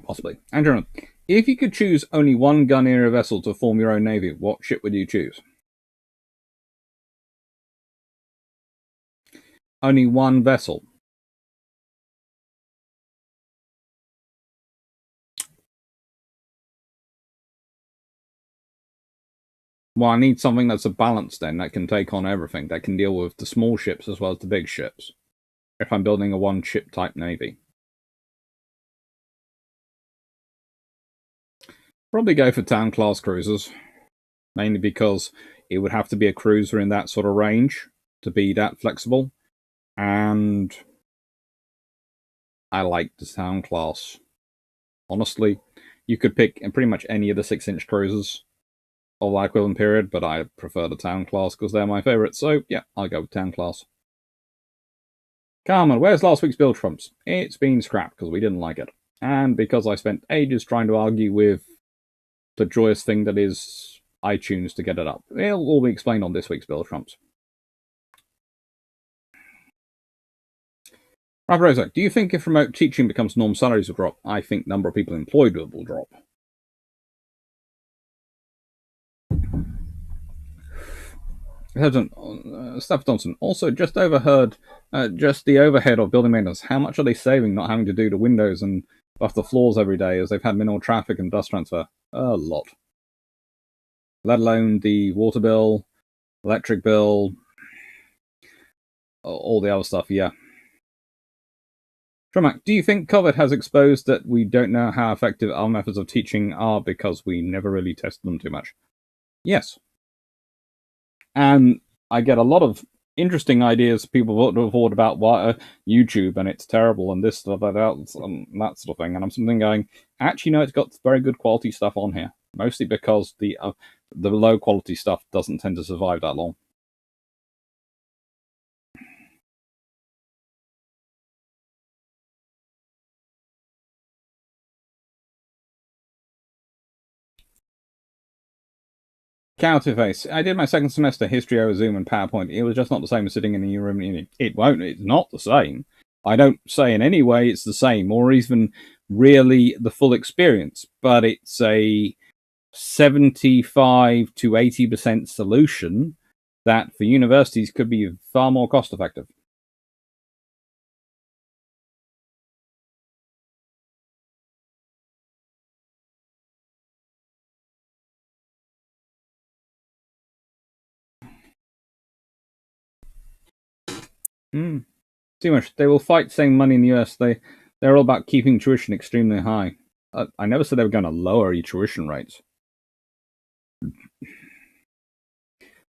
Possibly. Andrew, if you could choose only one gun era vessel to form your own navy, what ship would you choose? Only one vessel. Well, I need something that's a balance then, that can take on everything, that can deal with the small ships as well as the big ships. If I'm building a one-ship type navy. Probably go for town class cruisers. Mainly because it would have to be a cruiser in that sort of range to be that flexible. And I like the town class. Honestly, you could pick pretty much any of the 6-inch cruisers of that equivalent period, but I prefer the town class because they're my favourite. So, yeah, I'll go with town class. Carmen, where's last week's build trumps? It's been scrapped because we didn't like it. And because I spent ages trying to argue with the joyous thing that is iTunes to get it up. It'll all be explained on this week's build trumps. Rafarosa, do you think if remote teaching becomes norm, salaries will drop? I think the number of people employed will drop. Staff Thompson also just overheard just the overhead of building maintenance. How much are they saving not having to do the windows and buff the floors every day as they've had minimal traffic and dust transfer? A lot. Let alone the water bill, electric bill, all the other stuff, yeah. Tremac, do you think COVID has exposed that we don't know how effective our methods of teaching are because we never really tested them too much? Yes. And I get a lot of interesting ideas people put forward about YouTube and it's terrible and this stuff, that sort of thing. And I'm something going, actually, no, it's got very good quality stuff on here. Mostly because the low quality stuff doesn't tend to survive that long. Counterface. I did my second semester history over Zoom and PowerPoint. It was just not the same as sitting in a room. It won't. It's not the same. I don't say in any way it's the same or even really the full experience, but it's a 75 to 80% solution that for universities could be far more cost effective. Too much. They will fight saving money in the US. They're all about keeping tuition extremely high. I never said they were going to lower your tuition rates.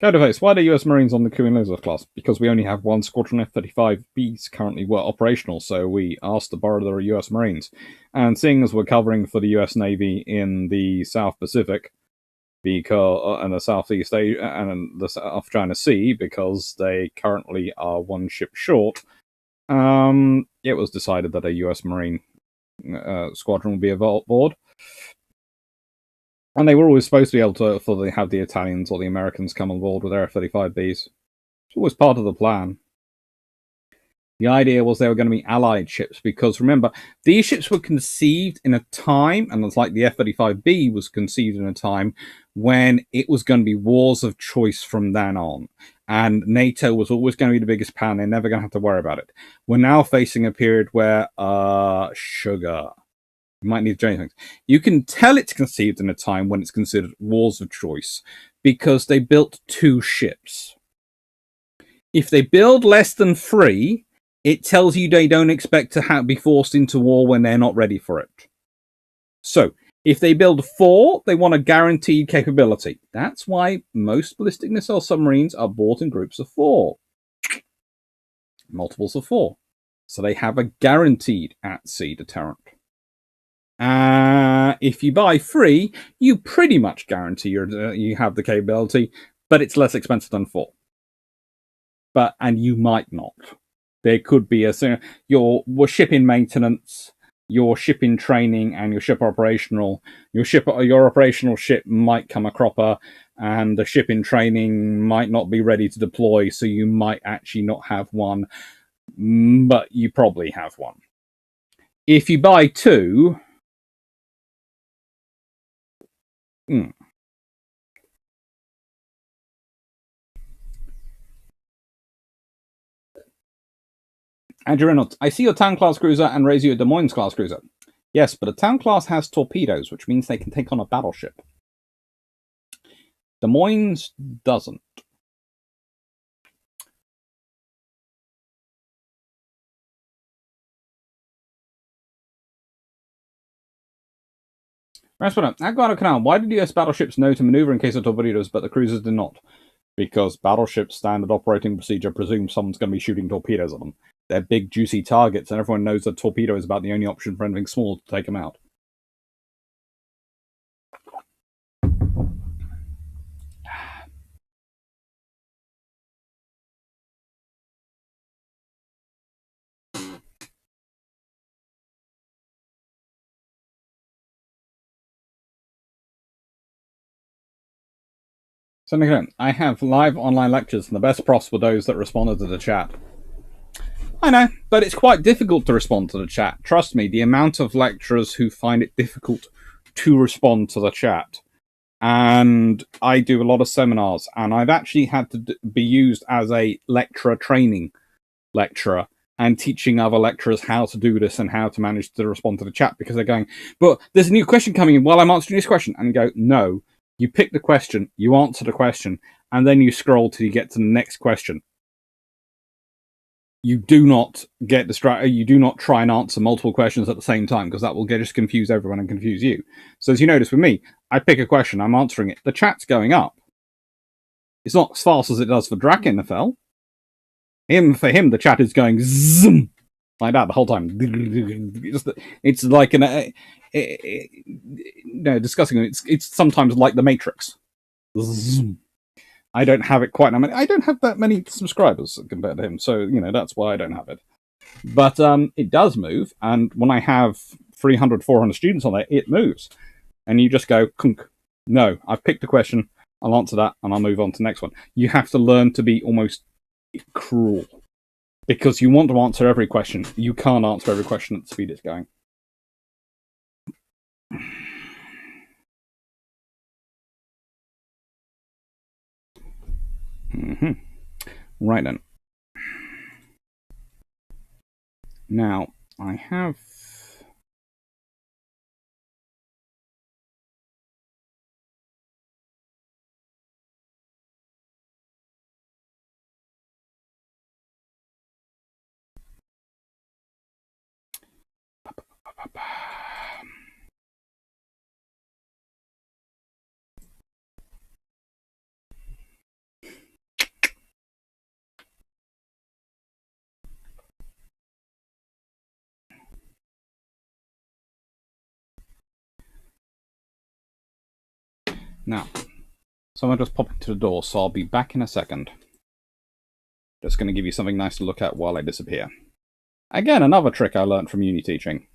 Codeface, why are the US Marines on the Queen Elizabeth class? Because we only have one Squadron F-35Bs currently operational, so we asked to borrow the US Marines. And seeing as we're covering for the US Navy in the South Pacific, and the Southeast Asia and the South China Sea, because they currently are one ship short, it was decided that a US Marine squadron would be aboard. And they were always supposed to be able to have the Italians or the Americans come on board with their F-35Bs. It's always part of the plan. The idea was they were going to be allied ships because, remember, these ships were conceived in a time, and it's like the F-35B was conceived in a time when it was going to be wars of choice from then on. And NATO was always going to be the biggest power, and they're never going to have to worry about it. We're now facing a period where, sugar. You might need to change things. You can tell it's conceived in a time when it's considered wars of choice because they built 2 ships. If they build less than 3, it tells you they don't expect to be forced into war when they're not ready for it. So, If they build 4, they want a guaranteed capability. That's why most ballistic missile submarines are bought in groups of 4. Multiples of 4. So they have a guaranteed at-sea deterrent. If you buy 3, you pretty much guarantee you have the capability, but it's less expensive than 4. And you might not. There could be your shipping maintenance, your shipping training, and your ship operational. Your operational ship might come a cropper, and the shipping training might not be ready to deploy, so you might actually not have one, but you probably have one. If you buy 2, Andrew Reynolds, I see your Town class cruiser and raise you a Des Moines class cruiser. Yes, but a Town class has torpedoes, which means they can take on a battleship. Des Moines doesn't. Rasputin, at Guadalcanal, why did US battleships know to maneuver in case of torpedoes, but the cruisers did not? Because battleships' standard operating procedure presumes someone's going to be shooting torpedoes at them. They're big, juicy targets, and everyone knows that torpedo is about the only option for anything small to take them out. So, I have live online lectures, and the best profs were those that responded to the chat. I know, but it's quite difficult to respond to the chat. Trust me, the amount of lecturers who find it difficult to respond to the chat. And I do a lot of seminars, and I've actually had to be used as a lecturer training lecturer and teaching other lecturers how to do this and how to manage to respond to the chat, because they're going, but there's a new question coming in while I'm answering this question. And go, no, you pick the question, you answer the question, and then you scroll till you get to the next question. You do not get distracted. You do not try and answer multiple questions at the same time, because that will just confuse everyone and confuse you. So as you notice with me, I pick a question, I'm answering it. The chat's going up. It's not as fast as it does for Draken NFL. For him, the chat is going zoom like that the whole time. It's like discussing it. It's sometimes like the Matrix. Zoom. I don't have it quite. I don't have that many subscribers compared to him, so that's why I don't have it. But it does move, and when I have 300, 400 students on there, it moves, and you just go, kunk. No, I've picked a question. I'll answer that, and I'll move on to the next one. You have to learn to be almost cruel, because you want to answer every question. You can't answer every question at the speed it's going. Right then. Now, I have... Now, someone just popped into the door, so I'll be back in a second. Just going to give you something nice to look at while I disappear. Again, another trick I learned from uni teaching.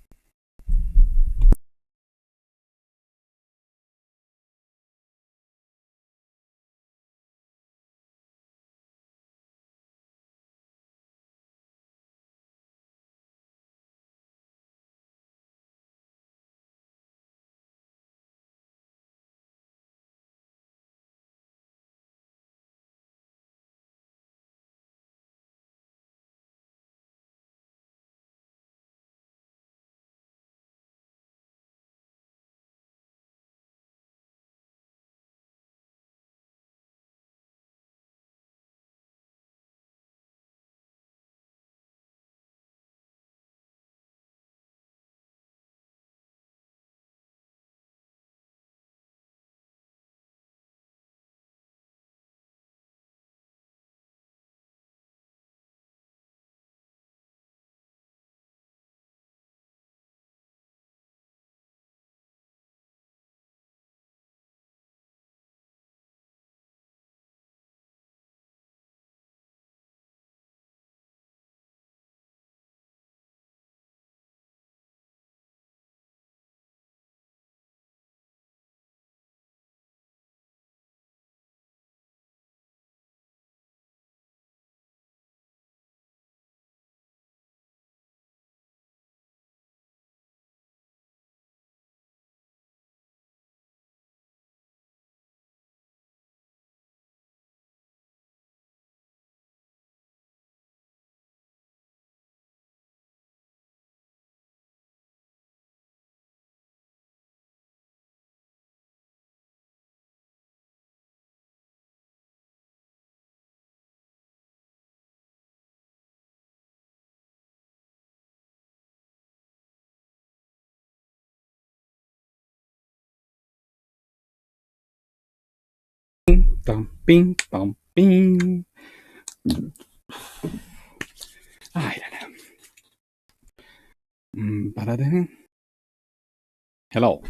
Bum, bing, bum, bing. I don't know. Hello.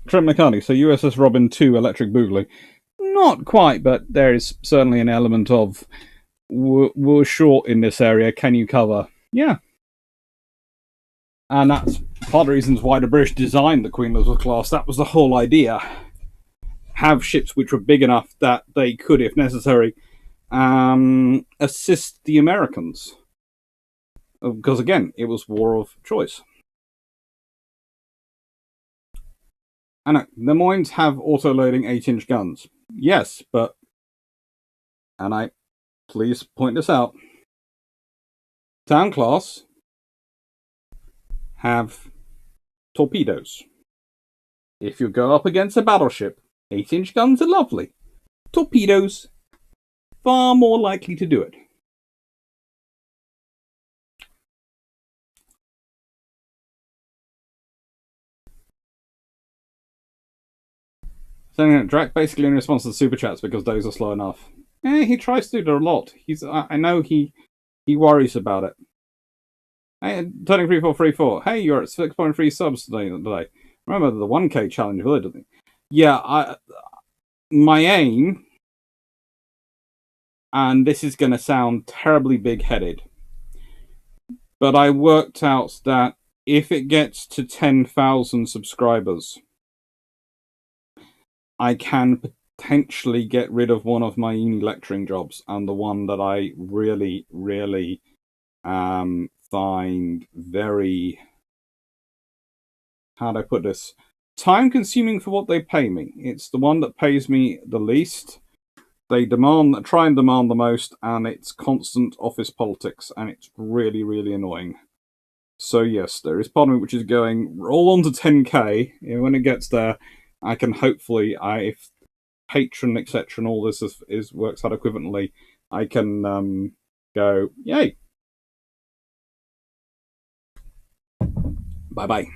Trent McCartney, so USS Robin 2 Electric Boogaloo. Not quite, but there is certainly an element of we're short in this area, can you cover? Yeah. And that's part of the reasons why the British designed the Queen Elizabeth class. That was the whole idea. Have ships which were big enough that they could, if necessary, assist the Americans. Because again, it was war of choice. And the Moines have auto-loading 8-inch guns. Yes, but... And I please point this out. Town class have torpedoes. If you go up against a battleship, 8-inch guns are lovely. Torpedoes, far more likely to do it. So Drac basically only responds to the super chats because those are slow enough. He tries to do it a lot. I know he worries about it. Hey, turning 3434. Hey, you're at 6.3 subs today. Remember the 1K challenge, didn't you? Yeah, my aim, and this is going to sound terribly big-headed, but I worked out that if it gets to 10,000 subscribers, I can potentially get rid of one of my uni lecturing jobs, and the one that I really, really find very, how do I put this, time-consuming for what they pay me. It's the one that pays me the least. They try and demand the most, and it's constant office politics, and it's really, really annoying. So yes, there is part of me which is going, roll on to 10k, and when it gets there, I can hopefully, if Patreon, etc., and all this works out equivalently, I can go, yay. Bye-bye.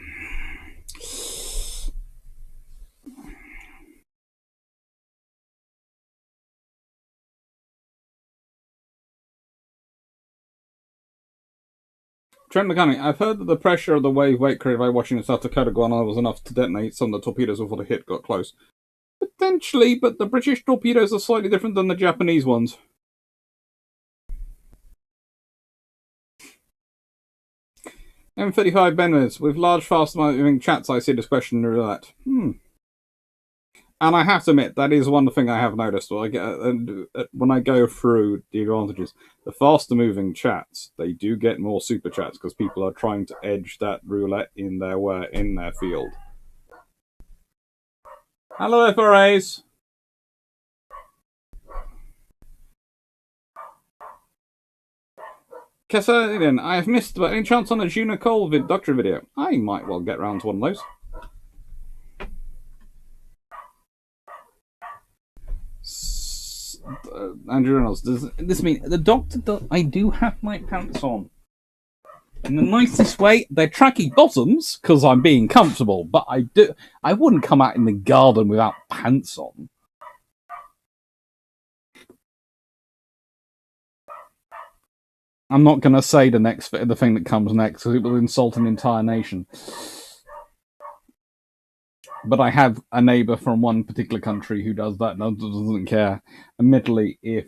Trent McCanny, I've heard that the pressure of the wave weight created by watching the South Dakota go on was enough to detonate some of the torpedoes before the hit got close. Potentially, but the British torpedoes are slightly different than the Japanese ones. M35 Benwers, with large, fast-moving chats, I see this question roulette. And I have to admit, that is one thing I have noticed. When I go through the advantages, the faster-moving chats, they do get more super chats because people are trying to edge that roulette in their field. Hello, FRAs. Kessa, I have missed, but any chance on a Jelicoe doctor video? I might well get round to one of those. Andrew Reynolds, does this mean the doctor? I do have my pants on in the nicest way. They're tracky bottoms because I'm being comfortable, but I wouldn't come out in the garden without pants on. I'm not going to say the thing that comes next because it will insult an entire nation. But I have a neighbour from one particular country who does that and doesn't care. Admittedly, if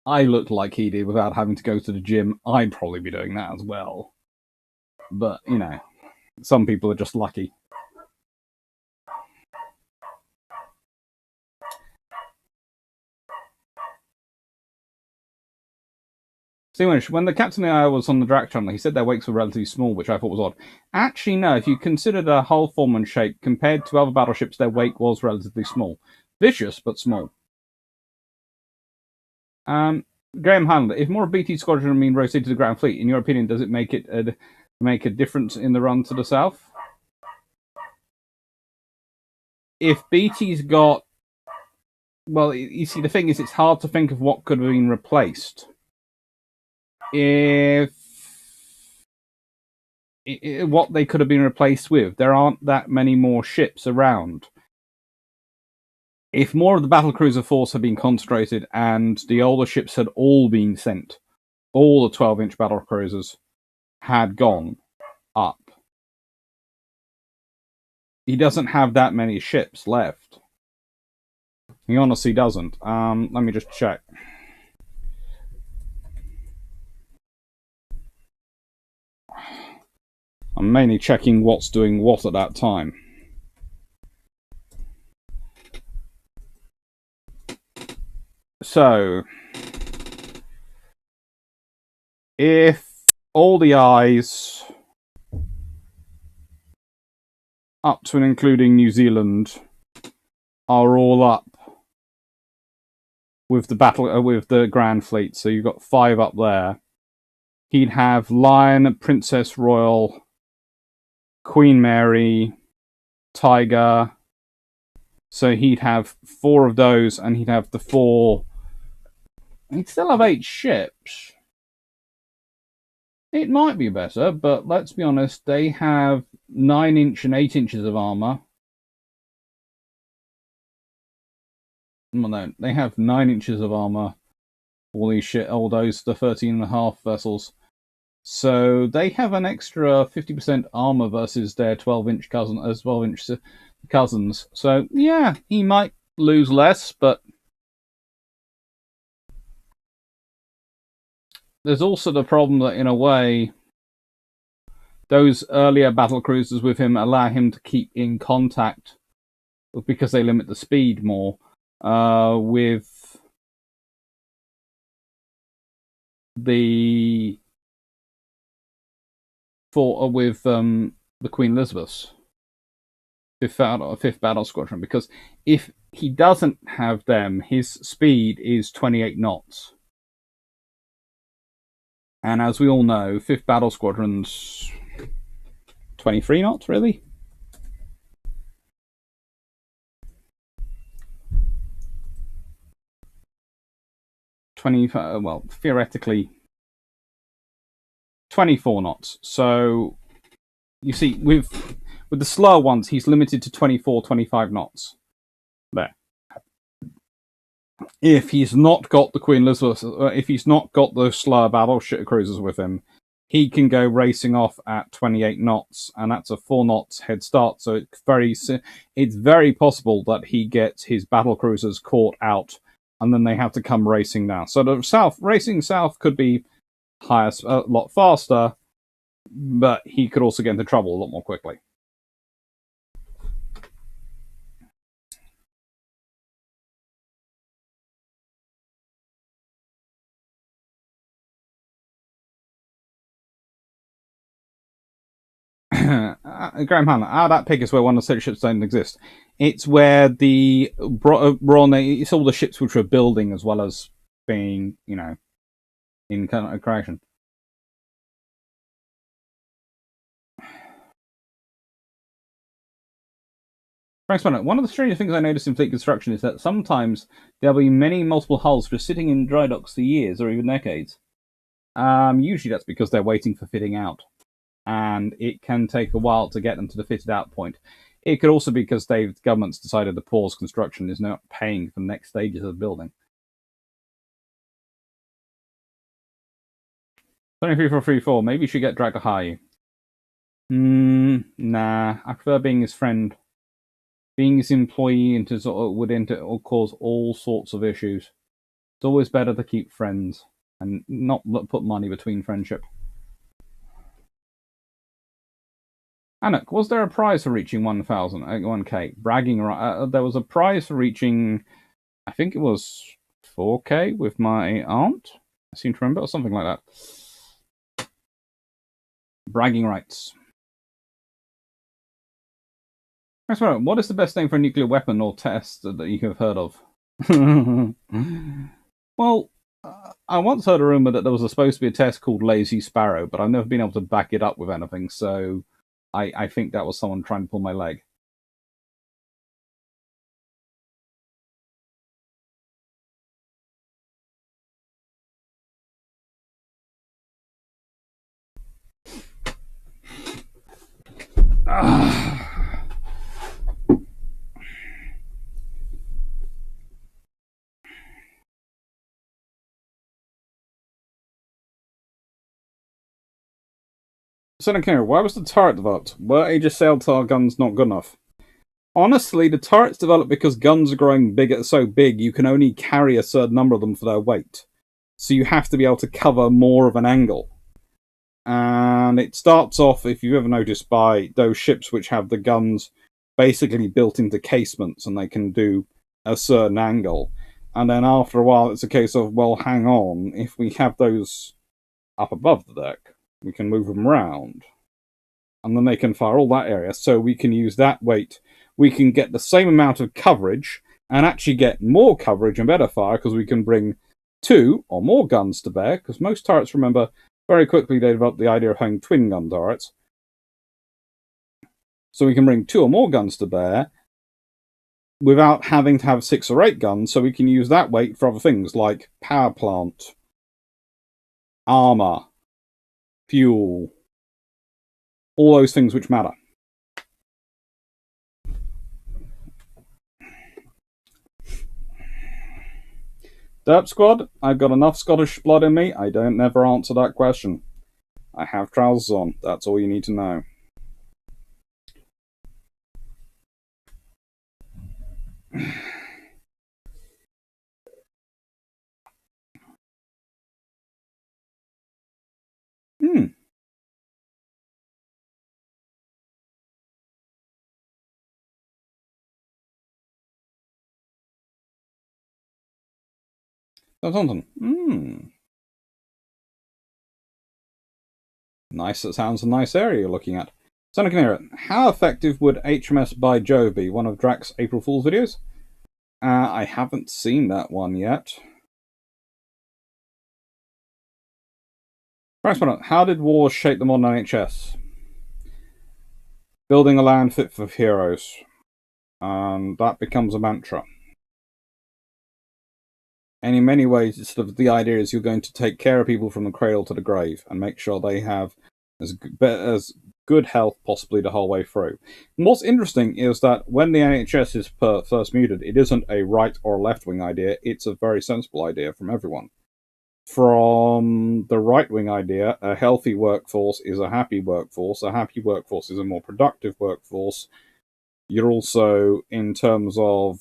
I looked like he did without having to go to the gym, I'd probably be doing that as well. But, some people are just lucky. When the captain of the Iowa was on the Drac channel, he said their wakes were relatively small, which I thought was odd. Actually, no, if you consider their hull form and shape, compared to other battleships, their wake was relatively small. Vicious, but small. Graham Highlander, if more BT squadron mean rotated to the ground fleet, in your opinion, does it make a difference in the run to the south? If BT's got Well, you see, the thing is, it's hard to think of what could have been replaced. What they could have been replaced with. There aren't that many more ships around. If more of the battlecruiser force had been concentrated and the older ships had all been sent, all the 12-inch battlecruisers had gone up. He doesn't have that many ships left. He honestly doesn't. Let me just check. I'm mainly checking what's doing what at that time. So, if all the eyes up to and including New Zealand are all up with the with the Grand Fleet, so you've got 5 up there, he'd have Lion, Princess Royal, Queen Mary, Tiger. So he'd have 4 of those, and he'd have the 4. He'd still have 8 ships. It might be better, but let's be honest, they have 9-inch and 8 inches of armor. Well, no, they have 9 inches of armor. All these all those, the 13.5 vessels. So they have an extra 50% armor versus their 12-inch cousins. So yeah, he might lose less, but there's also the problem that, in a way, those earlier battle cruisers with him allow him to keep in contact, because they limit the speed more, with the Queen Elizabeth's 5th Battle Squadron, because if he doesn't have them, his speed is 28 knots. And as we all know, 5th Battle Squadron's 23 knots, really? Well, theoretically, 24 knots. So, you see, with the slower ones, he's limited to 24, 25 knots. There. If he's not got the Queen Elizabeth, if he's not got the slower battleship cruisers with him, he can go racing off at 28 knots, and that's a 4 knots head start. So it's very possible that he gets his battle cruisers caught out, and then they have to come racing down. So the racing south could be a lot faster, but he could also get into trouble a lot more quickly. Graham Hanna, that pig is where one of the ships don't exist. It's where the it's all the ships which are building as well as being, in kind of creation. Frank Spanner, one of the strangest things I noticed in fleet construction is that sometimes there'll be multiple hulls just sitting in dry docks for years or even decades. Usually that's because they're waiting for fitting out, and it can take a while to get them to the fitted out point. It could also be because the government's decided to pause construction, is not paying for the next stages of building. 23434, maybe you should get dragged to hire you. Nah, I prefer being his friend. Being his employee would cause all sorts of issues. It's always better to keep friends and not put money between friendship. Anak, was there a prize for reaching 1K? Bragging right. There was a prize for reaching, I think it was 4K with my aunt. I seem to remember, or something like that. Bragging rights. What is the best name for a nuclear weapon or test that you have heard of? Well, I once heard a rumor that there was supposed to be a test called Lazy Sparrow, but I've never been able to back it up with anything, so I think that was someone trying to pull my leg. Seneca, why was the turret developed? Were Aegis sail guns not good enough? Honestly, the turret's developed because guns are growing bigger, so big you can only carry a certain number of them for their weight. So you have to be able to cover more of an angle. And it starts off, if you've ever noticed, by those ships which have the guns basically built into casements and they can do a certain angle. And then after a while, it's a case of, well, hang on, if we have those up above the deck, we can move them around. And then they can fire all that area, so we can use that weight. We can get the same amount of coverage and actually get more coverage and better fire because we can bring 2 or more guns to bear, because most turrets, remember, very quickly they developed the idea of having twin gun turrets. So we can bring 2 or more guns to bear without having to have 6 or 8 guns, so we can use that weight for other things like power plant, armor, fuel, all those things which matter. Derp Squad, I've got enough Scottish blood in me, I don't never answer that question. I have trousers on, that's all you need to know. That's something. Nice, that sounds a nice area you're looking at. Seneca, how effective would HMS by Jove be? One of Drax's April Fool's videos? I haven't seen that one yet. How did wars shape the modern NHS? Building a land fit for heroes. And that becomes a mantra. And in many ways, it's sort of the idea is you're going to take care of people from the cradle to the grave and make sure they have as good health possibly the whole way through. And what's interesting is that when the NHS is first muted, it isn't a right or left-wing idea, it's a very sensible idea from everyone. From the right-wing idea, a healthy workforce is a happy workforce is a more productive workforce. You're also, in terms of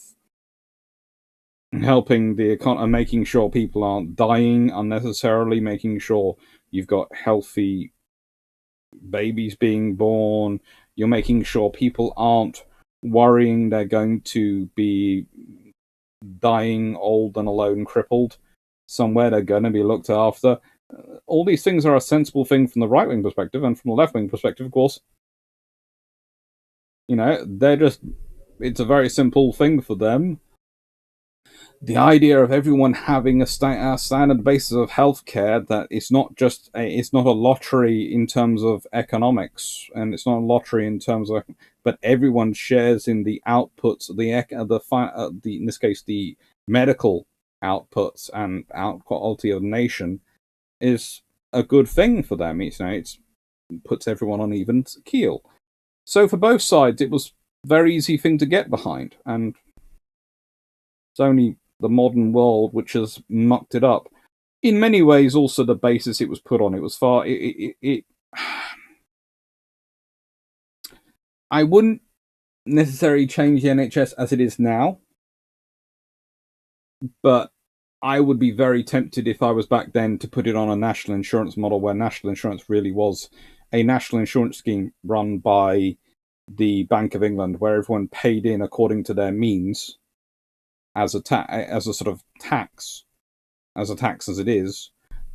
helping the economy, making sure people aren't dying unnecessarily, making sure you've got healthy babies being born, you're making sure people aren't worrying they're going to be dying old and alone, crippled somewhere, they're going to be looked after. All these things are a sensible thing from the right-wing perspective, and from the left-wing perspective, of course, it's a very simple thing for them. The idea of everyone having a standard basis of healthcare, that it's not a lottery in terms of economics, and it's not a lottery in terms of, but everyone shares in the outputs, in this case the medical outputs and quality of the nation, is a good thing for them. It puts everyone on even keel. So for both sides, it was a very easy thing to get behind, and it's only the modern world which has mucked it up. In many ways, also the basis it was put on, it was far. I wouldn't necessarily change the NHS as it is now, but I would be very tempted if I was back then to put it on a national insurance model where national insurance really was a national insurance scheme run by the Bank of England, where everyone paid in according to their means, as a sort of tax as it is,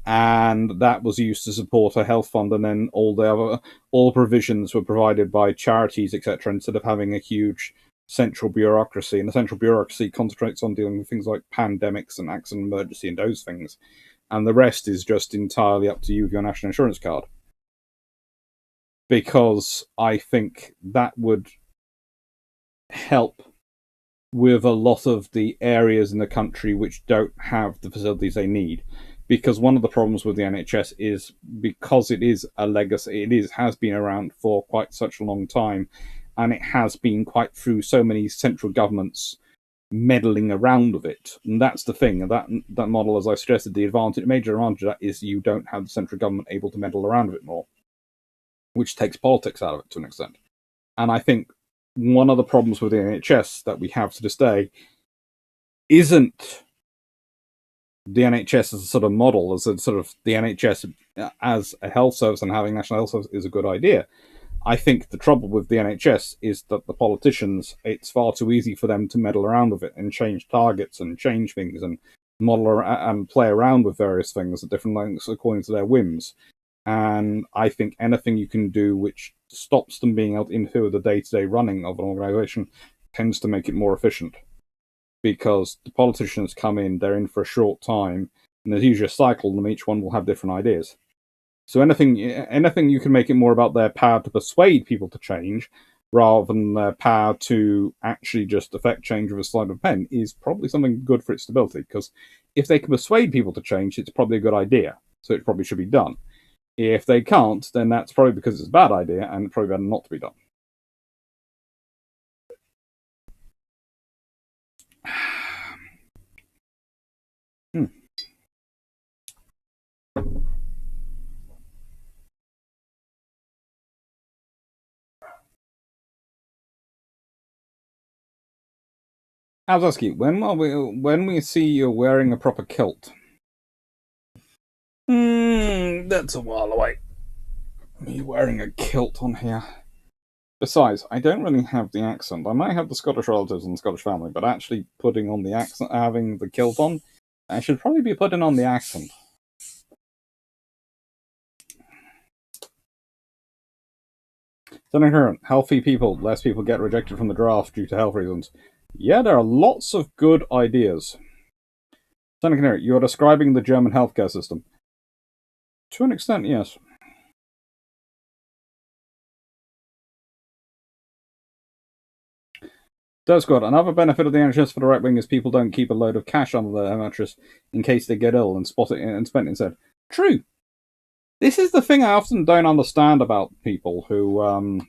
and that was used to support a health fund, and then all provisions were provided by charities, etc., instead of having a huge central bureaucracy. And the central bureaucracy concentrates on dealing with things like pandemics and accident emergency and those things, and the rest is just entirely up to you with your national insurance card. Because I think that would help with a lot of the areas in the country which don't have the facilities they need. because one of the problems with the NHS is because it is a legacy, has been around for quite such a long time, and it has been quite through so many central governments meddling around with it. And that's the thing. That model, as I suggested, the major advantage of that is you don't have the central government able to meddle around with it more, which takes politics out of it to an extent. And I think one of the problems with the NHS that we have to this day isn't the NHS as a sort of model, as a sort of the NHS as a health service and having national health service is a good idea. I think the trouble with the NHS is that the politicians, it's far too easy for them to meddle around with it and change targets and change things and model and play around with various things at different lengths according to their whims. And I think anything you can do which stops them being able to interfere with the day-to-day running of an organisation tends to make it more efficient. Because the politicians come in, they're in for a short time, and there's usually a cycle, and each one will have different ideas. So anything you can make it more about their power to persuade people to change, rather than their power to actually just affect change with a sleight of a pen, is probably something good for its stability. Because if they can persuade people to change, it's probably a good idea. So it probably should be done. If they can't, then that's probably because it's a bad idea, and probably better not to be done. I was asking, when we see you wearing a proper kilt? That's a while away. Me wearing a kilt on here. Besides, I don't really have the accent. I might have the Scottish relatives and the Scottish family, but actually putting on the accent, having the kilt on, I should probably be putting on the accent. Senator, healthy people, less people get rejected from the draft due to health reasons. Yeah, there are lots of good ideas. Senator, you are describing the German healthcare system. To an extent, yes. Does good. Another benefit of the NHS for the right wing is people don't keep a load of cash under their mattress in case they get ill and spot it and spend it instead. True. This is the thing I often don't understand about people who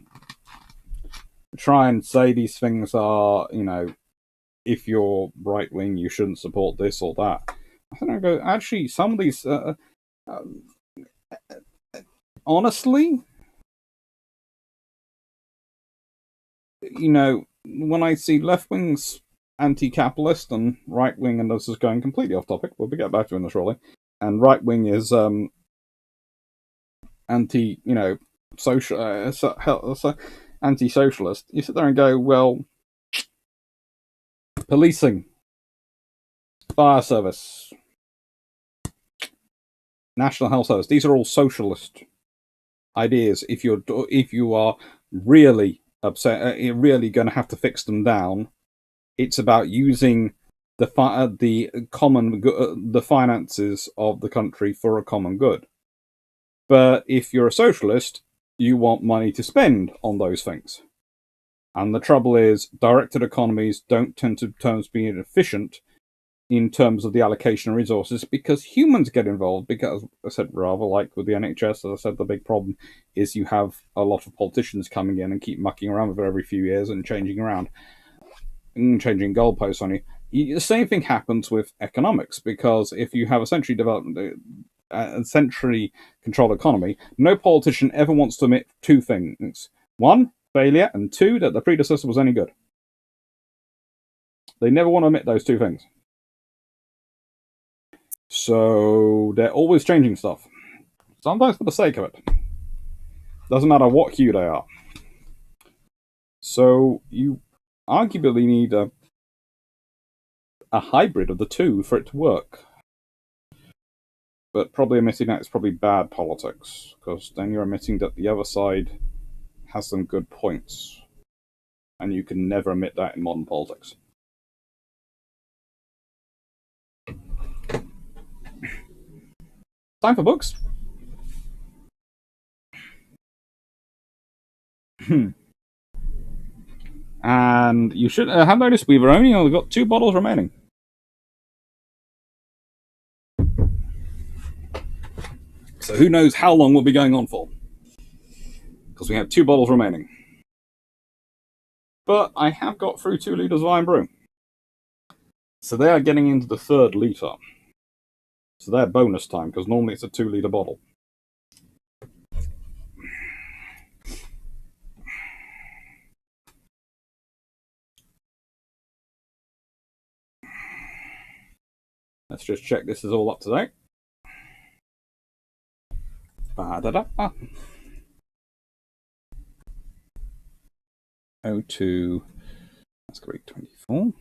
try and say these things are, if you're right wing, you shouldn't support this or that. I think I go, actually, some of these, honestly, when I see left wing's anti-capitalist and right wing, and this is going completely off topic, we'll get back to it shortly, and right wing is anti-socialist, you sit there and go, well, policing, fire service, national health service, these are all socialist ideas. If you are really upset, you're really going to have to fix them down. It's about using the finances of the country for a common good. But if you're a socialist, you want money to spend on those things. And the trouble is, directed economies don't tend to be efficient in terms of the allocation of resources because humans get involved. Because, I said, rather like with the NHS, as I said, the big problem is you have a lot of politicians coming in and keep mucking around with it every few years and changing around, and changing goalposts on you. The same thing happens with economics, because if you have a centrally developed, a centrally controlled economy, no politician ever wants to admit two things: one, failure, and two, that the predecessor was any good. They never want to admit those two things. So they're always changing stuff, sometimes for the sake of it. Doesn't matter what hue they are. So you arguably need a hybrid of the two for it to work. But probably admitting that is probably bad politics, because then you're admitting that the other side has some good points. And you can never admit that in modern politics. Time for books. And you should have noticed we've only got 2 bottles remaining. So who knows how long we'll be going on for. Because we have 2 bottles remaining. But I have got through 2 litres of Irn Bru. So they are getting into the 3rd litre. So they're bonus time, because normally it's a 2 litre bottle. Let's just check this is all up to date. Ba-da-da-ba. 02. That's going to be 24.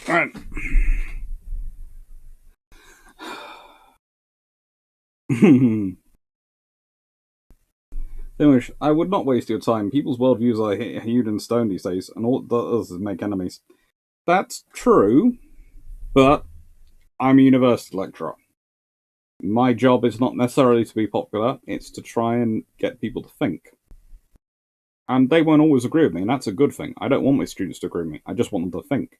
Right. I would not waste your time. People's worldviews are hewed in stone these days, and all it does is make enemies. That's true, but I'm a university lecturer. My job is not necessarily to be popular, it's to try and get people to think. And they won't always agree with me, and that's a good thing. I don't want my students to agree with me, I just want them to think.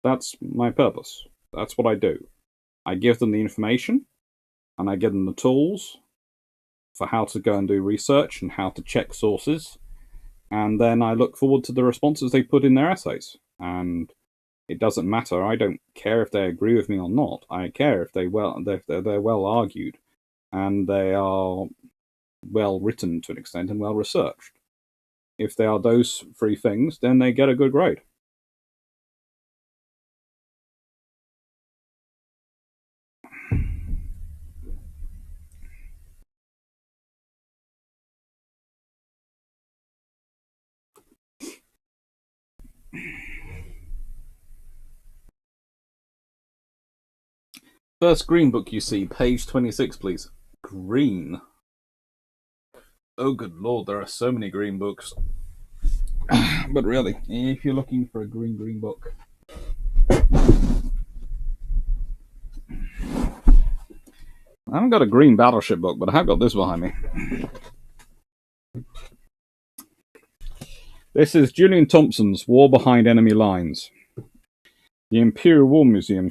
That's my purpose. That's what I do. I give them the information, and I give them the tools for how to go and do research and how to check sources, and then I look forward to the responses they put in their essays. And it doesn't matter. I don't care if they agree with me or not. I care if they're well argued, and they are well written to an extent and well researched. If they are those 3 things, then they get a good grade. First green book you see, page 26, please. Green. Oh, good lord, there are so many green books. But really, if you're looking for a green book, I haven't got a green Battleship book, but I have got this behind me. This is Julian Thompson's War Behind Enemy Lines. The Imperial War Museum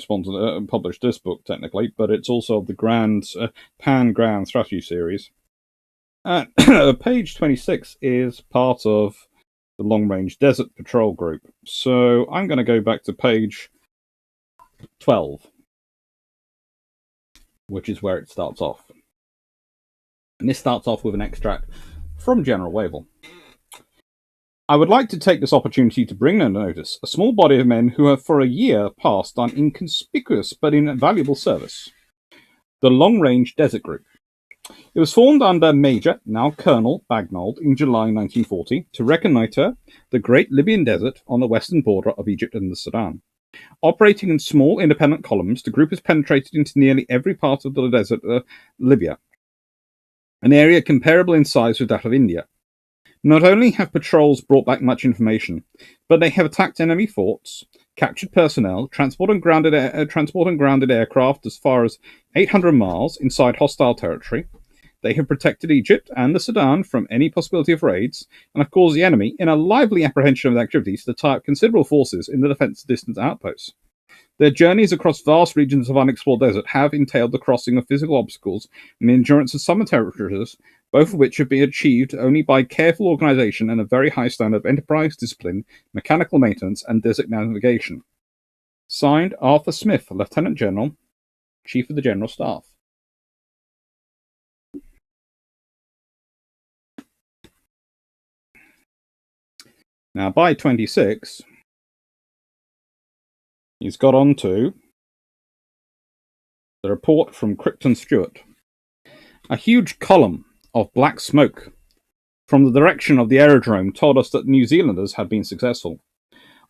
published this book, technically, but it's also of the Pan Grand Strategy series. Page 26 is part of the Long Range Desert Patrol Group. So I'm going to go back to page 12, which is where it starts off. And this starts off with an extract from General Wavell. I would like to take this opportunity to bring under notice a small body of men who have for a year past done inconspicuous but invaluable service. The Long Range Desert Group. It was formed under Major, now Colonel, Bagnold in July 1940 to reconnoitre the Great Libyan Desert on the western border of Egypt and the Sudan. Operating in small independent columns, the group has penetrated into nearly every part of the desert of Libya, an area comparable in size with that of India. Not only have patrols brought back much information, but they have attacked enemy forts, captured personnel, transport and grounded aircraft as far as 800 miles inside hostile territory. They have protected Egypt and the Sudan from any possibility of raids, and have caused the enemy, in a lively apprehension of their activities, to tie up considerable forces in the defence of distant outposts. Their journeys across vast regions of unexplored desert have entailed the crossing of physical obstacles and the endurance of summer territories, both of which have been achieved only by careful organisation and a very high standard of enterprise, discipline, mechanical maintenance, and desert navigation. Signed, Arthur Smith, Lieutenant General, Chief of the General Staff. Now, by 26, he's got on to The report from Crichton Stewart. A huge column of black smoke from the direction of the aerodrome told us that New Zealanders had been successful.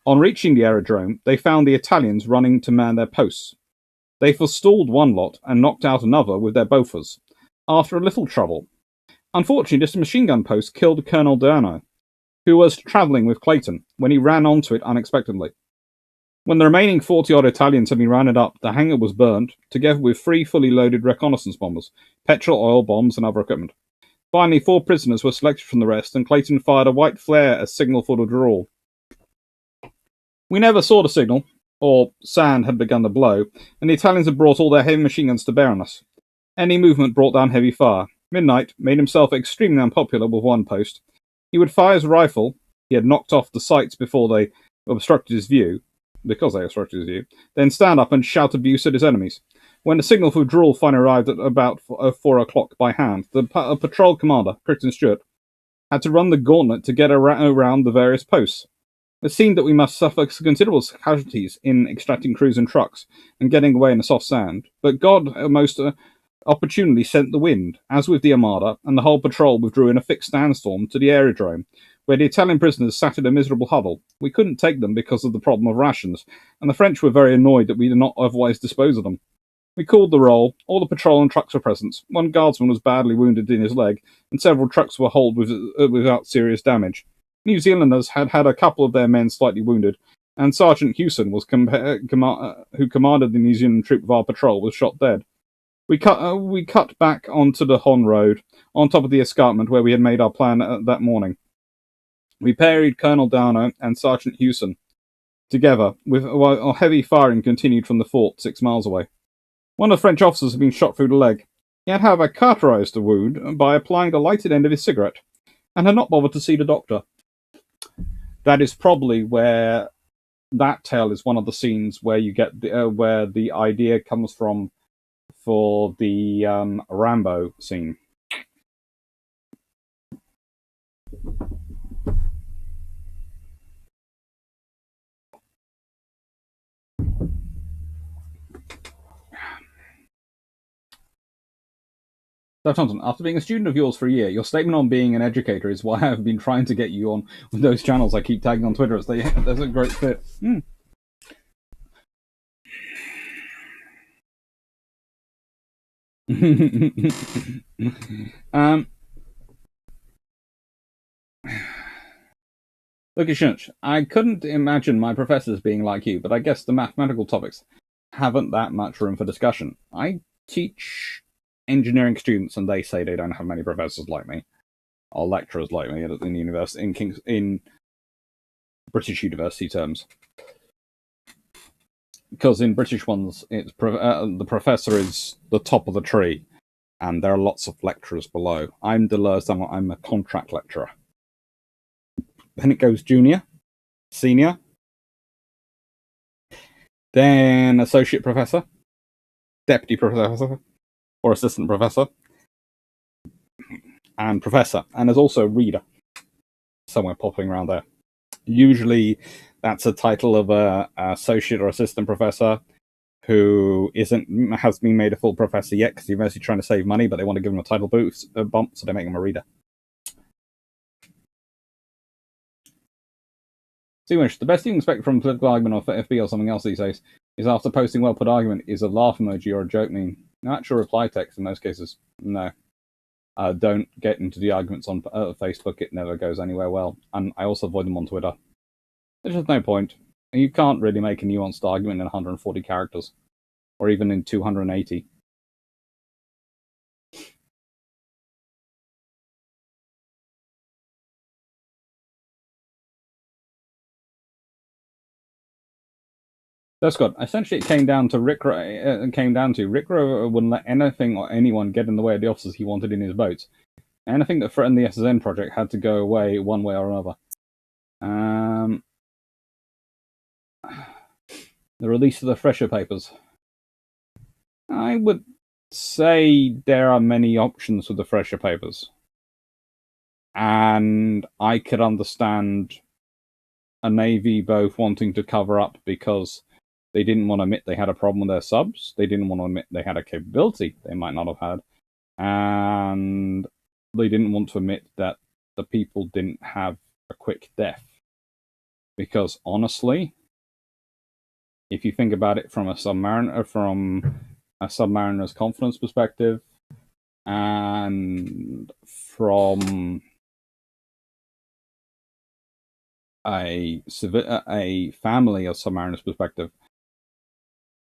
On reaching the aerodrome, they found the Italians running to man their posts. They forestalled one lot and knocked out another with their Bofors, after a little trouble. Unfortunately, this machine gun post killed Colonel Dano, who was travelling with Clayton, when he ran onto it unexpectedly. When the remaining 40-odd Italians had been rounded up, the hangar was burned, together with 3 fully loaded reconnaissance bombers, petrol, oil bombs, and other equipment. Finally, 4 prisoners were selected from the rest, and Clayton fired a white flare as signal for the withdrawal. We never saw the signal, or sand had begun to blow, and the Italians had brought all their heavy machine guns to bear on us. Any movement brought down heavy fire. Midnight made himself extremely unpopular with one post. He would fire his rifle. He had knocked off the sights before they obstructed his view, then stand up and shout abuse at his enemies. When the signal for withdrawal finally arrived at about 4 o'clock by hand, the patrol commander, Crichton Stewart, had to run the gauntlet to get around the various posts. It seemed that we must suffer considerable casualties in extracting crews and trucks and getting away in the soft sand, but God most opportunely sent the wind, as with the Armada, and the whole patrol withdrew in a fixed sandstorm to the aerodrome, where the Italian prisoners sat in a miserable huddle. We couldn't take them because of the problem of rations, and the French were very annoyed that we did not otherwise dispose of them. We called the roll. All the patrol and trucks were present. One guardsman was badly wounded in his leg, and several trucks were hauled without serious damage. New Zealanders had had a couple of their men slightly wounded, and Sergeant Hewson, who commanded the New Zealand troop of our patrol, was shot dead. We cut back onto the Hon Road, on top of the escarpment where we had made our plan that morning. We parried Colonel Downer and Sergeant Hewson together, while heavy firing continued from the fort 6 miles away. One of the French officers had been shot through the leg. He had, however, cauterized the wound by applying the lighted end of his cigarette, and had not bothered to see the doctor. That is probably where that tale is one of the scenes where you get where the idea comes from for the Rambo scene. So, Thompson, after being a student of yours for a year, your statement on being an educator is why I've been trying to get you on those channels I keep tagging on Twitter. There's a great fit. Look, Shunch, I couldn't imagine my professors being like you, but I guess the mathematical topics haven't that much room for discussion. I teach engineering students, and they say they don't have many professors like me, or lecturers like me in university in British university terms. Because in British ones, it's the professor is the top of the tree, and there are lots of lecturers below. I'm a contract lecturer. Then it goes junior, senior, then associate professor, deputy professor, or assistant professor, and professor. And there's also reader somewhere popping around there. Usually that's a title of a associate or assistant professor who has been made a full professor yet because they're mostly trying to save money, but they want to give them a title bump, so they make them a reader. The best you can expect from a political argument or FB or something else these days is after posting well-put argument is a laugh emoji or a joke meme. No actual reply text in most cases. No. Don't get into the arguments on Facebook. It never goes anywhere well. And I also avoid them on Twitter. There's just no point. You can't really make a nuanced argument in 140 characters. Or even in 280. That's good. Essentially, it came down to Rick wouldn't let anything or anyone get in the way of the officers he wanted in his boats. Anything that threatened the SSN project had to go away one way or another. The release of the Fresher papers. I would say there are many options with the Fresher papers. And I could understand a Navy both wanting to cover up because They didn't want to admit they had a problem with their subs. They didn't want to admit they had a capability they might not have had. And they didn't want to admit that the people didn't have a quick death. Because honestly, if you think about it from a submariner's confidence perspective, and from a family of submariners' perspective,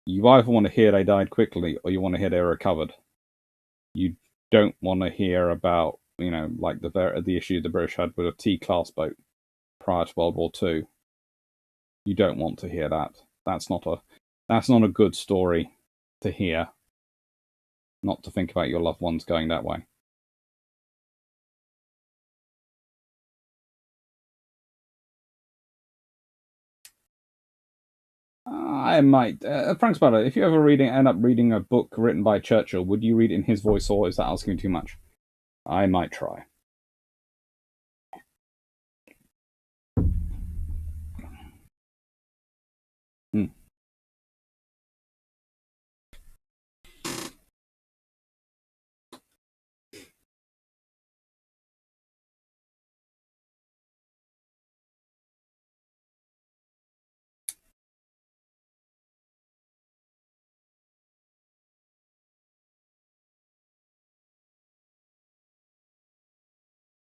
you either want to hear they died quickly or you want to hear they recovered. You don't want to hear about, like the issue the British had with a T-class boat prior to World War II. You don't want to hear that. That's not a good story to hear. Not to think about your loved ones going that way. I might. Frank Spada, if you ever end up reading a book written by Churchill, would you read it in his voice, or is that asking too much? I might try.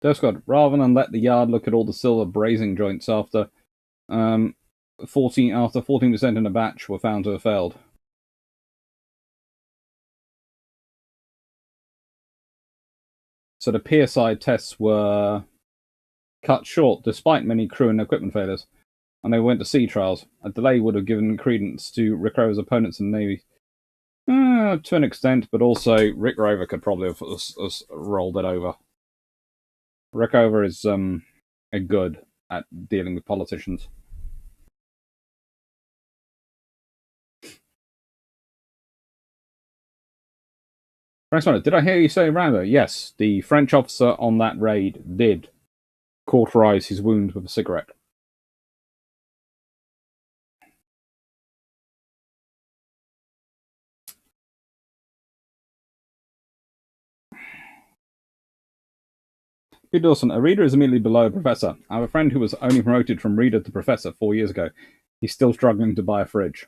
Deathsquad, rather than let the yard look at all the silver brazing joints after 14% in a batch were found to have failed. So the pier side tests were cut short despite many crew and equipment failures, and they went to sea trials. A delay would have given credence to Rick Rover's opponents in the Navy. To an extent, but also Rick Rover could probably have rolled it over. Rick Rover is good at dealing with politicians. Did I hear you say Rambo? Yes, the French officer on that raid did cauterize his wound with a cigarette. Peter Dawson, a reader is immediately below a professor. I have a friend who was only promoted from reader to professor 4 years ago. He's still struggling to buy a fridge.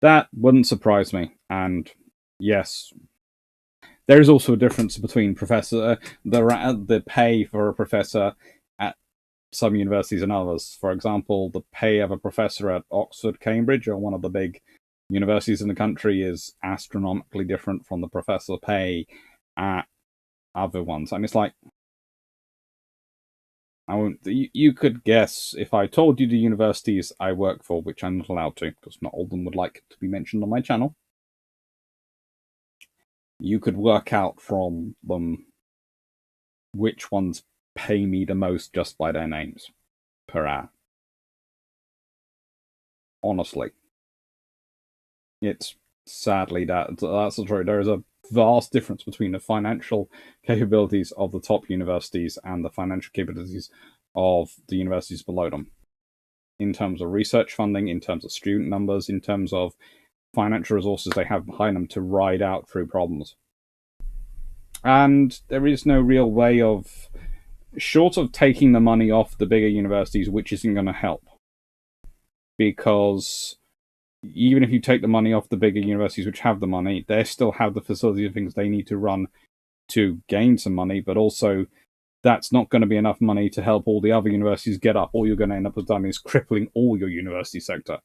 That wouldn't surprise me. And yes, there is also a difference between the pay for a professor at some universities and others. For example, the pay of a professor at Oxford, Cambridge, or one of the big universities in the country is astronomically different from the professor pay at other ones. And it's like, you could guess if I told you the universities I work for, which I'm not allowed to, because not all of them would like to be mentioned on my channel. You could work out from them which ones pay me the most just by their names per hour. Honestly. It's sadly that's the truth. There is a vast difference between the financial capabilities of the top universities and the financial capabilities of the universities below them. In terms of research funding, in terms of student numbers, in terms of financial resources they have behind them to ride out through problems. And there is no real way of, short of taking the money off the bigger universities, which isn't going to help. Because even if you take the money off the bigger universities which have the money, they still have the facilities and things they need to run to gain some money, but also that's not going to be enough money to help all the other universities get up. All you're going to end up with done is crippling all your university sector.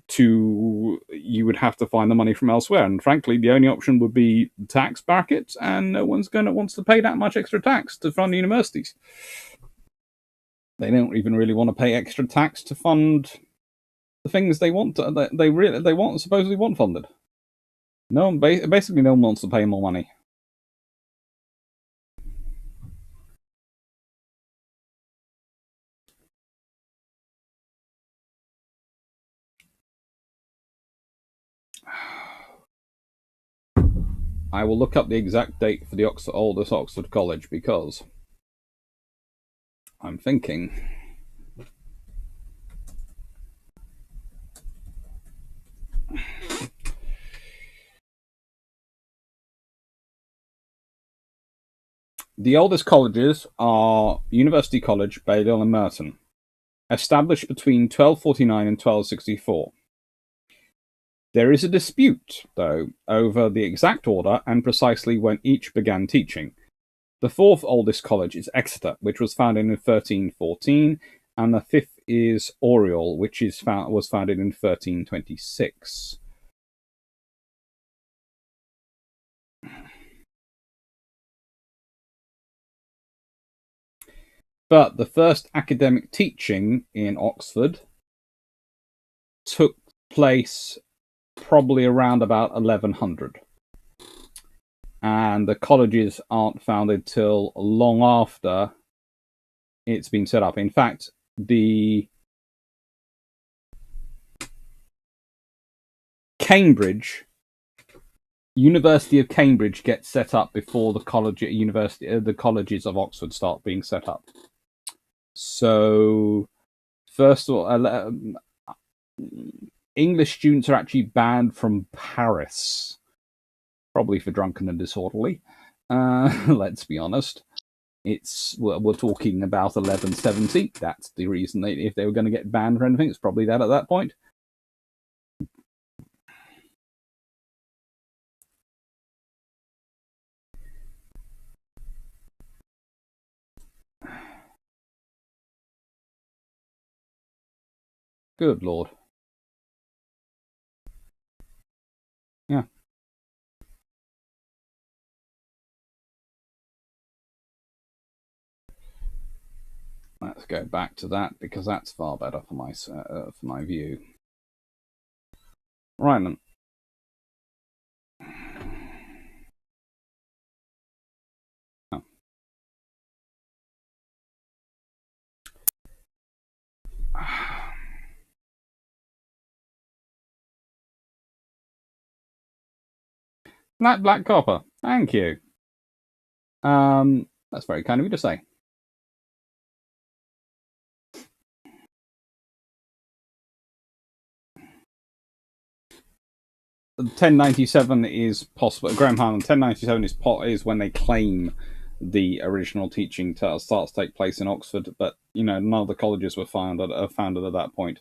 You would have to find the money from elsewhere, and frankly, the only option would be tax brackets, and no one's going to want to pay that much extra tax to fund universities. They don't even really want to pay extra tax to fund the things they want supposedly want funded. Basically no one wants to pay more money. I will look up the exact date for the oldest Oxford College, because I'm thinking The oldest colleges are University College, Balliol and Merton, established between 1249 and 1264. There is a dispute, though, over the exact order and precisely when each began teaching. The fourth oldest college is Exeter, which was founded in 1314, and the fifth is Oriel, which was founded in 1326. But the first academic teaching in Oxford took place probably around about 1100. And the colleges aren't founded till long after it's been set up. In fact, the University of Cambridge gets set up before the colleges of Oxford start being set up. So, first of all, English students are actually banned from Paris, probably for drunken and disorderly. Let's be honest. We're talking about 1170. That's the reason if they were going to get banned for anything, it's probably that at that point. Good Lord. Yeah. Let's go back to that because that's far better for my view. Right then. Oh. Black copper. Thank you. That's very kind of you to say. The 1097 is possible. Graham Harlan, 1097 is when they claim the original teaching starts to take place in Oxford, but none of the colleges were founded at that point.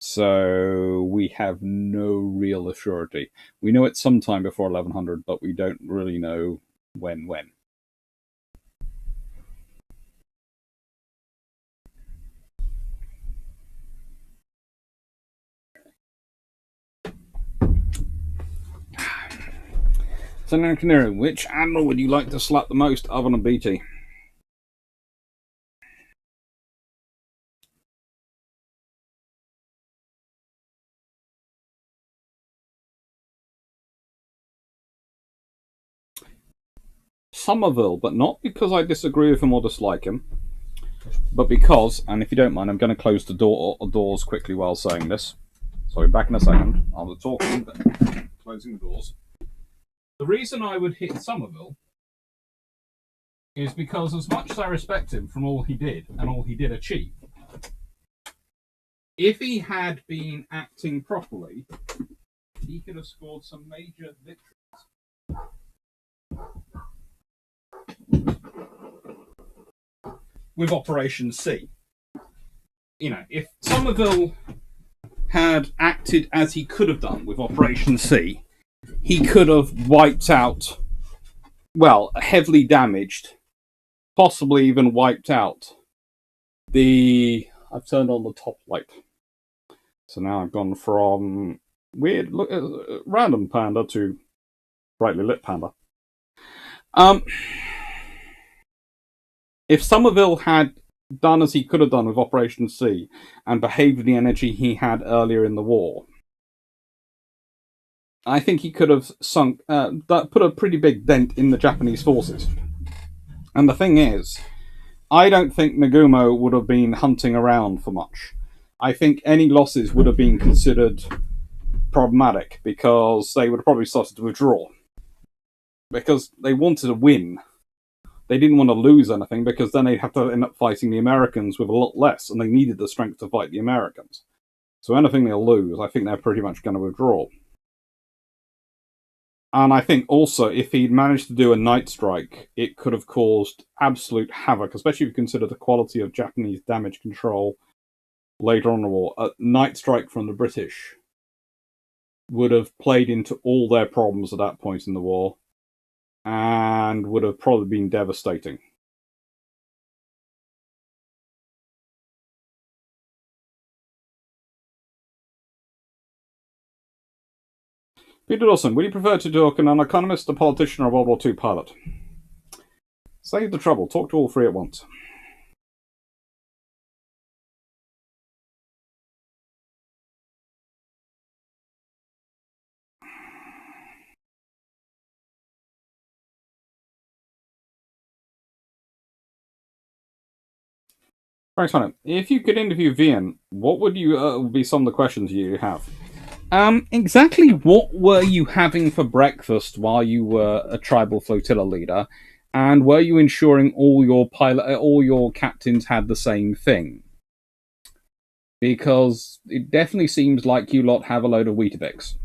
So we have no real assurity. We know it's sometime before 1100, but we don't really know when. Senator Canary, which admiral would you like to slap the most other than BT? Somerville, but not because I disagree with him or dislike him, but because, and if you don't mind, I'm going to close the doors quickly while saying this. Sorry, back in a second. I'll be talking, but closing the doors. The reason I would hit Somerville is because, as much as I respect him from all he did and all he did achieve, if he had been acting properly, he could have scored some major victories. With Operation C. If Somerville had acted as he could have done with Operation C, he could have wiped out, heavily damaged, possibly even wiped out I've turned on the top light. So now I've gone from random panda to brightly lit panda. If Somerville had done as he could have done with Operation C and behaved with the energy he had earlier in the war, I think he could have put a pretty big dent in the Japanese forces. And the thing is, I don't think Nagumo would have been hunting around for much. I think any losses would have been considered problematic because they would have probably started to withdraw. Because they wanted to win. They didn't want to lose anything because then they'd have to end up fighting the Americans with a lot less, and they needed the strength to fight the Americans. So anything they'll lose, I think they're pretty much going to withdraw. And I think also, if he'd managed to do a night strike, it could have caused absolute havoc, especially if you consider the quality of Japanese damage control later on in the war. A night strike from the British would have played into all their problems at that point in the war and would have probably been devastating. Peter Dawson, would you prefer to talk to an economist, a politician, or a World War II pilot? Save the trouble. Talk to all three at once. Right, Simon. If you could interview Vian, what would you be some of the questions you have? Exactly what were you having for breakfast while you were a tribal flotilla leader, and were you ensuring all your captains had the same thing? Because it definitely seems like you lot have a load of Weetabix.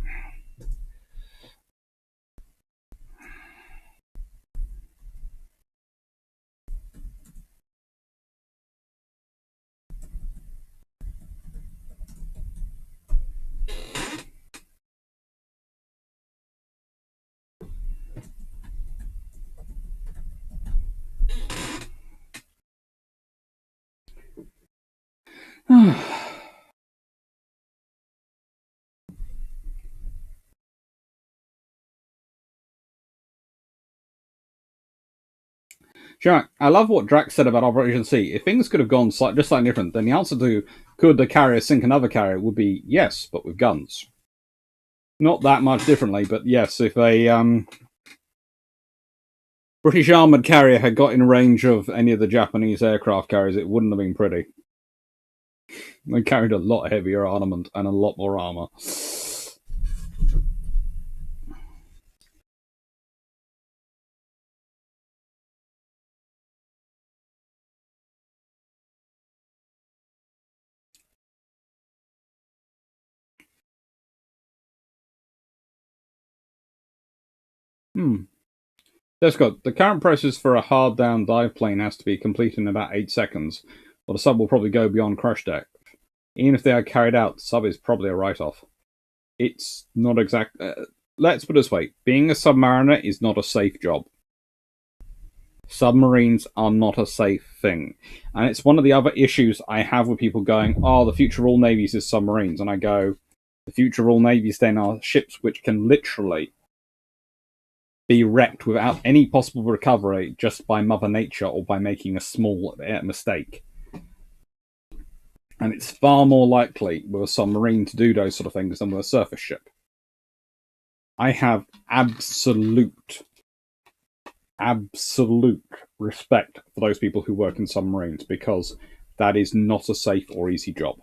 Sure, I love what Drax said about Operation C. If things could have gone just slightly different, then the answer to could the carrier sink another carrier would be yes, but with guns. Not that much differently, but yes, if a British armoured carrier had got in range of any of the Japanese aircraft carriers, it wouldn't have been pretty. They carried a lot heavier armament and a lot more armour. Scott, the current process for a hard down dive plane has to be completed in about 8 seconds, or the sub will probably go beyond crush deck. Even if they are carried out, the sub is probably a write off. It's not exact. Let's put it this way, being a submariner is not a safe job. Submarines are not a safe thing. And it's one of the other issues I have with people going, oh, the future of all navies is submarines. And I go, the future of all navies then are ships which can literally be wrecked without any possible recovery just by Mother Nature or by making a small mistake. And it's far more likely with a submarine to do those sort of things than with a surface ship. I have absolute respect for those people who work in submarines because that is not a safe or easy job.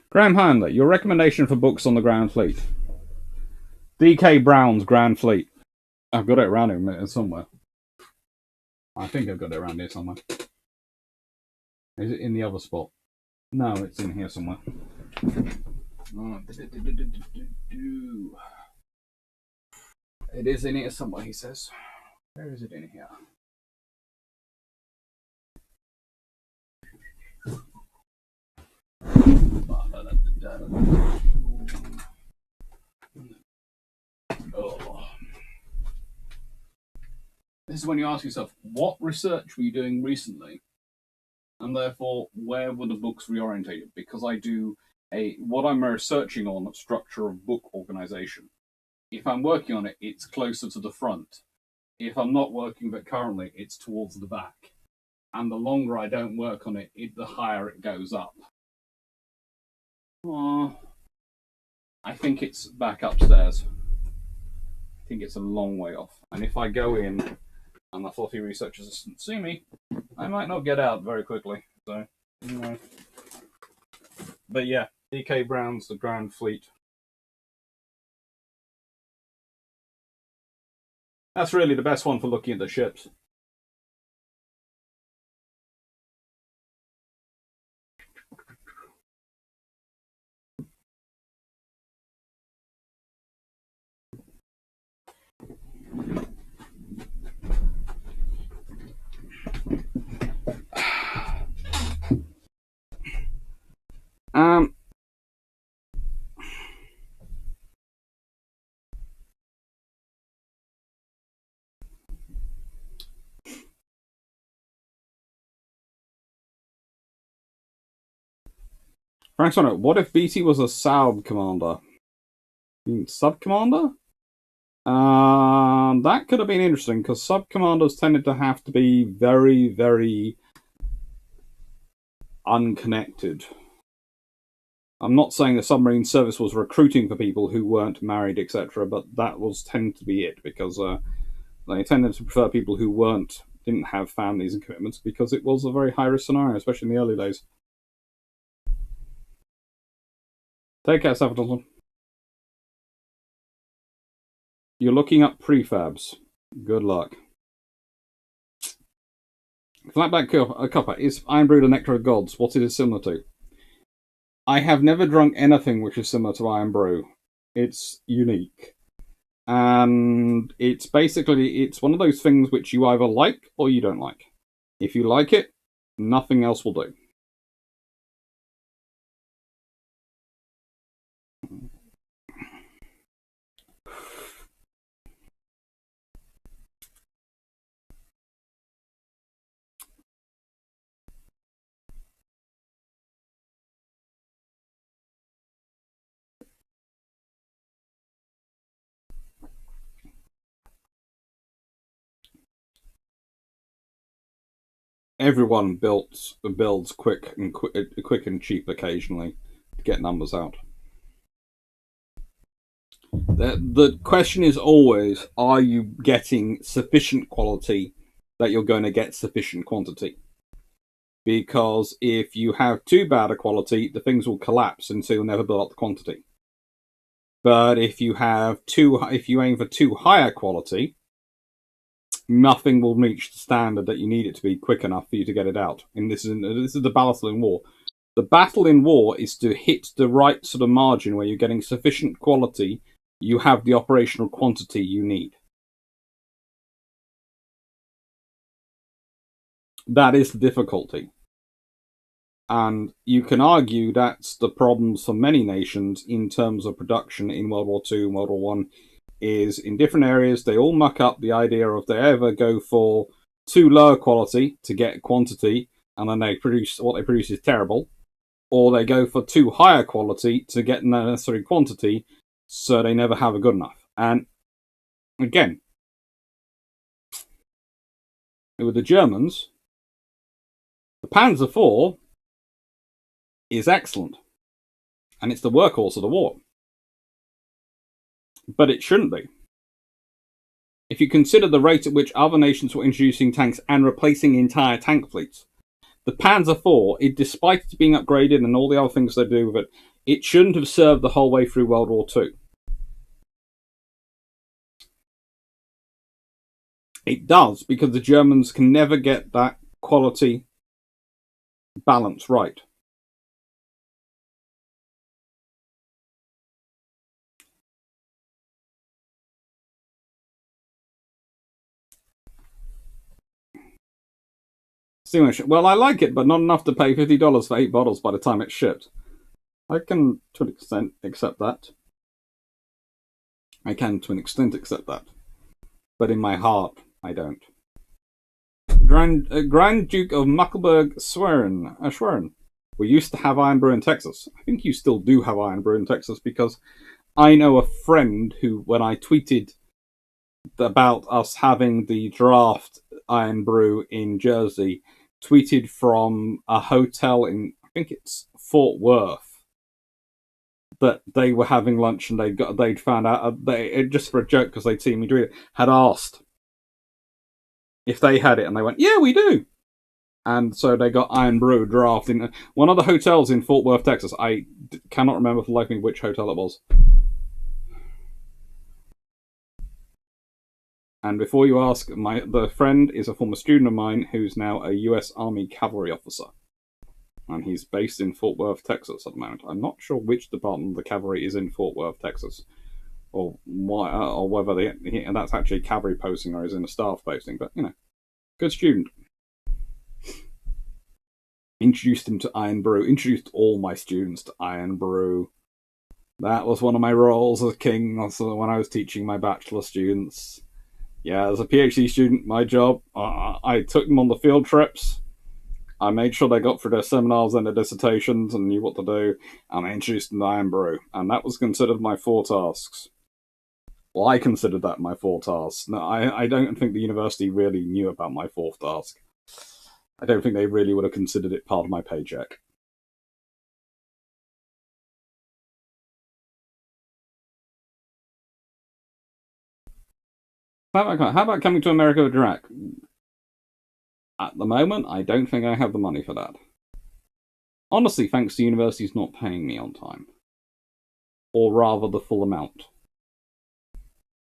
Graham Handler, your recommendation for books on the Grand Fleet. D.K. Brown's Grand Fleet. I've got it around here somewhere. I think I've got it around here somewhere. Is it in the other spot? No, it's in here somewhere. It is in here somewhere, he says. Where is it in here? Oh. This is when you ask yourself, what research were you doing recently? And therefore, where were the books reorientated? Because I do what I'm researching on structure of book organization. If I'm working on it, it's closer to the front. If I'm not working but currently, it's towards the back. And the longer I don't work on it, the higher it goes up. I think it's back upstairs. I think it's a long way off. And if I go in and the fluffy research assistant see me, I might not get out very quickly. So, anyway. But yeah, D.K. Brown's The Grand Fleet. That's really the best one for looking at the ships. Frank's wondering, what if BT was a sub commander? Sub commander? That could have been interesting because sub commanders tended to have to be very, very unconnected. I'm not saying the submarine service was recruiting for people who weren't married, etc., but that was tend to be it because they tended to prefer people who didn't have families and commitments because it was a very high risk scenario, especially in the early days. Take care, Saffron. You're looking up prefabs. Good luck. Flatback Copper. Is Irn Bru the nectar of gods? What it is similar to? I have never drunk anything which is similar to Irn Bru. It's unique. And it's one of those things which you either like or you don't like. If you like it, nothing else will do. Everyone builds quick and cheap occasionally to get numbers out. The question is always, are you getting sufficient quality that you're going to get sufficient quantity? Because if you have too bad a quality, the things will collapse and so you'll never build up the quantity. But if you aim for too high a quality, nothing will reach the standard that you need it to be quick enough for you to get it out. And this is the battle in war. The battle in war is to hit the right sort of margin where you're getting sufficient quality, you have the operational quantity you need. That is the difficulty. And you can argue that's the problems for many nations in terms of production in World War II and World War I, is in different areas they all muck up the idea of they ever go for too low quality to get quantity and then what they produce is terrible, or they go for too high a quality to get the necessary quantity so they never have a good enough. And again, with the Germans, the Panzer IV is excellent and it's the workhorse of the war. But it shouldn't be. If you consider the rate at which other nations were introducing tanks and replacing entire tank fleets, the Panzer IV, despite it being upgraded and all the other things they do with it, it shouldn't have served the whole way through World War II. It does, because the Germans can never get that quality balance right. Well, I like it, but not enough to pay $50 for 8 bottles by the time it's shipped. I can, to an extent, accept that. But in my heart, I don't. Grand Duke of Mecklenburg-Schwerin. We used to have Irn Bru in Texas. I think you still do have Irn Bru in Texas because I know a friend who, when I tweeted about us having the draft Irn Bru in Jersey, tweeted from a hotel in, I think it's Fort Worth, that they were having lunch and they'd found out, just for a joke because they'd seen me do it, had asked if they had it, and they went, yeah, we do. And so they got Irn Bru draft in one of the hotels in Fort Worth, Texas. I cannot remember for the life of me which hotel it was. And before you ask, the friend is a former student of mine who's now a US Army cavalry officer. And he's based in Fort Worth, Texas at the moment. I'm not sure which department of the cavalry is in Fort Worth, Texas. Or whether that's actually a cavalry posting or is in a staff posting. But, good student. Introduced him to Irn Bru. Introduced all my students to Irn Bru. That was one of my roles as king. Also, when I was teaching my bachelor students. Yeah, as a PhD student, my job, I took them on the field trips. I made sure they got through their seminars and their dissertations and knew what to do, and I introduced them to Irn Bru, and that was considered my 4 tasks. Well, I considered that my 4 tasks. No, I don't think the university really knew about my 4th task. I don't think they really would have considered it part of my paycheck. How about coming to America with Drac? At the moment, I don't think I have the money for that. Honestly, thanks to universities not paying me on time. Or rather, the full amount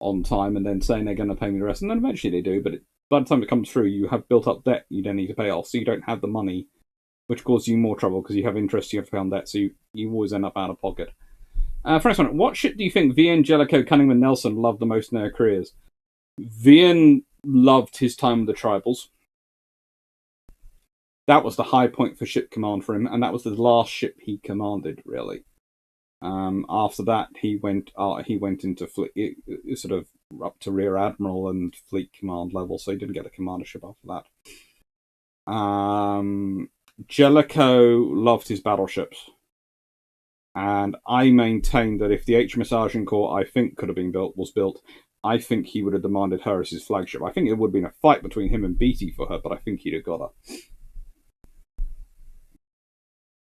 on time, and then saying they're going to pay me the rest. And then eventually they do, but by the time it comes through, you have built up debt you don't need to pay off, so you don't have the money, which causes you more trouble because you have interest you have to pay on debt, so you always end up out of pocket. First one, what ship do you think Vian, Jelicoe, Cunningham, and Nelson loved the most in their careers? Vian loved his time with the Tribals. That was the high point for ship command for him, and that was the last ship he commanded, really. After that, he went into fleet, sort of up to rear admiral and fleet command level, so he didn't get a commandership after that. Jelicoe loved his battleships, and I maintain that if the HMS Agincourt, I think, could have been was built, I think he would have demanded her as his flagship. I think it would have been a fight between him and Beatty for her, but I think he'd have got her.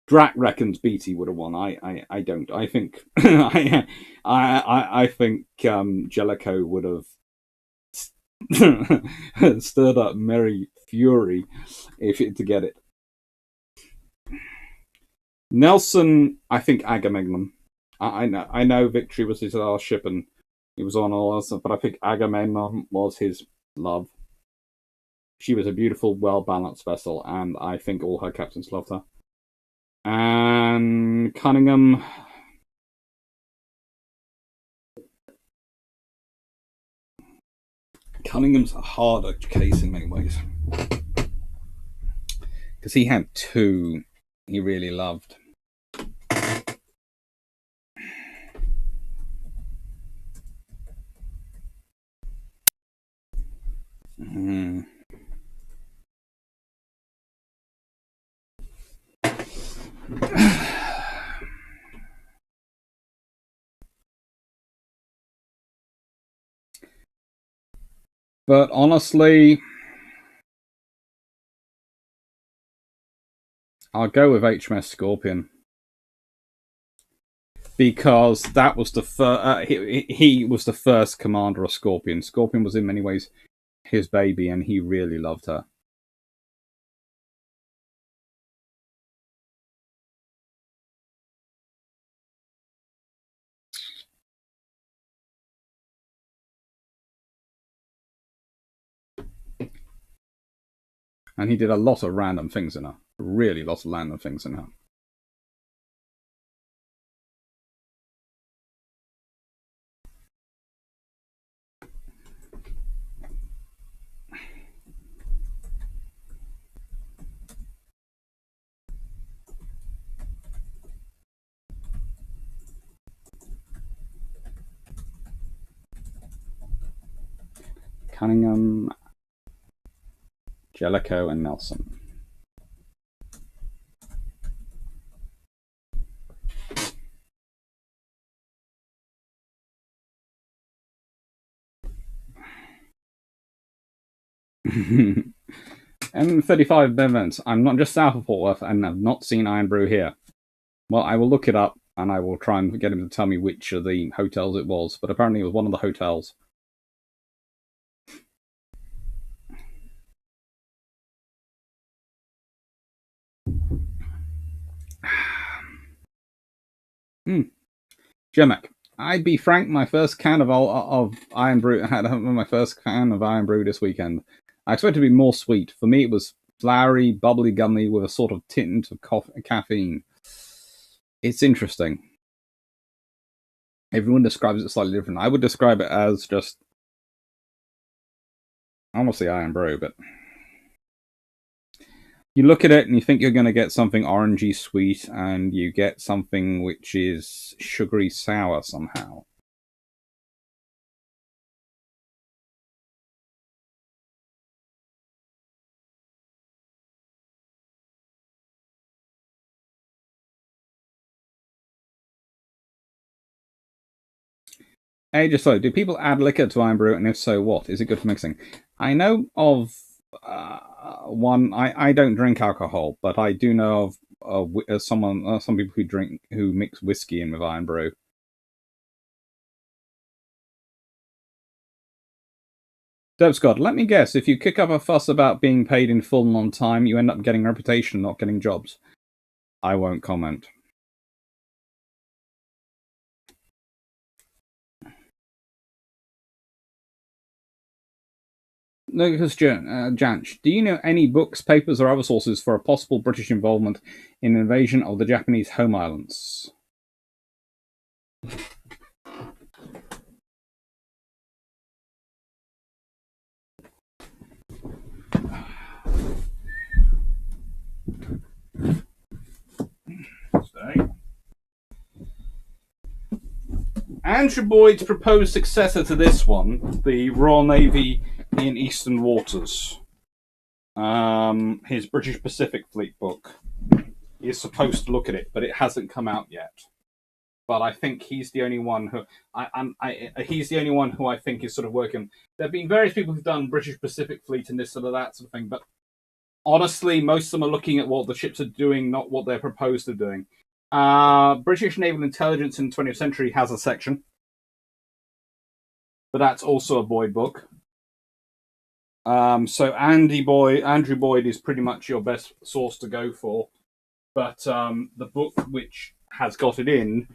Drac reckons Beatty would have won. I don't. I think I think Jelicoe would have stirred up merry fury to get it. Nelson, I think Agamemnon. I know Victory was his last ship and he was on all that, but I think Agamemnon was his love. She was a beautiful, well-balanced vessel, and I think all her captains loved her. And Cunningham. Cunningham's a harder case in many ways. Because he had 2 he really loved. But honestly, I'll go with HMS Scorpion. Because that was the first, he was the first commander of Scorpion. Scorpion was in many ways his baby, and he really loved her. And he did a lot of random things in her. Really lots of random things in her. Cunningham, Jelicoe, and Nelson. M35 events. I'm not just south of Fort Worth and have not seen Irn Bru here. Well, I will look it up and I will try and get him to tell me which of the hotels it was, but apparently it was one of the hotels. Jemek. I'd be frank, my first can of Irn Bru had my first can of Irn Bru this weekend. I expected it to be more sweet. For me, it was flowery, bubbly gummy with a sort of tint of caffeine. It's interesting. Everyone describes it slightly different. I would describe it as just honestly Irn Bru, but You look at it and you think you're going to get something orangey sweet, and you get something which is sugary sour somehow. Hey, just so, do people add liquor to Irn Bru, and if so, what? Is it good for mixing? I know of one. I don't drink alcohol, but I do know of some people who mix whiskey in with Irn Bru. Deb Scott, let me guess. If you kick up a fuss about being paid in full and on time, you end up getting reputation, not getting jobs. I won't comment. Lucas Janch, do you know any books, papers, or other sources for a possible British involvement in an invasion of the Japanese home islands? Andrew Boyd's proposed successor to this one, the Royal Navy in Eastern Waters, his British Pacific Fleet book, is supposed to look at it, but it hasn't come out yet. But I think he's the only one who he's the only one who I think is sort of working. There have been various people who've done British Pacific Fleet and this sort of that sort of thing, but honestly, most of them are looking at what the ships are doing, not what they're proposed to doing. British Naval Intelligence in the 20th Century has a section, but that's also a Boyd book. So Andrew Boyd is pretty much your best source to go for. But the book which has got it in,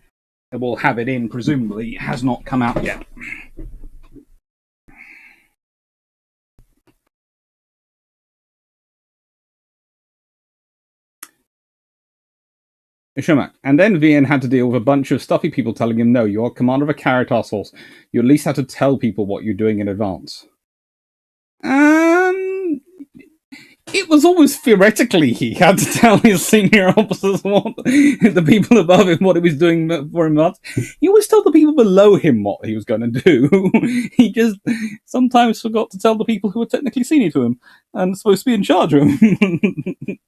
will have it in, presumably, has not come out yet. And then Vian had to deal with a bunch of stuffy people telling him, no, you're commander of a carrier task force. You at least have to tell people what you're doing in advance. It was almost theoretically he had to tell his senior officers the people above him what he was doing for him. He always told the people below him what he was going to do. He just sometimes forgot to tell the people who were technically senior to him and supposed to be in charge of him.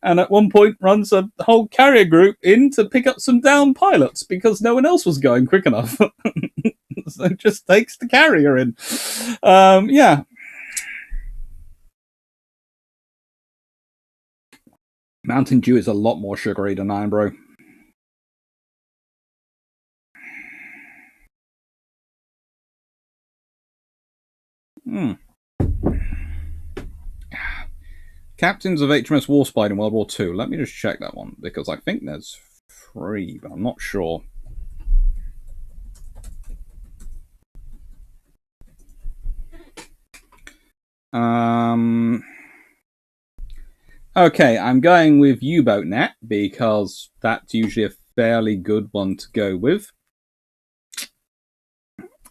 And at one point runs a whole carrier group in to pick up some downed pilots because no one else was going quick enough. So just takes the carrier in. Yeah. Mountain Dew is a lot more sugary than Irn Bru. Captains of HMS Warspite in World War II. Let me just check that one, because I think there's 3, but I'm not sure. Okay, I'm going with U-Boat.net because that's usually a fairly good one to go with.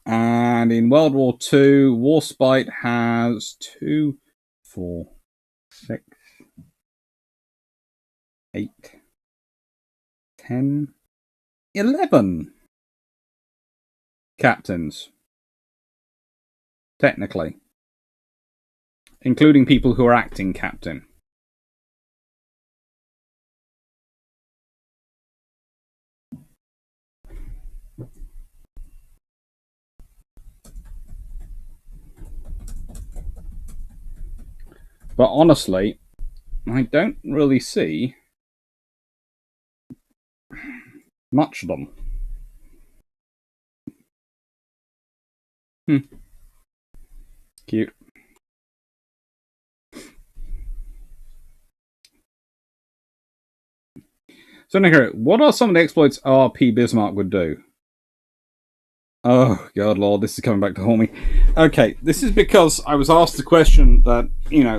And in World War II, Warspite has 2, 4, 6, 8, 10, 11 captains. Technically. Including people who are acting captain. But honestly, I don't really see much of them. Cute. So, Nico, what are some of the exploits RP Bismarck would do? Oh, God, Lord, this is coming back to haunt me. Okay, this is because I was asked the question that,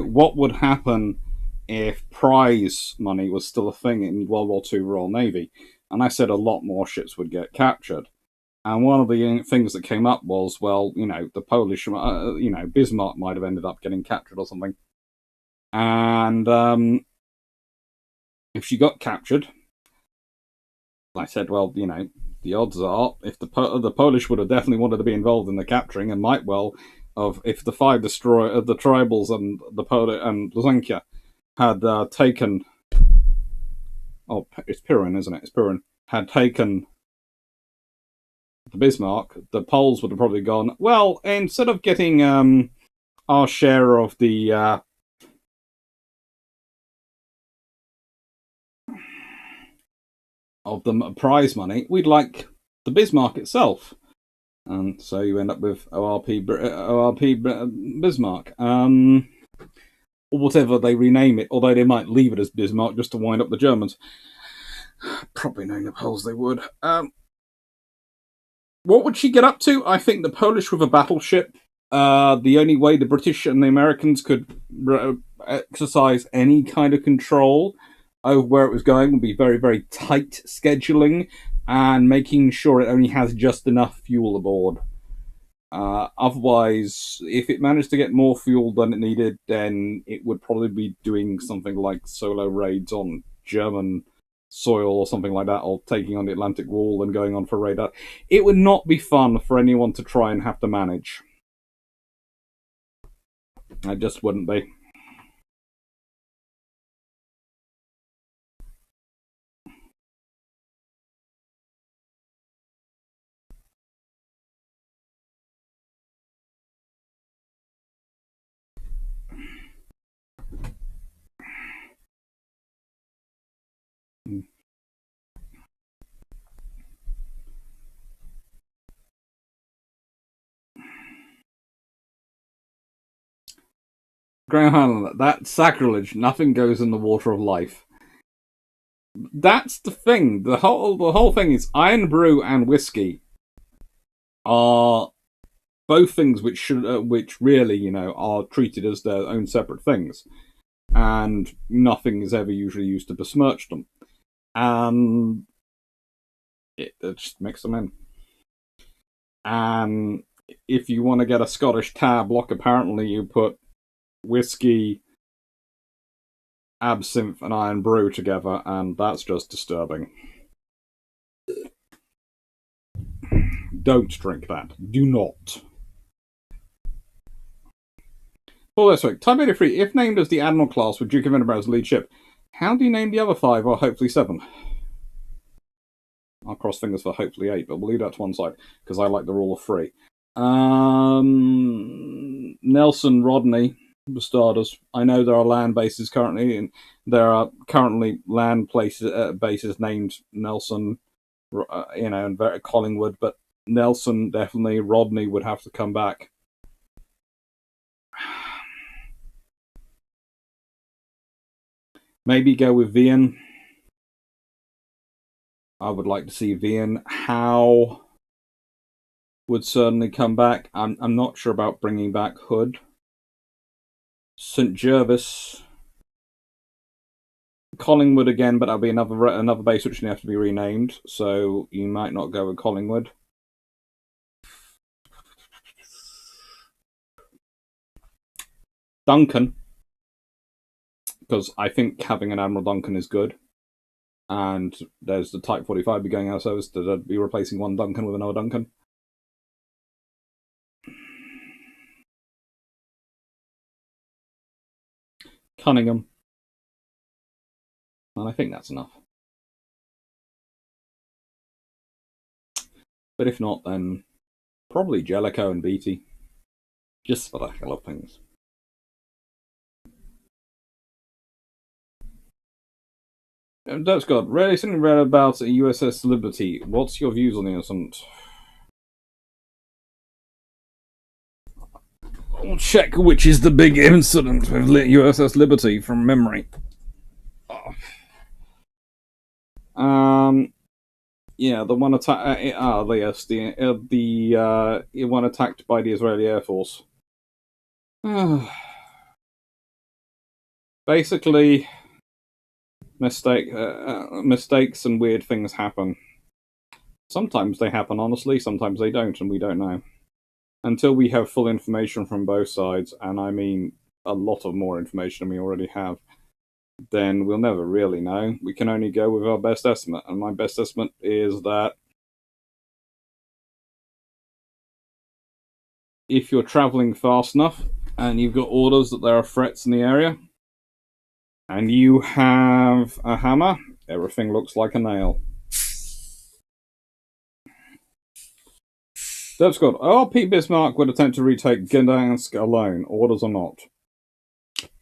what would happen if prize money was still a thing in World War II Royal Navy? And I said a lot more ships would get captured. And one of the things that came up was, well, the Polish, Bismarck might have ended up getting captured or something. And if she got captured, I said, well, you know, the odds are, if the Polish would have definitely wanted to be involved in the capturing, and might well, of if the five the tribals and the Polish and Luzanka had taken, oh, it's Pirin, isn't it? It's Pirin, had taken the Bismarck, the Poles would have probably gone, well, instead of getting our share of the prize money, we'd like the Bismarck itself. And so you end up with ORP Bismarck. Or whatever they rename it, although they might leave it as Bismarck just to wind up the Germans. Probably knowing the Poles, they would. What would she get up to? I think the Polish with a battleship. The only way the British and the Americans could exercise any kind of control over where it was going would be very, very tight scheduling and making sure it only has just enough fuel aboard. Otherwise, if it managed to get more fuel than it needed, then it would probably be doing something like solo raids on German soil or something like that, or taking on the Atlantic Wall and going on for radar. It would not be fun for anyone to try and have to manage. It just wouldn't be. Graham Highlander, that's sacrilege. Nothing goes in the water of life. That's the thing. The whole thing is Irn Bru and whiskey are both things which should, which really, you know, are treated as their own separate things, and nothing is ever usually used to besmirch them. And it just mix them in. And if you want to get a Scottish tab lock, apparently you put whiskey, absinthe, and Irn Bru together, and that's just disturbing. Don't drink that. Do not. Well, this week, Type 83, if named as the Admiral class with Duke of Edinburgh's lead ship, how do you name the other 5, or hopefully 7? I'll cross fingers for hopefully 8, but we'll leave that to one side, because I like the rule of 3. Nelson, Rodney, Bastardos. I know there are land bases currently, and there are currently land bases named Nelson, you know, and Collingwood, but Nelson, definitely. Rodney would have to come back. Maybe go with Vian. I would like to see Vian. Howe would certainly come back. I'm not sure about bringing back Hood. St. Jervis. Collingwood again, but that'll be another base which will have to be renamed, so you might not go with Collingwood. Duncan, because I think having an Admiral Duncan is good, and there's the Type 45 be going out of service to be replacing one Duncan with another Duncan. Cunningham. And I think that's enough. But if not, then probably Jelicoe and Beatty. Just for the hell of things. That's God. Recently read about USS Liberty. What's your views on the incident? I'll check which is the big incident with USS Liberty from memory. Yeah, the one attack. Yes, the one attacked by the Israeli Air Force. Basically, mistakes and weird things happen. Sometimes they happen honestly, sometimes they don't, and we don't know until we have full information from both sides. And I mean, a lot of more information than we already have, then we'll never really know. We can only go with our best estimate, and my best estimate is that if you're traveling fast enough and you've got orders that there are threats in the area and you have a hammer, everything looks like a nail. Deb Scott, Pete Bismarck would attempt to retake Gdansk alone, orders or not.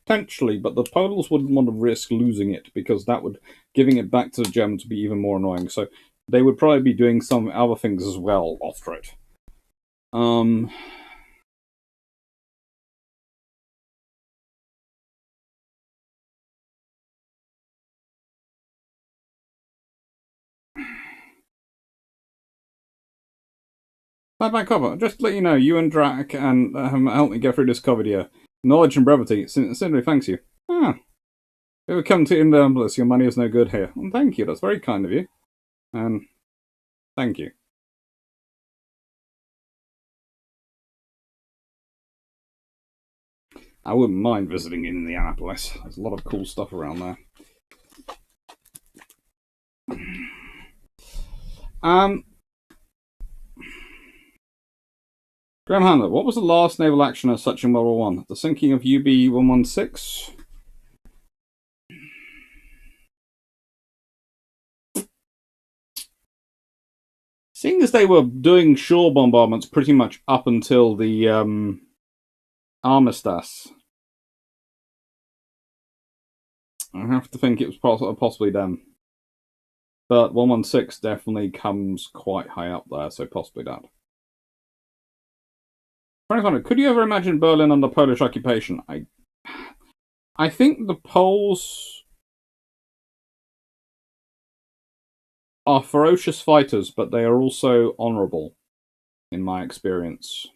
Potentially, but the Poles wouldn't want to risk losing it because that would giving it back to the Germans would be even more annoying. So they would probably be doing some other things as well after it. Bye cover. Just to let you know, you and Drac and helped me get through this COVID year. Knowledge and brevity. Sincerely thanks you. It would come to Inverness. Your money is no good here. Well, thank you. That's very kind of you. And thank you. I wouldn't mind visiting Indianapolis. There's a lot of cool stuff around there. Graham Handler, what was the last naval action as such in World War I? The sinking of UB-116? Seeing as they were doing shore bombardments pretty much up until the armistice, I have to think it was possibly them. But 116 definitely comes quite high up there, so possibly that. Could you ever imagine Berlin under Polish occupation? I think the Poles are ferocious fighters, but they are also honourable, in my experience.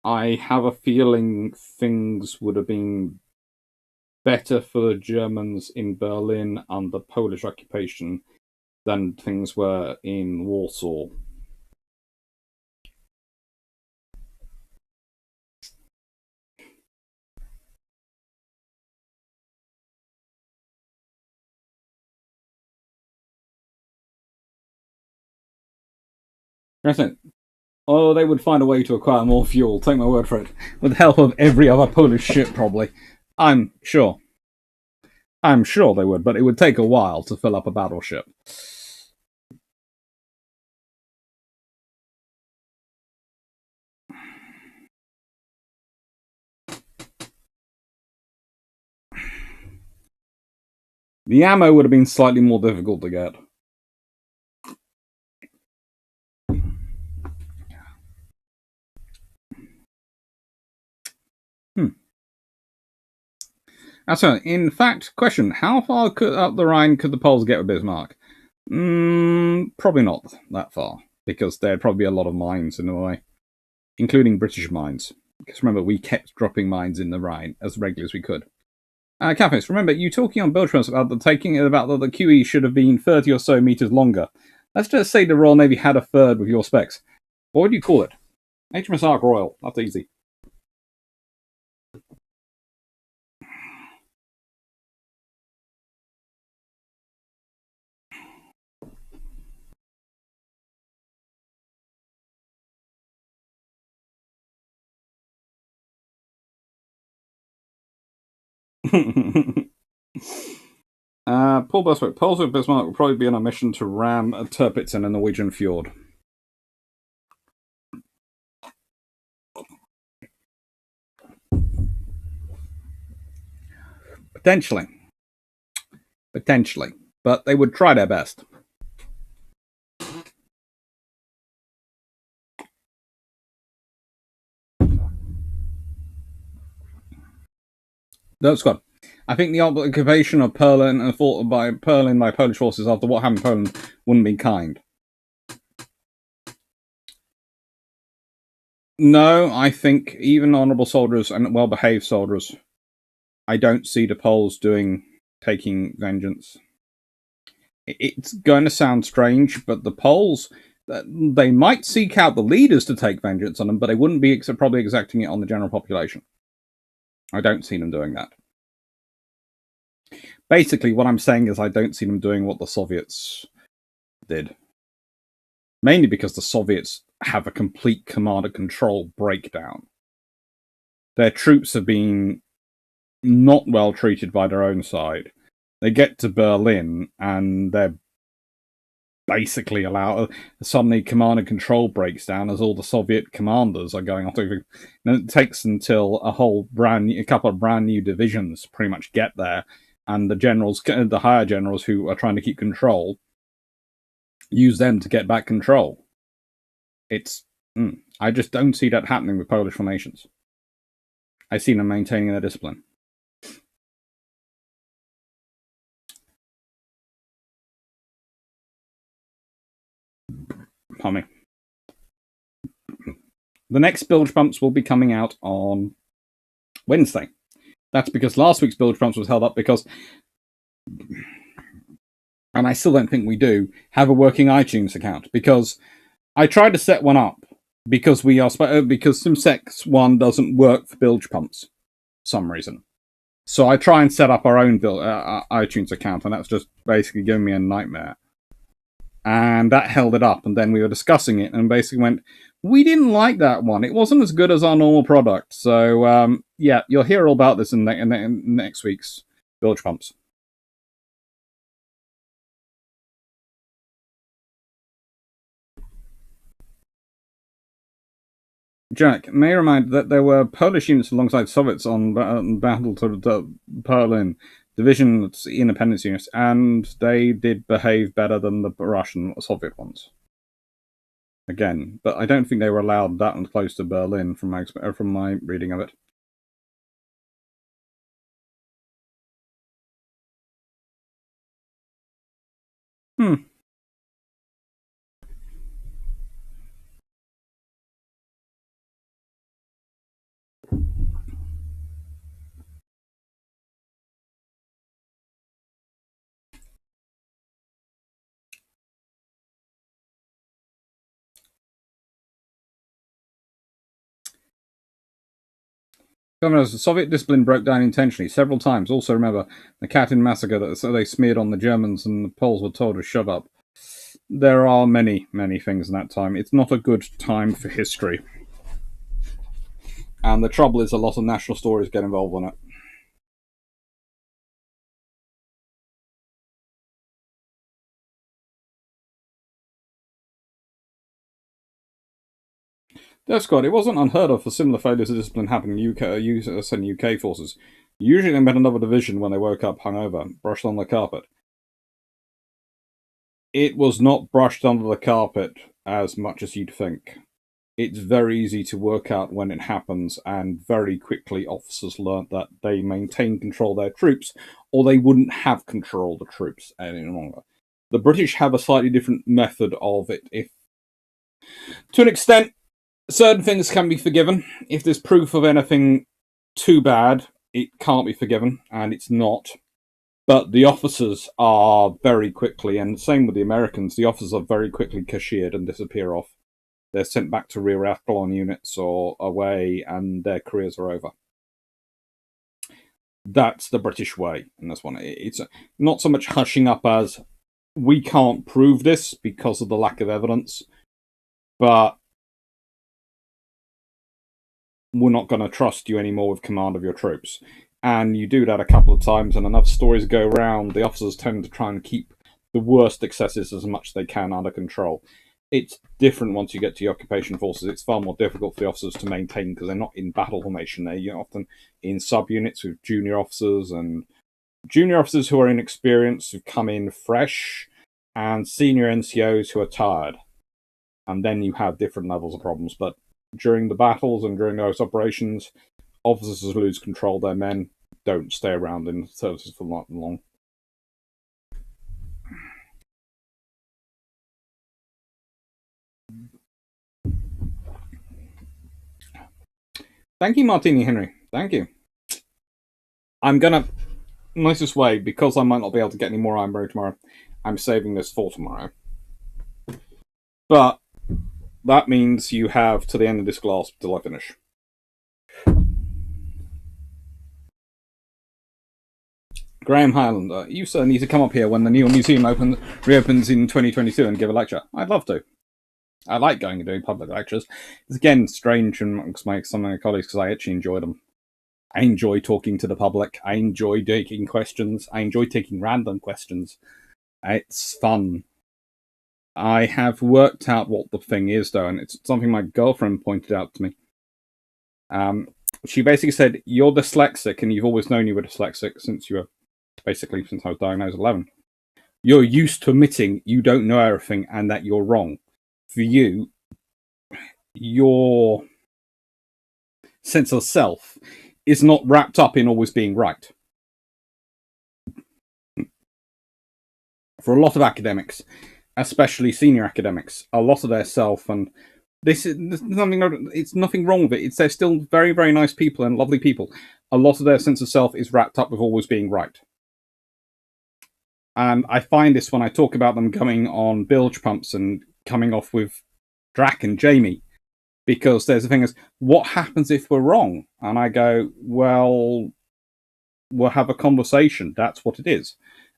I have a feeling things would have been better for the Germans in Berlin under Polish occupation than things were in Warsaw. Oh, they would find a way to acquire more fuel, take my word for it, with the help of every other Polish ship, probably. I'm sure they would, but it would take a while to fill up a battleship. The ammo would have been slightly more difficult to get. So, in fact, question, how far up the Rhine could the Poles get with Bismarck? Probably not that far, because there'd probably be a lot of mines in the way, including British mines. Because remember, we kept dropping mines in the Rhine as regularly as we could. Cafes, remember, you talking on Beltrams about the QE should have been 30 or so meters longer. Let's just say the Royal Navy had a third with your specs. What would you call it? HMS Ark Royal. That's easy. Paul Buswick, Poles with Bismarck will probably be on a mission to ram a Tirpitz in a Norwegian fjord. Potentially. But they would try their best. No, Scott. I think the occupation of Berlin and fought by Polish forces after what happened in Poland wouldn't be kind. No, I think even honourable soldiers and well-behaved soldiers, I don't see the Poles taking vengeance. It's going to sound strange, but the Poles, they might seek out the leaders to take vengeance on them, but they wouldn't be probably exacting it on the general population. I don't see them doing that. Basically, what I'm saying is I don't see them doing what the Soviets did. Mainly because the Soviets have a complete command and control breakdown. Their troops have been not well treated by their own side. They get to Berlin and they're basically suddenly command and control breaks down as all the Soviet commanders are going off. And it takes until a couple of brand new divisions pretty much get there, and the higher generals who are trying to keep control, use them to get back control. I just don't see that happening with Polish formations. I see them maintaining their discipline. Pardon me. The next bilge bumps will be coming out on Wednesday. That's because last week's bilge bumps was held up because, and I still don't think we do, have a working iTunes account, because I tried to set one up because SimSex 1 doesn't work for bilge pumps for some reason. So I try and set up our own iTunes account, and that's just basically giving me a nightmare. And that held it up, and then we were discussing it, and basically went, we didn't like that one. It wasn't as good as our normal product. So, yeah, you'll hear all about this in next week's bilge pumps. Jack, may I remind that there were Polish units alongside Soviets on Battle to Berlin, Division Independence units, and they did behave better than the Russian or Soviet ones. Again, but I don't think they were allowed that close to Berlin from my reading of it. Governors, the Soviet discipline broke down intentionally several times. Also, remember the Katyn massacre that they smeared on the Germans, and the Poles were told to shut up. There are many, many things in that time. It's not a good time for history. And the trouble is, a lot of national stories get involved in it. Death Squad, it wasn't unheard of for similar failures of discipline happening in UK forces. Usually they met another division when they woke up hungover, brushed on the carpet. It was not brushed under the carpet as much as you'd think. It's very easy to work out when it happens, and very quickly officers learnt that they maintain control of their troops, or they wouldn't have control of the troops any longer. The British have a slightly different method of it. If, to an extent, certain things can be forgiven. If there's proof of anything too bad, it can't be forgiven, and it's not. But the officers are very quickly, and same with the Americans, the officers are very quickly cashiered and disappear off. They're sent back to rear echelon units or away, and their careers are over. That's the British way in this one. It's not so much hushing up as, we can't prove this because of the lack of evidence, but we're not going to trust you anymore with command of your troops. And you do that a couple of times, and enough stories go round, the officers tend to try and keep the worst excesses as much as they can under control. It's different once you get to the occupation forces. It's far more difficult for the officers to maintain because they're not in battle formation. They're often in subunits with junior officers who are inexperienced, who come in fresh, and senior NCOs who are tired. And then you have different levels of problems. But during the battles and during those operations, officers lose control. Their men don't stay around in services for not long. Thank you, Martini Henry. Thank you. I'm gonna, nicest way, because I might not be able to get any more Irn Bru tomorrow, I'm saving this for tomorrow. But that means you have to the end of this glass till I finish. Graham Highlander, you certainly need to come up here when the new museum reopens in 2022 and give a lecture. I'd love to. I like going and doing public lectures. It's again strange amongst some of my colleagues because I actually enjoy them. I enjoy talking to the public. I enjoy taking questions. I enjoy taking random questions. It's fun. I have worked out what the thing is, though, and it's something my girlfriend pointed out to me. She basically said, you're dyslexic, and you've always known you were dyslexic since I was diagnosed at 11. You're used to admitting you don't know everything and that you're wrong. For you, your sense of self is not wrapped up in always being right. For a lot of academics, especially senior academics, a lot of their self, and it's nothing wrong with it. They're still very, very nice people and lovely people. A lot of their sense of self is wrapped up with always being right. And I find this when I talk about them coming on bilge pumps and coming off with Drac and Jamie, because there's the thing is, what happens if we're wrong? And I go, well, we'll have a conversation. That's what it is.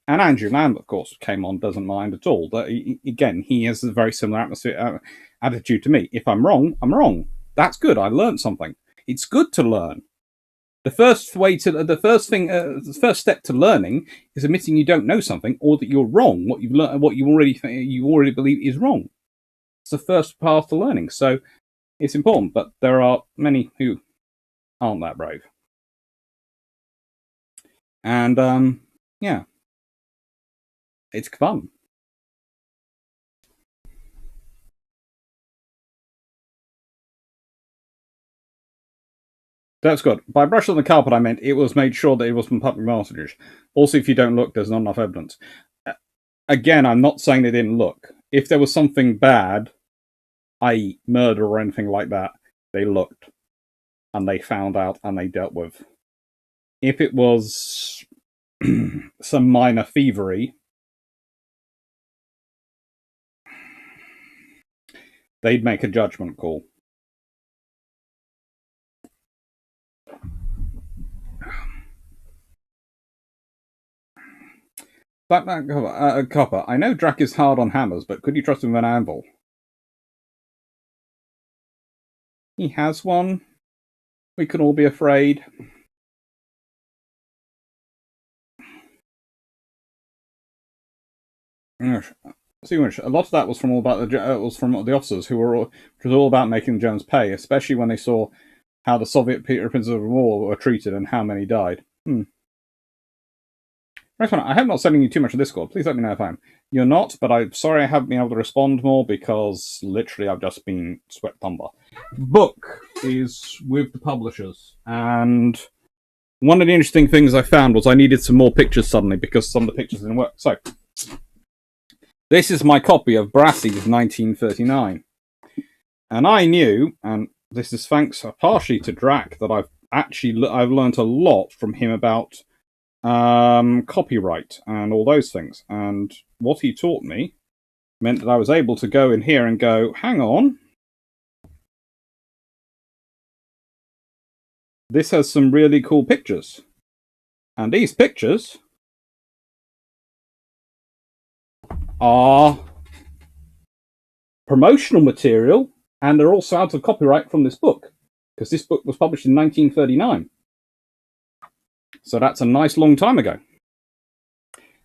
And Andrew Lamb, of course, came on, doesn't mind at all. But again, he has a very similar attitude to me. If I'm wrong, I'm wrong. That's good. I learned something. It's good to learn. The first step to learning is admitting you don't know something or that you're wrong. What you've learned, what you already believe is wrong. It's the first path to learning. So it's important. But there are many who aren't that brave. And yeah. It's fun. That's good. By brush on the carpet, I meant it was made sure that it was from public messages. Also, if you don't look, there's not enough evidence. Again, I'm not saying they didn't look. If there was something bad, i.e. murder or anything like that, they looked. And they found out and they dealt with. If it was some minor thievery, they'd make a judgment call. Batman Copper. I know Drac is hard on hammers, but could you trust him with an anvil? He has one. We can all be afraid. A lot of that was from the officers who which was all about making the Germans pay, especially when they saw how the Soviet prisoners of war were treated and how many died. I hope not sending you too much of Discord. Please let me know if I am. You're not, but I'm sorry I haven't been able to respond more because literally I've just been swept under. Book is with the publishers, and one of the interesting things I found was I needed some more pictures suddenly because some of the pictures didn't work. So, this is my copy of Brassey's 1939. And I knew, and this is thanks partially to Drac, that I've learned a lot from him about copyright and all those things. And what he taught me meant that I was able to go in here and go, hang on. This has some really cool pictures. And these pictures are promotional material, and they're also out of copyright from this book, because this book was published in 1939. So that's a nice long time ago.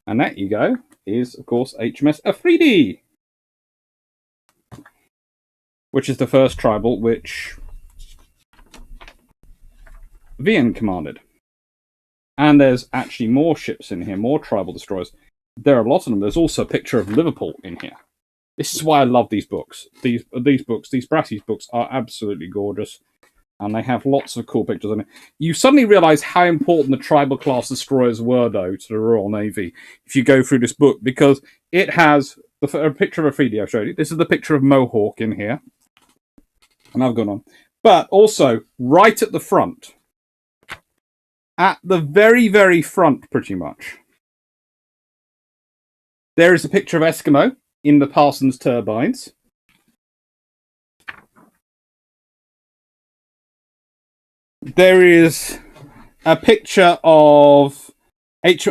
And that you go is, of course, HMS Afridi, which is the first tribal which Vian commanded. And there's actually more ships in here, more tribal destroyers. There are a lot of them. There's also a picture of Liverpool in here. This is why I love these books. These Brassey's books are absolutely gorgeous. And they have lots of cool pictures in it. You suddenly realise how important the tribal class destroyers were, though, to the Royal Navy, if you go through this book, because it has a picture of Afridi I've showed you. This is the picture of Mohawk in here. And I've gone on. But also, right at the front, at the very, very front, pretty much, there is a picture of Eskimo in the Parsons turbines. There is a picture of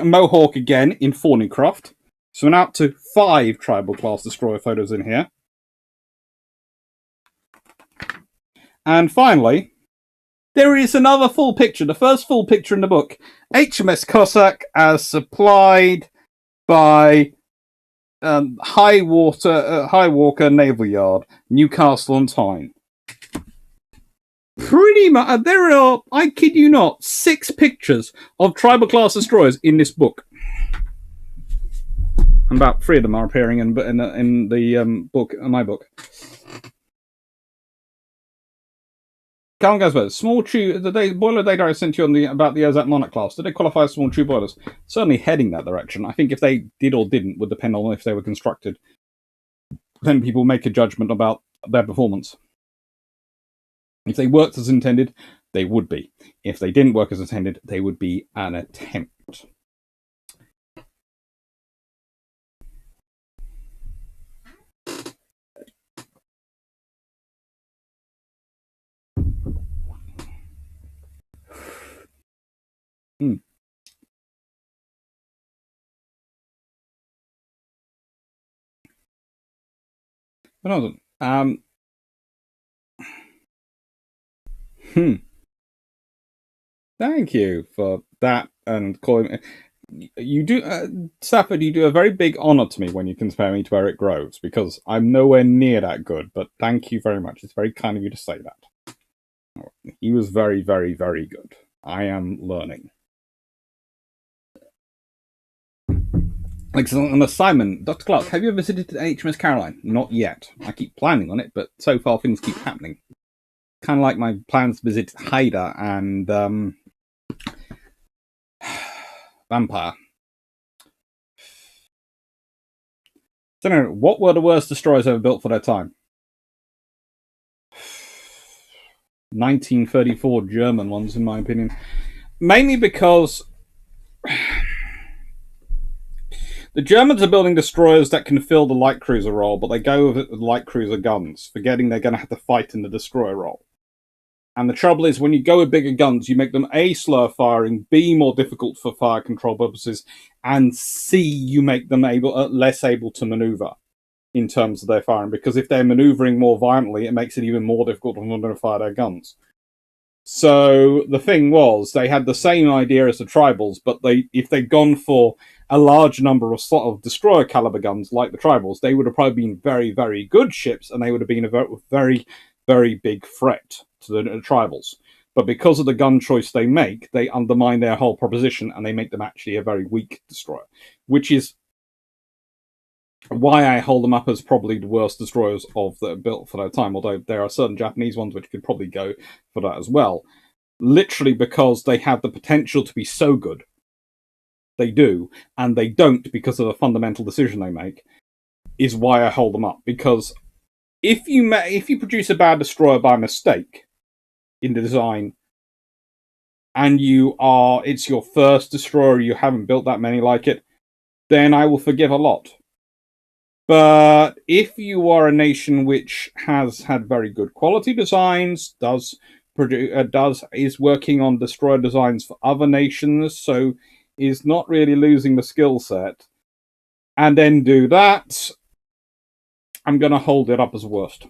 Mohawk again in Thornycroft. So we're now up to 5 tribal class destroyer photos in here. And finally, there is another full picture, the first full picture in the book. HMS Cossack as supplied by High Walker Naval Yard, Newcastle on Tyne. Pretty much, there are, I kid you not, 6 pictures of tribal class destroyers in this book. And about 3 of them are appearing in the book, my book. Calum Gasper, small true. The boiler data I sent you about the Ozat Monarch class, did they qualify as small true boilers? Certainly heading that direction. I think if they did or didn't would depend on if they were constructed. Then people make a judgment about their performance. If they worked as intended, they would be. If they didn't work as intended, they would be an attempt. But thank you for that and calling. You do, Stafford. You do a very big honour to me when you compare me to Eric Groves because I'm nowhere near that good. But thank you very much. It's very kind of you to say that. He was very, very, very good. I am learning. Like an assignment, Dr. Clark, have you ever visited HMS Caroline? Not yet. I keep planning on it, but so far things keep happening. Kind of like my plans to visit Haida and Vampire. I don't know, what were the worst destroyers ever built for their time? 1934 German ones, in my opinion. Mainly because the Germans are building destroyers that can fill the light cruiser role, but they go with light cruiser guns, forgetting they're going to have to fight in the destroyer role. And the trouble is, when you go with bigger guns, you make them A, slower firing, B, more difficult for fire control purposes, and C, you make them less able to maneuver in terms of their firing. Because if they're maneuvering more violently, it makes it even more difficult for them to fire their guns. So the thing was, they had the same idea as the Tribals, but if they'd gone for a large number of sort of destroyer caliber guns like the Tribals, they would have probably been very, very good ships, and they would have been a very, very big threat to the Tribals. But because of the gun choice they make, they undermine their whole proposition, and they make them actually a very weak destroyer, which is why I hold them up as probably the worst destroyers of the built for their time, although there are certain Japanese ones which could probably go for that as well. Literally because they have the potential to be so good. They do, and they don't because of a fundamental decision they make, is why I hold them up. Because if you produce a bad destroyer by mistake in the design, and it's your first destroyer, you haven't built that many like it, then I will forgive a lot. But if you are a nation which has had very good quality designs, is working on destroyer designs for other nations, so is not really losing the skill set, and then do that, I'm going to hold it up as worst.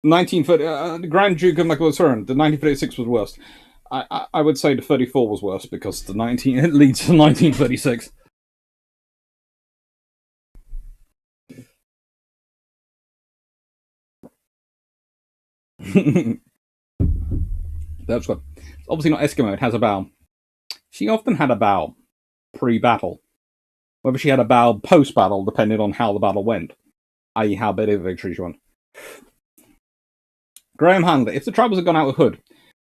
The Grand Duke of Mecklenburg, the 1936 was worst. I would say the 34 was worse because it leads to 1936. That's good. It's obviously not Eskimo, it has a bow. She often had a bow pre-battle. Whether she had a bow post-battle depended on how the battle went, i.e. how big of a victory she won. Graham Handler, if the Tribals had gone out with Hood,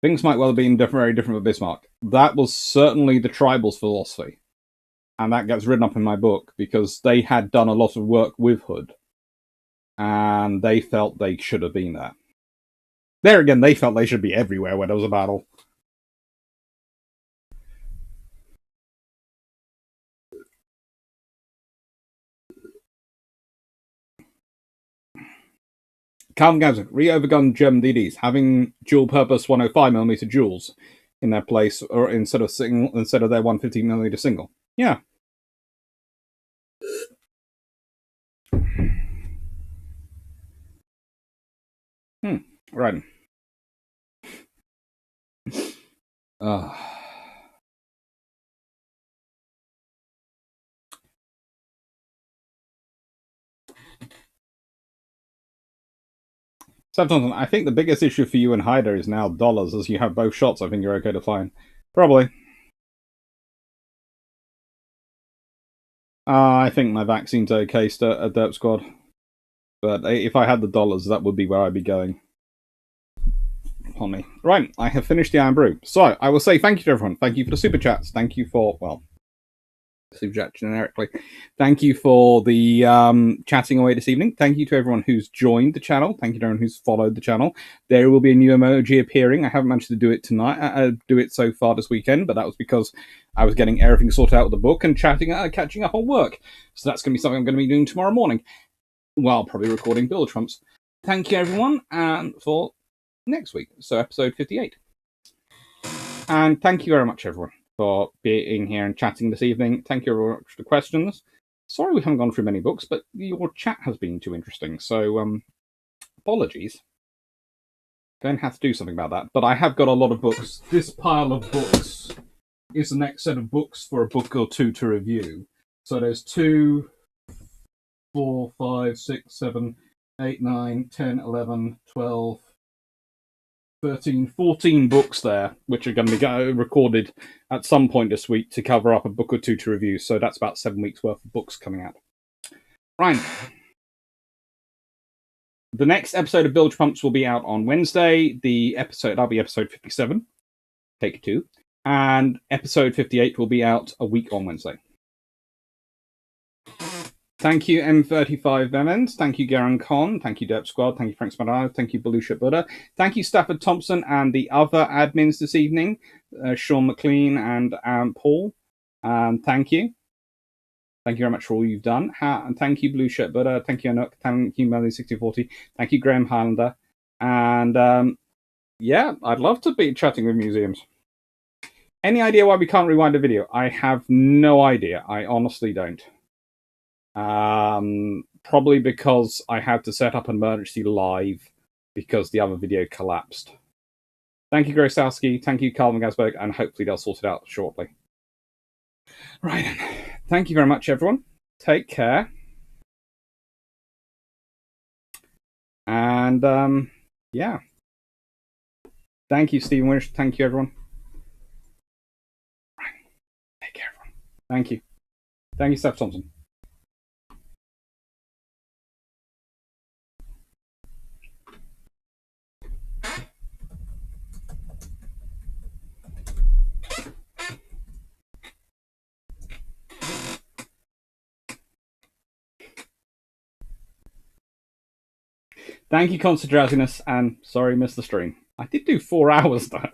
things might well have been very different for Bismarck. That was certainly the Tribals' philosophy. And that gets written up in my book because they had done a lot of work with Hood. And they felt they should have been there. There again, they felt they should be everywhere when there was a battle. Calvin Gabs, re-overgun German DDs, having dual-purpose 105mm duals in their place, or instead of their 150mm single. Yeah. Right. Sometimes I think the biggest issue for you and Hyder is now dollars, as you have both shots. I think you're okay to fly in. Probably. I think my vaccine's okay, Derp Squad. But if I had the dollars, that would be where I'd be going. On me. Right, I have finished the Irn Bru. So, I will say thank you to everyone. Thank you for the super chats. Thank you for, well, super chat generically. Thank you for the chatting away this evening. Thank you to everyone who's joined the channel. Thank you to everyone who's followed the channel. There will be a new emoji appearing. I haven't managed to do it tonight. Do it so far this weekend, but that was because I was getting everything sorted out with the book and catching up on work. So that's going to be something I'm going to be doing tomorrow morning, while probably recording Build Trumps. Thank you, everyone, and for next week, so episode 58. And thank you very much, everyone, for being here and chatting this evening. Thank you very much for the questions. Sorry we haven't gone through many books, but your chat has been too interesting, so apologies. Going to have to do something about that. But I have got a lot of books. This pile of books is the next set of books for a book or two to review. So there's 2, 4, 5, 6, 7, 8, 9, 10, 11, 12, 13, 14 books there, which are going to be recorded at some point this week to cover up a book or two to review. So that's about 7 weeks worth of books coming out. Right. The next episode of Bilge Pumps will be out on Wednesday. That'll be episode 57, take 2. And episode 58 will be out a week on Wednesday. Thank you, M35 Evans. Thank you, Garen Con. Thank you, Derp Squad. Thank you, Frank Spadano. Thank you, Beluship Buddha. Thank you, Stafford Thompson and the other admins this evening, Sean McLean and Paul. Thank you. Thank you very much for all you've done. And thank you, Beluship Buddha. Thank you, Anuk. Thank you, Melody6040. Thank you, Graham Highlander. And yeah, I'd love to be chatting with museums. Any idea why we can't rewind a video? I have no idea. I honestly don't. Probably because I had to set up an emergency live because the other video collapsed. Thank you, Grosowski. Thank you, Carl Gasberg, and hopefully they'll sort it out shortly. Right. Thank you very much, everyone. Take care. And, yeah. Thank you, Stephen Wish. Thank you, everyone. Right. Take care, everyone. Thank you. Thank you, Steph Thompson. Thank you, Constant Drowsiness, and sorry, missed the stream. I did do 4 hours, though.